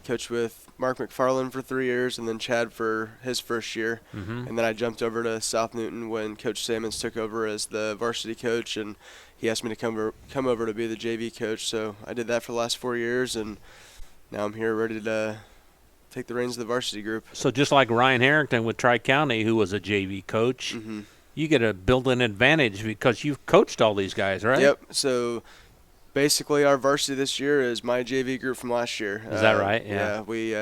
Coached with Mark McFarland for 3 years, and then Chad for his first year. And then I jumped over to South Newton when Coach Sammons took over as the varsity coach, and he asked me to come over to be the JV coach. So I did that for the last 4 years, and now I'm here ready to take the reins of the varsity group. So just like Ryan Harrington with Tri-County, who was a JV coach, you get a built-in advantage because you've coached all these guys, right? Yep. So basically our varsity this year is my JV group from last year. Is that right? Yeah. We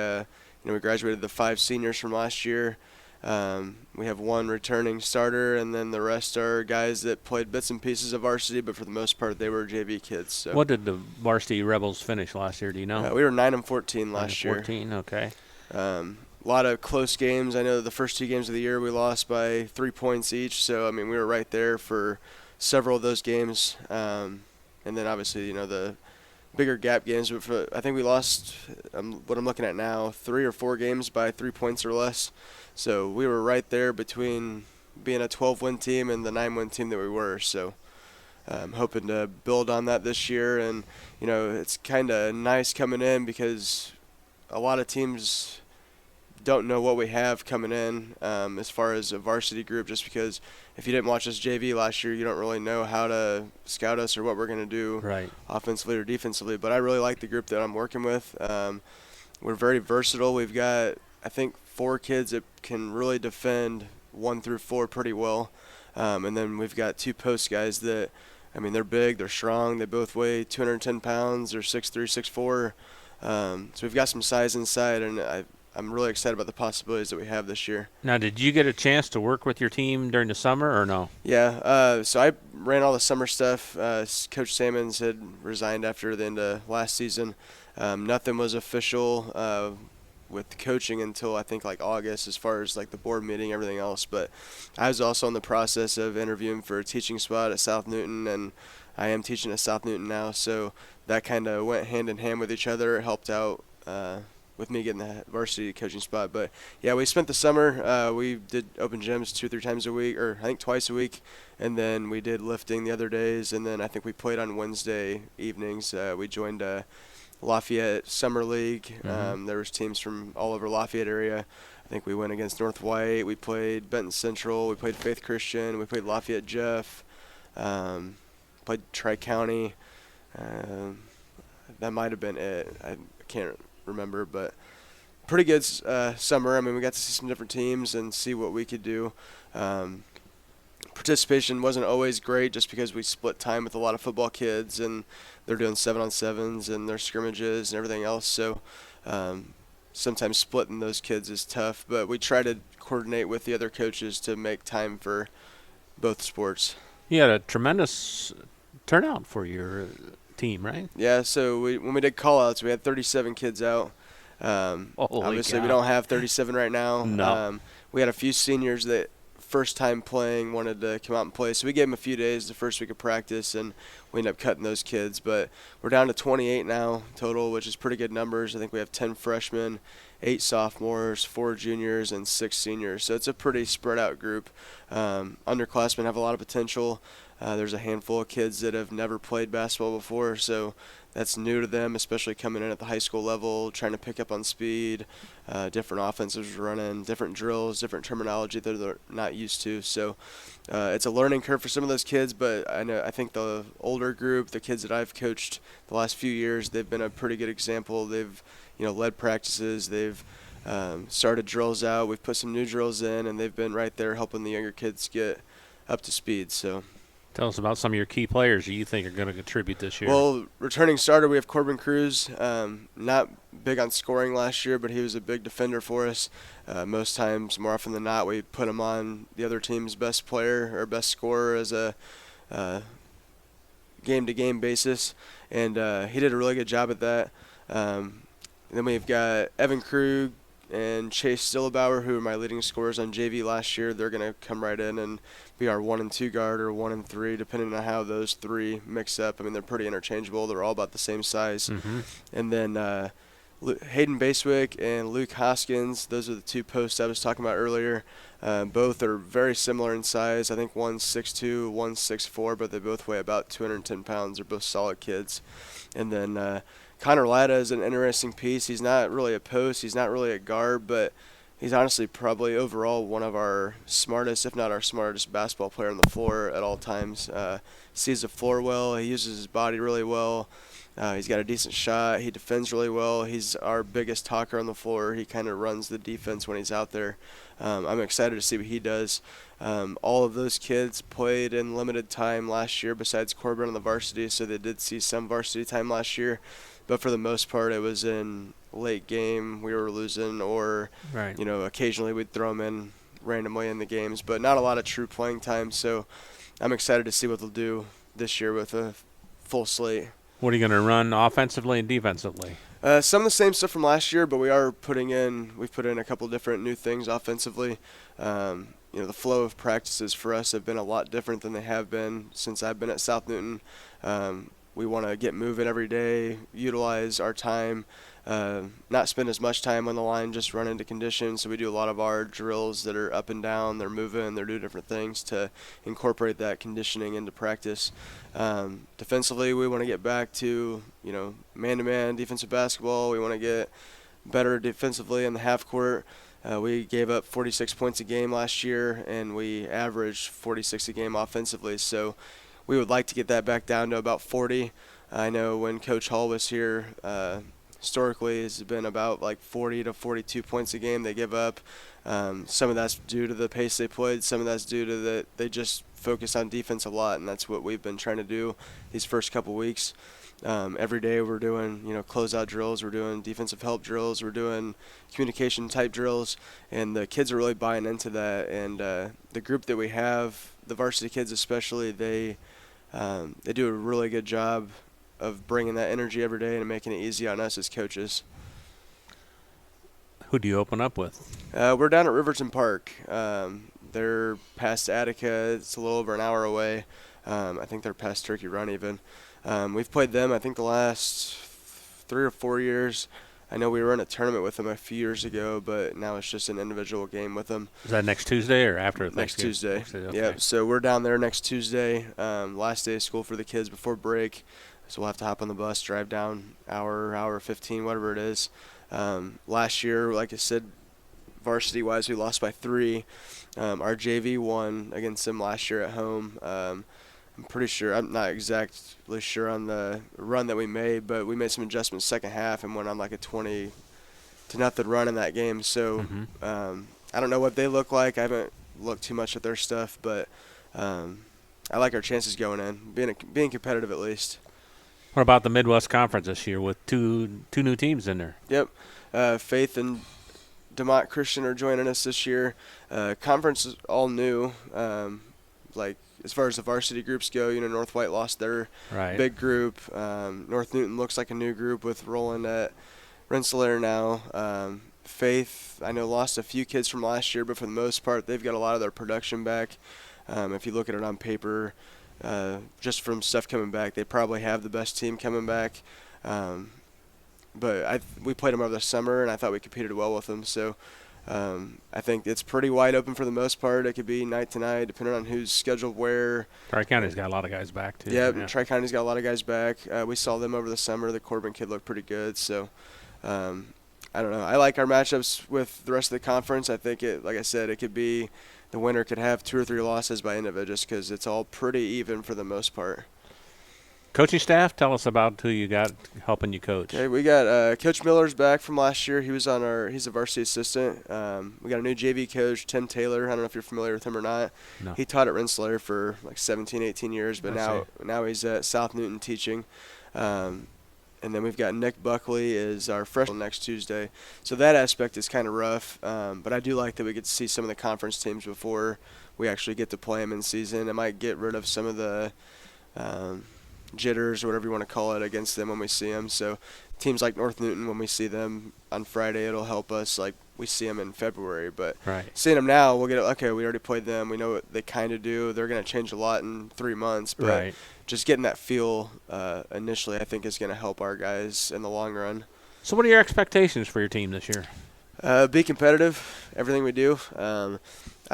we graduated the 5 seniors from last year. We have 1 returning starter, and then the rest are guys that played bits and pieces of varsity, but for the most part they were JV kids. So. What did the varsity Rebels finish last year? Do you know? We were 9-14 last year. 9-14, okay. A lot of close games. I know the first 2 games of the year we lost by 3 points each. So, we were right there for several of those games. And then obviously, the bigger gap games. I think we lost, what I'm looking at now, 3 or 4 games by 3 points or less. So we were right there between being a 12-win team and the 9-win team that we were. So I'm hoping to build on that this year. And, it's kind of nice coming in because a lot of teams don't know what we have coming in as far as a varsity group, just because if you didn't watch us JV last year, you don't really know how to scout us or what we're going to do offensively or defensively. But I really like the group that I'm working with. we're very versatile. We've got, I think, 4 kids that can really defend 1 through 4 pretty well. And then we've got 2 post guys that, I mean, they're big, they're strong, they both weigh 210 pounds, they're 6'3", 6'4". So we've got some size inside, and I'm really excited about the possibilities that we have this year. Now, did you get a chance to work with your team during the summer or no? Yeah, so I ran all the summer stuff. Coach Sammons had resigned after the end of last season. Nothing was official with the coaching until I think like August, as far as like the board meeting, everything else. But I was also in the process of interviewing for a teaching spot at South Newton, and I am teaching at South Newton now. So that kind of went hand in hand with each other. It helped out with me getting the varsity coaching spot. But yeah, we spent the summer. We did open gyms 2 or 3 times a week, or I think twice a week, and then we did lifting the other days. And then I think we played on Wednesday evenings. We joined Lafayette Summer League. There was teams from all over Lafayette area. I think we went against North White. We played Benton Central. We played Faith Christian. We played Lafayette Jeff. Played Tri-County. That might have been it. I can't remember, but pretty good summer. I mean, we got to see some different teams and see what we could do. Participation wasn't always great just because we split time with a lot of football kids, and they're doing 7-on-7s and their scrimmages and everything else. So sometimes splitting those kids is tough, but we try to coordinate with the other coaches to make time for both sports. You had a tremendous turnout for your team, right? Yeah, so when we did call-outs, we had 37 kids out. Obviously, we don't have 37 right now. No. We had a few seniors that first time playing wanted to come out and play, so we gave them a few days the first week of practice, and we ended up cutting those kids. But we're down to 28 now total, which is pretty good numbers. I think we have 10 freshmen, 8 sophomores, 4 juniors, and 6 seniors. So it's a pretty spread out group. Underclassmen have a lot of potential. There's a handful of kids that have never played basketball before, so that's new to them, especially coming in at the high school level, trying to pick up on speed, different offenses running, different drills, different terminology that they're not used to. So it's a learning curve for some of those kids, but I think the older group, the kids that I've coached the last few years, they've been a pretty good example. They've led practices, they've started drills out, we've put some new drills in, and they've been right there helping the younger kids get up to speed. So. Tell us about some of your key players you think are going to contribute this year. Well, returning starter, we have Corbin Cruz. Not big on scoring last year, but he was a big defender for us. Most times, more often than not, we put him on the other team's best player or best scorer as a game-to-game basis, and he did a really good job at that. Then we've got Evan Krug and Chase Stillebauer, who are my leading scorers on JV last year. They're going to come right in and be our 1 and 2 guard, or 1 and 3, depending on how those 3 mix up. I mean, they're pretty interchangeable. They're all about the same size. And then Hayden Basewick and Luke Hoskins, those are the 2 posts I was talking about earlier. Both are very similar in size. I think one's 6'2", one's 6'4", but they both weigh about 210 pounds. They're both solid kids. And then Connor Latta is an interesting piece. He's not really a post. He's not really a guard, but he's honestly probably overall one of our smartest, if not our smartest, basketball player on the floor at all times. Sees the floor well. He uses his body really well. He's got a decent shot. He defends really well. He's our biggest talker on the floor. He kind of runs the defense when he's out there. I'm excited to see what he does. All of those kids played in limited time last year besides Corbin on the varsity, so they did see some varsity time last year. But for the most part, it was in late game. We were losing, or right. Occasionally we'd throw them in randomly in the games, but not a lot of true playing time. So I'm excited to see what they'll do this year with a full slate. What are you going to run offensively and defensively? Some of the same stuff from last year, but we've put in a couple different new things offensively. The flow of practices for us have been a lot different than they have been since I've been at South Newton. We want to get moving every day, utilize our time, not spend as much time on the line, just run into conditions. So we do a lot of our drills that are up and down, they're moving, they're doing different things to incorporate that conditioning into practice. Defensively, we want to get back to, man-to-man defensive basketball. We want to get better defensively in the half court. We gave up 46 points a game last year, and we averaged 46 a game offensively. So we would like to get that back down to about 40. I know when Coach Hall was here, historically has been about like 40 to 42 points a game they give up. Some of that's due to the pace they played. Some of that's due to they just focus on defense a lot, and that's what we've been trying to do these first couple weeks. Every day we're doing, closeout drills, we're doing defensive help drills, we're doing communication type drills, and the kids are really buying into that. And the group that we have, the varsity kids especially, they do a really good job of bringing that energy every day and making it easy on us as coaches. Who do you open up with? We're down at Riverton Park. They're past Attica. It's a little over an hour away. I think they're past Turkey Run even. We've played them, I think, the last 3 or 4 years. I know we were in a tournament with them a few years ago, but now it's just an individual game with them. Is that next Tuesday or after? Next Tuesday. Okay. Yep. So we're down there next Tuesday, last day of school for the kids before break. So we'll have to hop on the bus, drive down hour 15, whatever it is. Last year, like I said, varsity-wise, we lost by 3. Our JV won against them last year at home. I'm pretty sure, I'm not exactly sure on the run that we made, but we made some adjustments second half and went on like a 20-0 run in that game. So I don't know what they look like. I haven't looked too much at their stuff, but I like our chances going in, being competitive at least. What about the Midwest Conference this year with two new teams in there? Yep. Faith and DeMont Christian are joining us this year. Conference is all new. Like, as far as the varsity groups go, North White lost their big group. North Newton looks like a new group with Roland at Rensselaer now. Faith, I know, lost a few kids from last year, but for the most part, they've got a lot of their production back. If you look at it on paper, just from stuff coming back, they probably have the best team coming back. But we played them over the summer, and I thought we competed well with them. So I think it's pretty wide open for the most part. It could be night to night, depending on who's scheduled where. Tri-County's got a lot of guys back, too. Yeah. Tri-County's got a lot of guys back. We saw them over the summer. The Corbin kid looked pretty good. So I don't know. I like our matchups with the rest of the conference. I think, like I said, it could be the winner could have 2 or 3 losses by end of it just because it's all pretty even for the most part. Coaching staff, tell us about who you got helping you coach. Okay, we got Coach Miller's back from last year. He's a varsity assistant. We got a new JV coach, Tim Taylor. I don't know if you're familiar with him or not. No. He taught at Rensselaer for like 17, 18 years, but now he's at South Newton teaching. And then we've got Nick Buckley is our freshman next Tuesday. So that aspect is kind of rough, but I do like that we get to see some of the conference teams before we actually get to play them in season. It might get rid of some of the jitters or whatever you want to call it against them when we see them. So teams like North Newton, when we see them on Friday, it'll help us like we see them in February. But seeing them now, we'll get okay, we already played them. We know what they kind of do. They're going to change a lot in 3 months. But just getting that feel initially, I think, is going to help our guys in the long run. So what are your expectations for your team this year? Be competitive, everything we do. I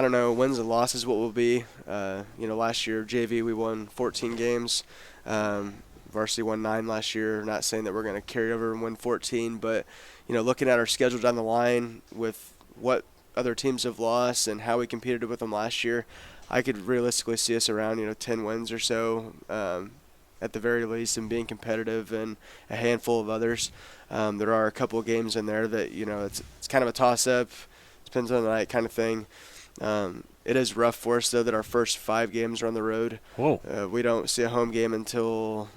don't know, wins and losses what will be. Last year, JV, we won 14 games. Varsity won 9 last year. Not saying that we're going to carry over and win 14, but looking at our schedule down the line with what other teams have lost and how we competed with them last year, I could realistically see us around 10 wins or so at the very least, and being competitive, and a handful of others. There are a couple of games in there that it's kind of a toss-up, depends on the night kind of thing. It is rough for us, though, that our first 5 games are on the road. Whoa. We don't see a home game until,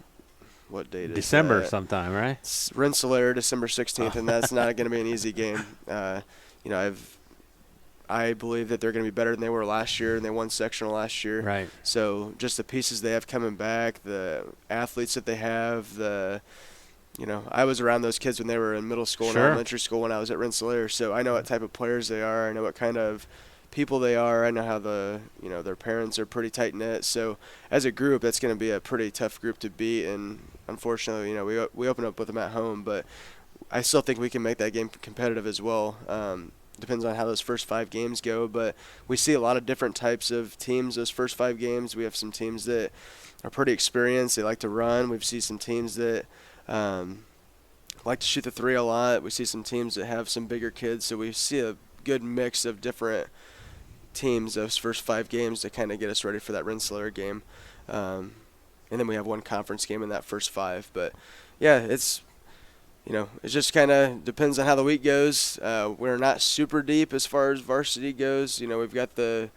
what date is December that? Sometime, right? It's Rensselaer, December 16th, and that's not going to be an easy game. I believe that they're going to be better than they were last year, and they won sectional last year. Right. So just the pieces they have coming back, the athletes that they have, I was around those kids when they were in middle school and elementary school when I was at Rensselaer, so I know what type of players they are. I know what kind of people they are. I know how their parents are pretty tight-knit. So as a group, that's going to be a pretty tough group to beat, and unfortunately, we open up with them at home, but I still think we can make that game competitive as well. Depends on how those first 5 games go, but we see a lot of different types of teams those first 5 games. We have some teams that are pretty experienced. They like to run. We see some teams that like to shoot the 3 a lot. We see some teams that have some bigger kids, so we see a good mix of different teams those first 5 games to kind of get us ready for that Rensselaer game. And then we have one conference game in that first 5. But, yeah, it just kind of depends on how the week goes. We're not super deep as far as varsity goes. We've got the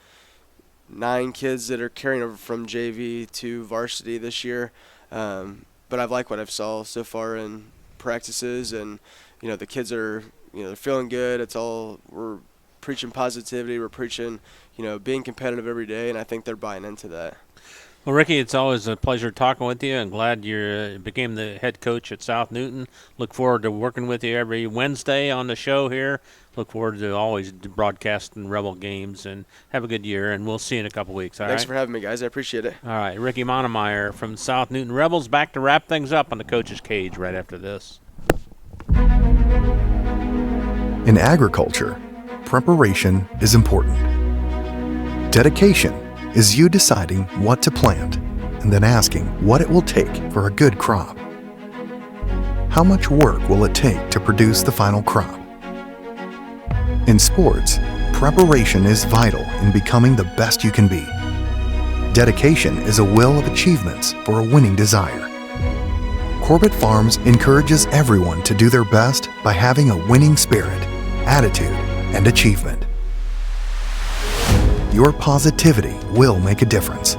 9 kids that are carrying over from JV to varsity this year. But I've liked what I've saw so far in practices, and the kids are they're feeling good. We're preaching positivity. We're preaching being competitive every day, and I think they're buying into that. Well, Ricky, it's always a pleasure talking with you. I'm glad you became the head coach at South Newton. Look forward to working with you every Wednesday on the show here. Look forward to always broadcasting Rebel games, and have a good year, and we'll see you in a couple weeks. Thanks for having me, guys. I appreciate it. All right, Ricky Monemeyer from South Newton Rebels back to wrap things up on the Coach's Cage right after this. In agriculture, preparation is important. Dedication is you deciding what to plant and then asking what it will take for a good crop. How much work will it take to produce the final crop? In sports, preparation is vital in becoming the best you can be. Dedication is a will of achievements for a winning desire. Corbett Farms encourages everyone to do their best by having a winning spirit, attitude, and achievement. Your positivity will make a difference.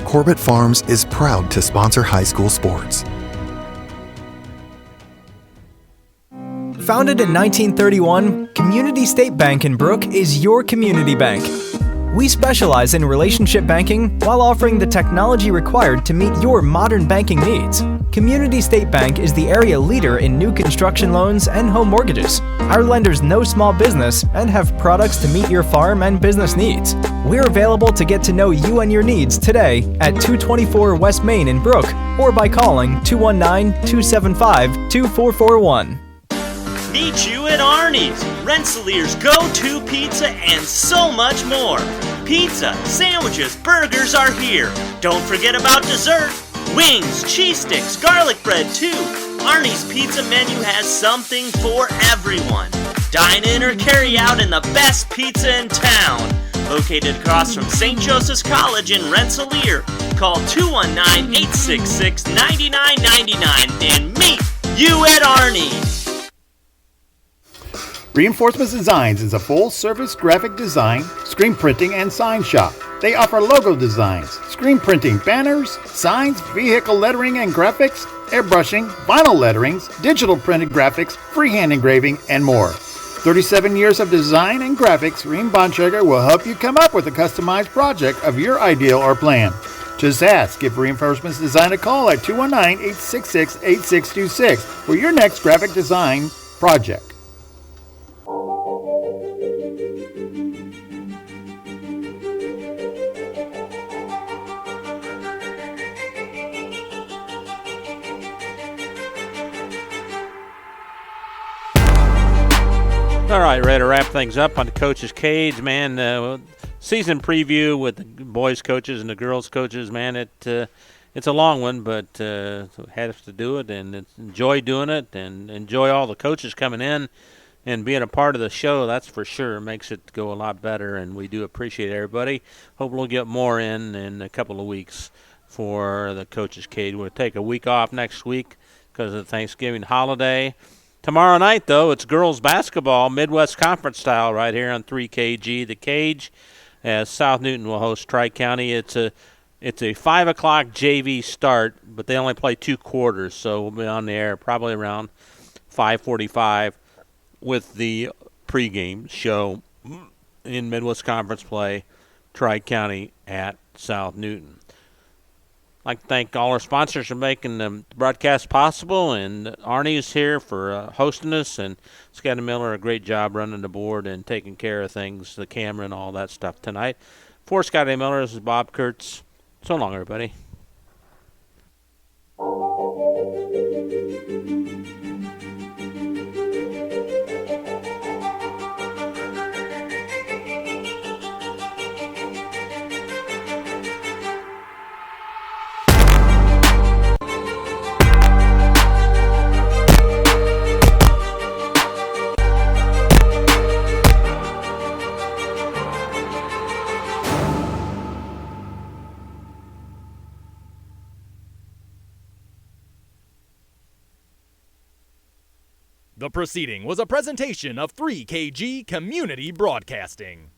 Corbett Farms is proud to sponsor high school sports. Founded in 1931, Community State Bank in Brook is your community bank. We specialize in relationship banking while offering the technology required to meet your modern banking needs. Community State Bank is the area leader in new construction loans and home mortgages. Our lenders know small business and have products to meet your farm and business needs. We're available to get to know you and your needs today at 224 West Main in Brook, or by calling 219-275-2441. Meet you at Arnie's, Rensselaer's go-to pizza, and so much more. Pizza, sandwiches, burgers are here. Don't forget about dessert. Wings, cheese sticks, garlic bread too. Arnie's pizza menu has something for everyone. Dine in or carry out in the best pizza in town. Located across from St. Joseph's College in Rensselaer. Call 219-866-9999 and meet you at Arnie's. Reinforcements Designs is a full-service graphic design, screen printing, and sign shop. They offer logo designs, screen printing, banners, signs, vehicle lettering and graphics, airbrushing, vinyl letterings, digital printed graphics, freehand engraving, and more. 37 years of design and graphics, Reem Bontrager will help you come up with a customized project of your ideal or plan. Just ask. Give Reinforcements Design a call at 219-866-8626 for your next graphic design project. All right, ready to wrap things up on the Coach's Cage, man. Season preview with the boys' coaches and the girls' coaches, man. It's a long one, but have to do it and enjoy doing it and enjoy all the coaches coming in and being a part of the show. That's for sure makes it go a lot better, and we do appreciate everybody. Hope we'll get more in a couple of weeks for the Coach's Cage. We'll take a week off next week because of the Thanksgiving holiday. Tomorrow night, though, it's girls basketball, Midwest Conference style, right here on 3KG. The Cage, as South Newton will host Tri-County. It's a 5 o'clock JV start, but they only play 2 quarters, so we'll be on the air probably around 5:45 with the pregame show in Midwest Conference play, Tri-County at South Newton. I'd like to thank all our sponsors for making the broadcast possible, and Arnie is here for hosting us, and Scotty Miller, a great job running the board and taking care of things, the camera and all that stuff tonight. For Scotty Miller, this is Bob Kurtz. So long, everybody. The proceeding was a presentation of 3KG Community Broadcasting.